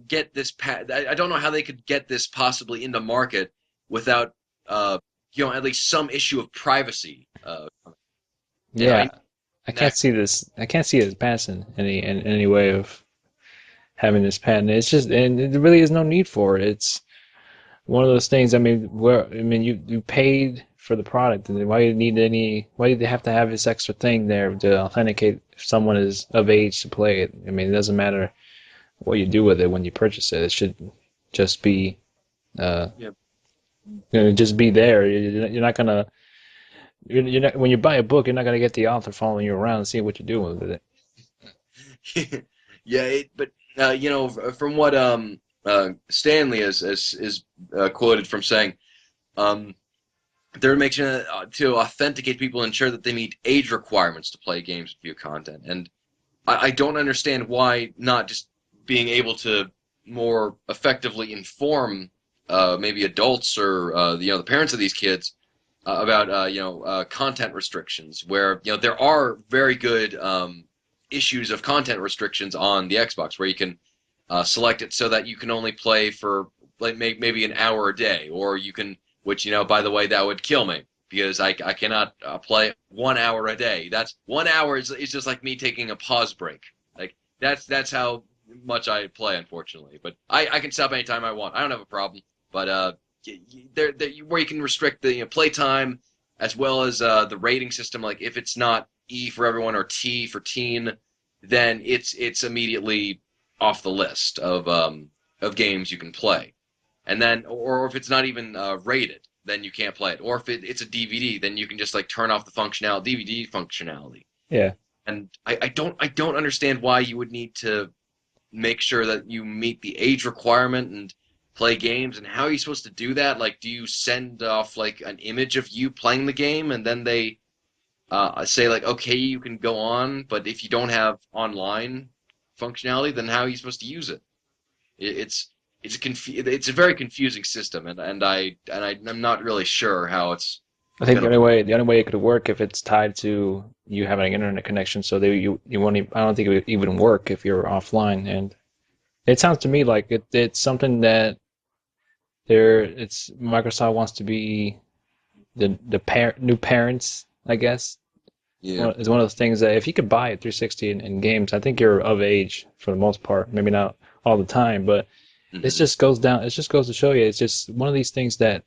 get this. I don't know how they could get this possibly into market without, uh, at least some issue of privacy. And Yeah, I I can't that see this. I can't see it passing any way of having this patent. It's just, and there really is no need for it. It's one of those things. You paid for the product, and why do you need any? Why do they have to have this extra thing there to authenticate if someone is of age to play it? I mean, it doesn't matter what you do with it when you purchase it. It should just be, uh, yeah. just be there. You're not gonna. You're not when you buy a book, you're not gonna get the author following you around and seeing what you're doing with it. Yeah, but from what Stanley is quoted from saying, um, they're making it to authenticate people, ensure that they meet age requirements to play games and view content. And I don't understand why not just being able to more effectively inform maybe adults or the parents of these kids about content restrictions, where there are very good issues of content restrictions on the Xbox, where you can select it so that you can only play for like maybe an hour a day, or you can, which by the way, that would kill me because I cannot play 1 hour a day. That's 1 hour is just like me taking a pause break. Like that's how much I play, unfortunately. But I can stop anytime I want. I don't have a problem. But where you can restrict the play time as well as the rating system. Like if it's not E for everyone or T for teen, then it's immediately off the list of games you can play. And then, or if it's not even rated, then you can't play it. Or if it's a DVD, then you can just like turn off the DVD functionality. Yeah, And I don't understand why you would need to make sure that you meet the age requirement and play games. And how are you supposed to do that? Like, do you send off like an image of you playing the game, and then they say like, okay, you can go on, but if you don't have online functionality, then how are you supposed to use it? It's a very confusing system, I'm not really sure how it's I think gonna. the only way it could work if it's tied to you having an internet connection. So you won't. I don't think it would even work if you're offline. And it sounds to me like it's something that it's Microsoft wants to be the new parents, I guess. Yeah. Is one of those things that if you could buy a 360 in games, I think you're of age for the most part. Maybe not all the time, but Hmm. it just goes to show you. It's just one of these things that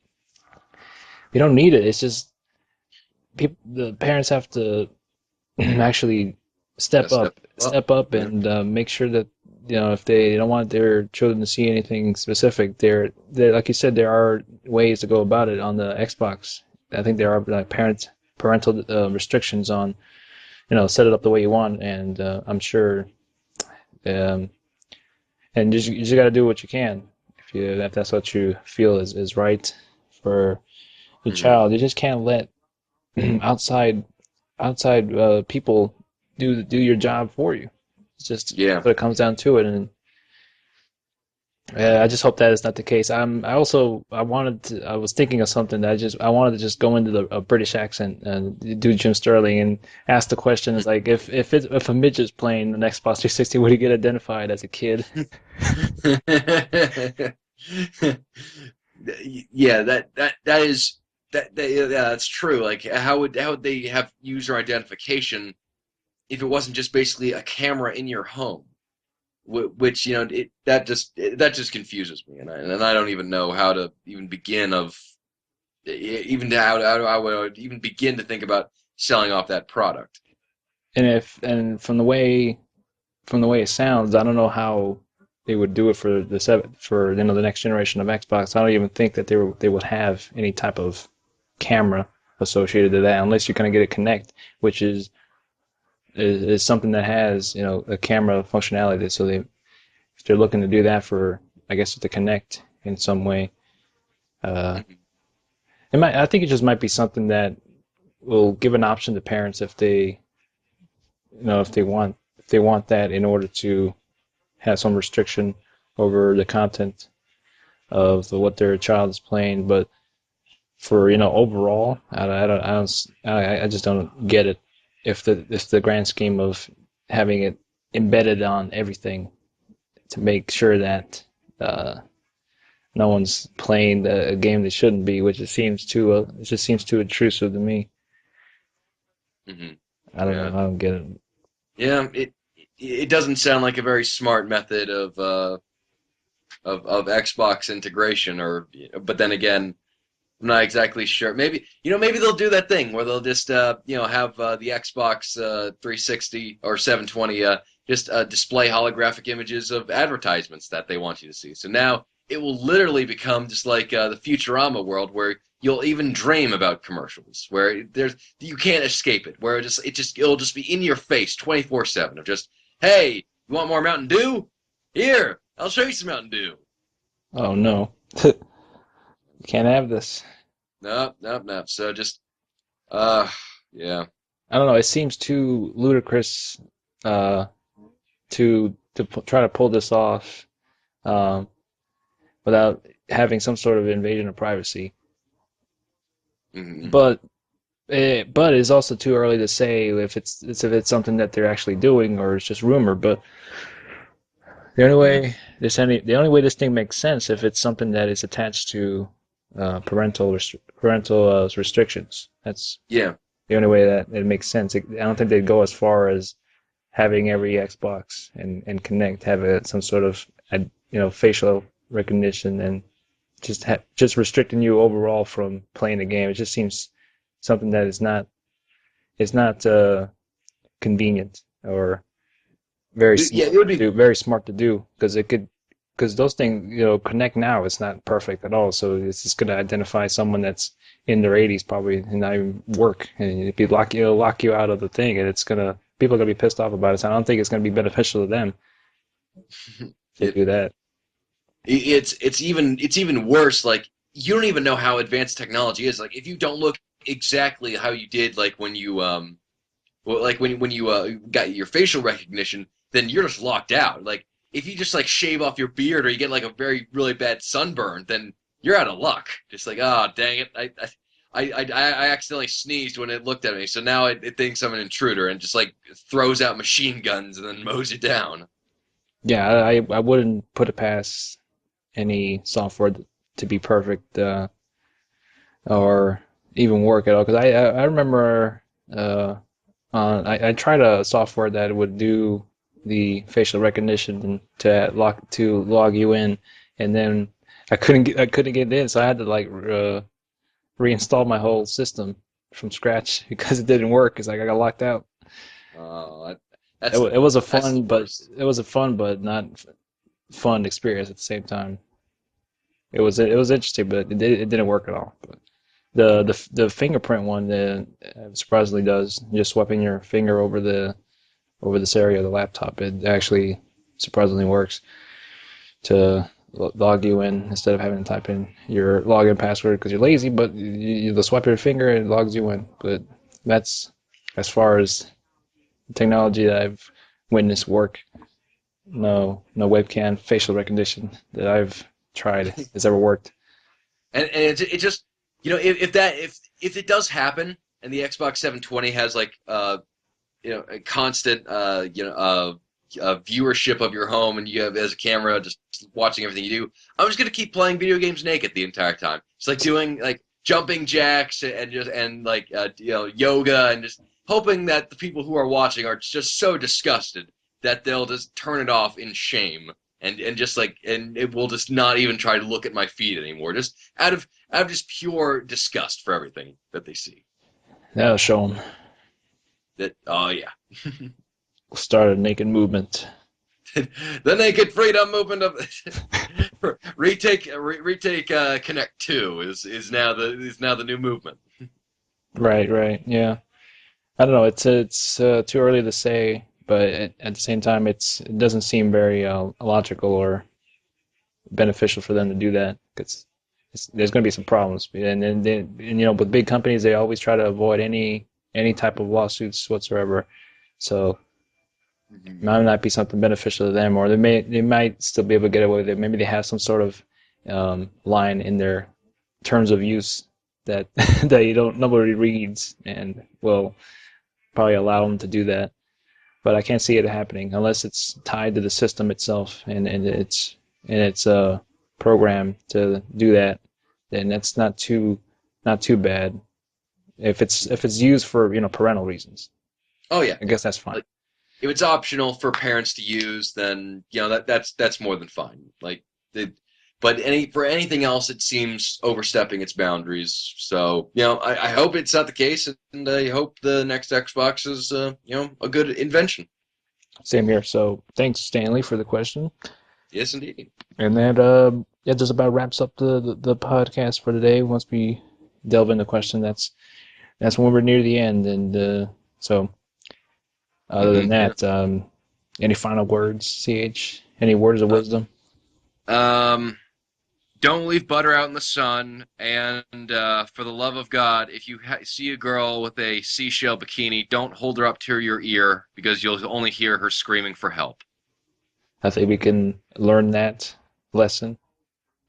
you don't need it. It's just people, the parents have to actually Yeah, step up. step up, Yeah. and make sure that if they don't want their children to see anything specific, there like you said, there are ways to go about it on the Xbox. I think there are like parental restrictions on set it up the way you want, and I'm sure, um, and you just got to do what you can if that's what you feel is right for your Hmm. child. You just can't let outside people do your job for you. It's just Yeah. what it comes down to it, and I just hope that is not the case. I was thinking of something that I wanted to just go into a British accent and do Jim Sterling and ask the question is like if a midget's playing the Xbox 360, would he get identified as a kid? Yeah, that is yeah, that's true. Like how would they have user identification if it wasn't just basically a camera in your home? Which that just confuses me, and I don't even know how to even begin of even how I would even begin to think about selling off that product. And from the way it sounds, I don't know how they would do it for the next generation of Xbox. I don't even think that they would have any type of camera associated to that unless you're going to get a Connect, which is something that has a camera functionality. So if they're looking to do that for, I guess, the Connect in some way, uh, Mhm. I think it just might be something that will give an option to parents if they if they want that in order to have some restriction over the content of what their child is playing. But for overall, I just don't get it if the grand scheme of having it embedded on everything to make sure that no one's playing a game they shouldn't be, which it just seems too intrusive to me. Mhm. I don't know. Yeah. I don't get it. Yeah, it doesn't sound like a very smart method of Xbox integration or but then again, I'm not exactly sure. Maybe maybe they'll do that thing where they'll just have the Xbox 360 or 720 just display holographic images of advertisements that they want you to see. So now it will literally become just like the Futurama world where you'll even dream about commercials where there's you can't escape it where it'll just be in your face 24/7 of just hey, you want more Mountain Dew? Here, I'll show you some Mountain Dew. Oh no, you can't have this. Nope, nope, nope. So just uh yeah. I don't know. It seems too ludicrous uh, try to pull this off um, without having some sort of invasion of privacy. Hmm. But but it's also too early to say if it's something that they're actually doing or it's just rumor. But Yeah. the only way this thing makes sense if it's something that is attached to parental restrictions. That's Yeah. the only way that it makes sense. I don't think they'd go as far as having every Xbox and Connect have some sort of facial recognition and just restricting you overall from playing the game. It just seems something that is not convenient or Yeah, it would be. very smart to do because those things Connect now is not perfect at all. So it's just going to identify someone that's in their 80s probably and not even work, and it'll lock you out of the thing, and people are gonna be pissed off about it. So I don't think it's gonna be beneficial to them to It do that. it's even worse. Like you don't even know how advanced technology is. Like if you don't look exactly how you did, like when you well, like when you got your facial recognition, then you're just locked out. Like if you just like shave off your beard or you get like a very really bad sunburn, then you're out of luck. Just like oh dang it, I accidentally sneezed when it looked at me, so now it thinks I'm an intruder and just like throws out machine guns and then mows you down. Yeah, I wouldn't put it past any software to be perfect or even work at all. Because I remember I tried a software that would do the facial recognition to log you in, and then I couldn't get in, so I had to like reinstalled my whole system from scratch because it didn't work. It's like I got locked out. Uh, It, that's wa- it was a that's the fun, but worst. it was a fun but not fun experience at the same time. It was interesting, but it didn't work at all. But the fingerprint one surprisingly does. Just swiping your finger over this area of the laptop, it actually surprisingly works to log you in instead of having to type in your login password because you're lazy. But you just swipe your finger and it logs you in. But that's as far as technology that I've witnessed work. No webcam facial recognition that I've tried has ever worked. And it just if it does happen and the Xbox 720 has like a constant viewership of your home and you have as a camera just watching everything you do, I'm just gonna keep playing video games naked the entire time. It's like doing like jumping jacks and just and like yoga and just hoping that the people who are watching are just so disgusted that they'll just turn it off in shame and just like and it will just not even try to look at my feed anymore just out of just pure disgust for everything that they see. That'll show them. That oh yeah. We'll start a naked movement. The naked freedom movement of retake Connect 2 is now the new movement. Right, right, yeah. I don't know. It's too early to say, but at the same time, it doesn't seem very logical or beneficial for them to do that because there's going to be some problems. With big companies, they always try to avoid any type of lawsuits whatsoever. So it Mhm. might not be something beneficial to them, or they might still be able to get away with it. Maybe they have some sort of line in their terms of use that that you don't nobody reads and will probably allow them to do that. But I can't see it happening unless it's tied to the system itself and it's programmed to do that. Then that's not too bad. If it's used for parental reasons, Oh yeah, I guess that's fine. like if it's optional for parents to use, then that's more than fine. Like the, but for anything else, it seems overstepping its boundaries. So I hope it's not the case, and I hope the next Xbox is a good invention. Same here. So thanks, Stanley, for the question. Yes, indeed. And that yeah, just about wraps up the podcast for today. Once we delve into question, that's when we're near the end. And so other than Yeah. that, any final words, CH? Any words of Uh, wisdom? um. Don't leave butter out in the sun. And for the love of God, if you see a girl with a seashell bikini, don't hold her up to your ear because you'll only hear her screaming for help. I think we can learn that lesson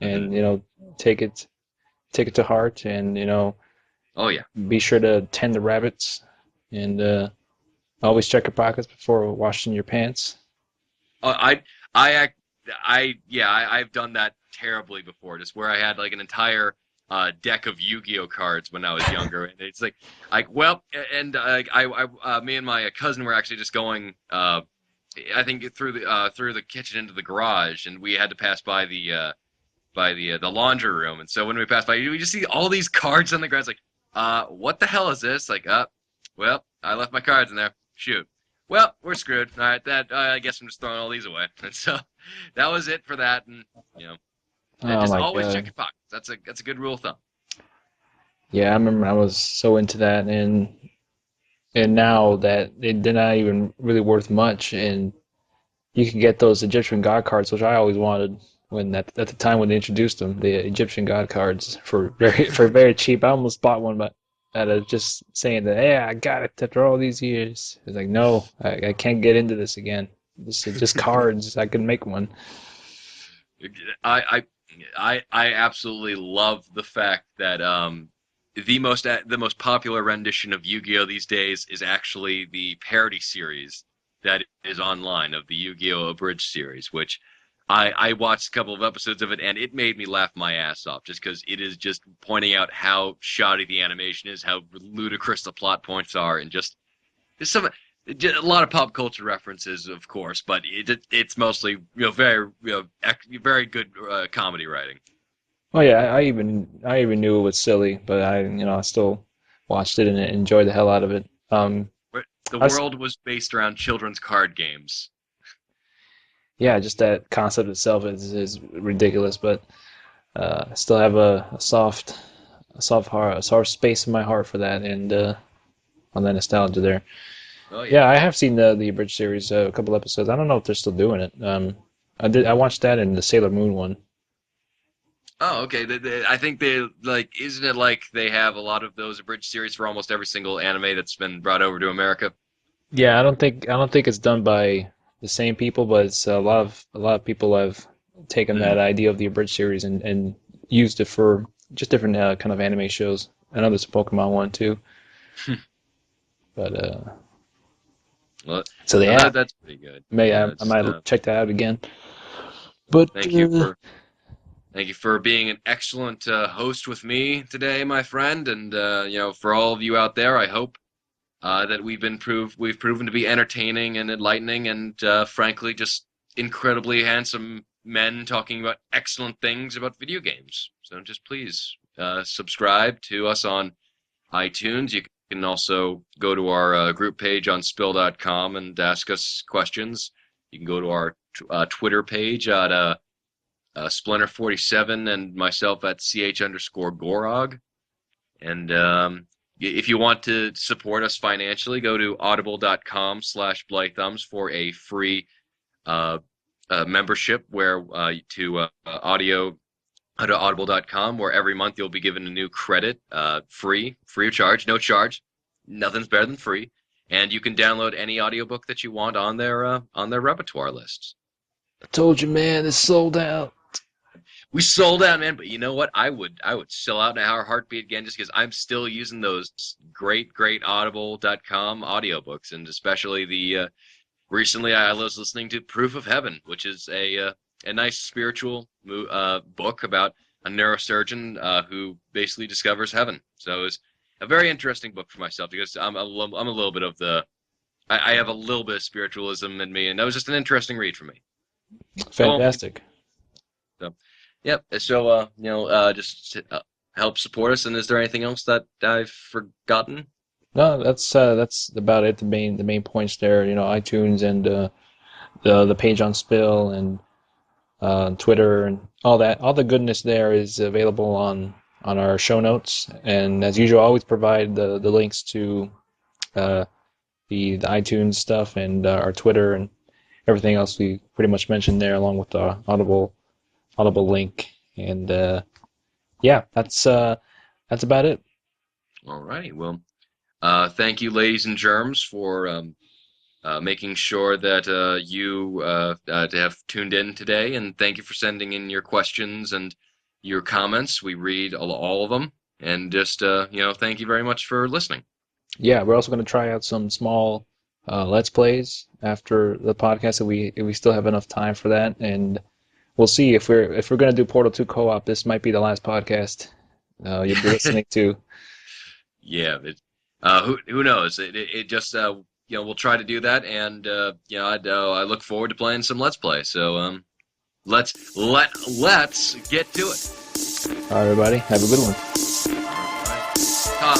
Hmm. and take it to heart and Oh yeah. be sure to tend the rabbits and always check your pockets before washing your pants. I I act yeah I've done that terribly before. Just where I had like an entire deck of Yu-Gi-Oh cards when I was younger, and it's like well, and me and my cousin were actually just going. I think through the kitchen into the garage, and we had to pass by the laundry room. And so when we passed by, we just see all these cards on the ground. It's like, what the hell is this? Like, well, I left my cards in there. Shoot. Well, we're screwed. All right, that I guess I'm just throwing all these away. And so that was it for that. And you know, Oh just my always check God. your pockets. That's a good rule of thumb. Yeah, I remember I was so into that and now that they're not even really worth much and you can get those Egyptian god cards, which I always wanted when at the time when they introduced them, the Egyptian god cards for very cheap. I almost bought one, but out of just saying that, yeah, I got it after all these years. It's like, no, I can't get into this again. This is just cards. I can make one. I I absolutely love the fact that the most popular rendition of Yu-Gi-Oh these days is actually the parody series that is online of the Yu-Gi-Oh Abridged series, which I watched a couple of episodes of it and it made me laugh my ass off just because it is just pointing out how shoddy the animation is, how ludicrous the plot points are, and just there's a lot of pop culture references, of course, but it's mostly very very good comedy writing. Oh yeah, I even knew it was silly, but I still watched it and enjoyed the hell out of it. Where the I s world was based around children's card games. Yeah, just that concept itself is ridiculous, but I still have a soft heart, a soft space in my heart for that, and on that nostalgia there. Oh yeah. Yeah, I have seen the Bridge series, a couple episodes. I don't know if they're still doing it. I watched that and the Sailor Moon one. Oh, okay. I think they like, isn't it like they have a lot of those abridged series for almost every single anime that's been brought over to America? Yeah, I don't think it's done by the same people, but it's a lot of people have taken that Hmm. idea of the abridged series and used it for just different kind of anime shows. I know there's a Pokemon one too, but Well, so no, yeah, that's pretty good. may Yeah, I it's might check that out again. But thank you for thank you for being an excellent host with me today, my friend, and for all of you out there, I hope that we've proven to be entertaining and enlightening, and frankly, just incredibly handsome men talking about excellent things about video games. So just please subscribe to us on iTunes. You can also go to our group page on spill.com and ask us questions. You can go to our Twitter page at Splinter47 and myself at ch_Gorog. And if you want to support us financially, go to audible.com/Blythumbs for a free uh, membership where to audible.com, where every month you'll be given a new credit, free of charge, no charge. Nothing's better than free. And you can download any audiobook that you want on their repertoire lists. I told you, man, it's sold out. We sold out, man, but you know what? I would sell out in a heartbeat again just because I'm still using those great audible.com audiobooks, and especially the recently I was listening to Proof of Heaven, which is a nice spiritual book about a neurosurgeon who basically discovers heaven. So it's a very interesting book for myself because I'm a little bit of the I have a little bit of spiritualism in me, and that was just an interesting read for me. Cool. Fantastic. So, yep. So, just help support us. And is there anything else that I've forgotten? No, that's about it. The main points there, iTunes and the page on Spill and Twitter and all that. All the goodness there is available on our show notes. And as usual, I always provide the links to uh, the iTunes stuff and our Twitter and everything else we pretty much mentioned there, along with the Audible link. And yeah, that's about it. All right. Well, thank you, ladies and germs, for making sure that you to have tuned in today, and thank you for sending in your questions and your comments. We read all of them, and just thank you very much for listening. Yeah, we're also going to try out some small Let's Plays after the podcast if we still have enough time for that, and we'll see if we're going to do Portal 2 co-op. This might be the last podcast you'll be listening to. Yeah, who knows? It just we'll try to do that, and I look forward to playing some Let's Play. So let's get to it. All right, everybody, have a good one. All right, Tom.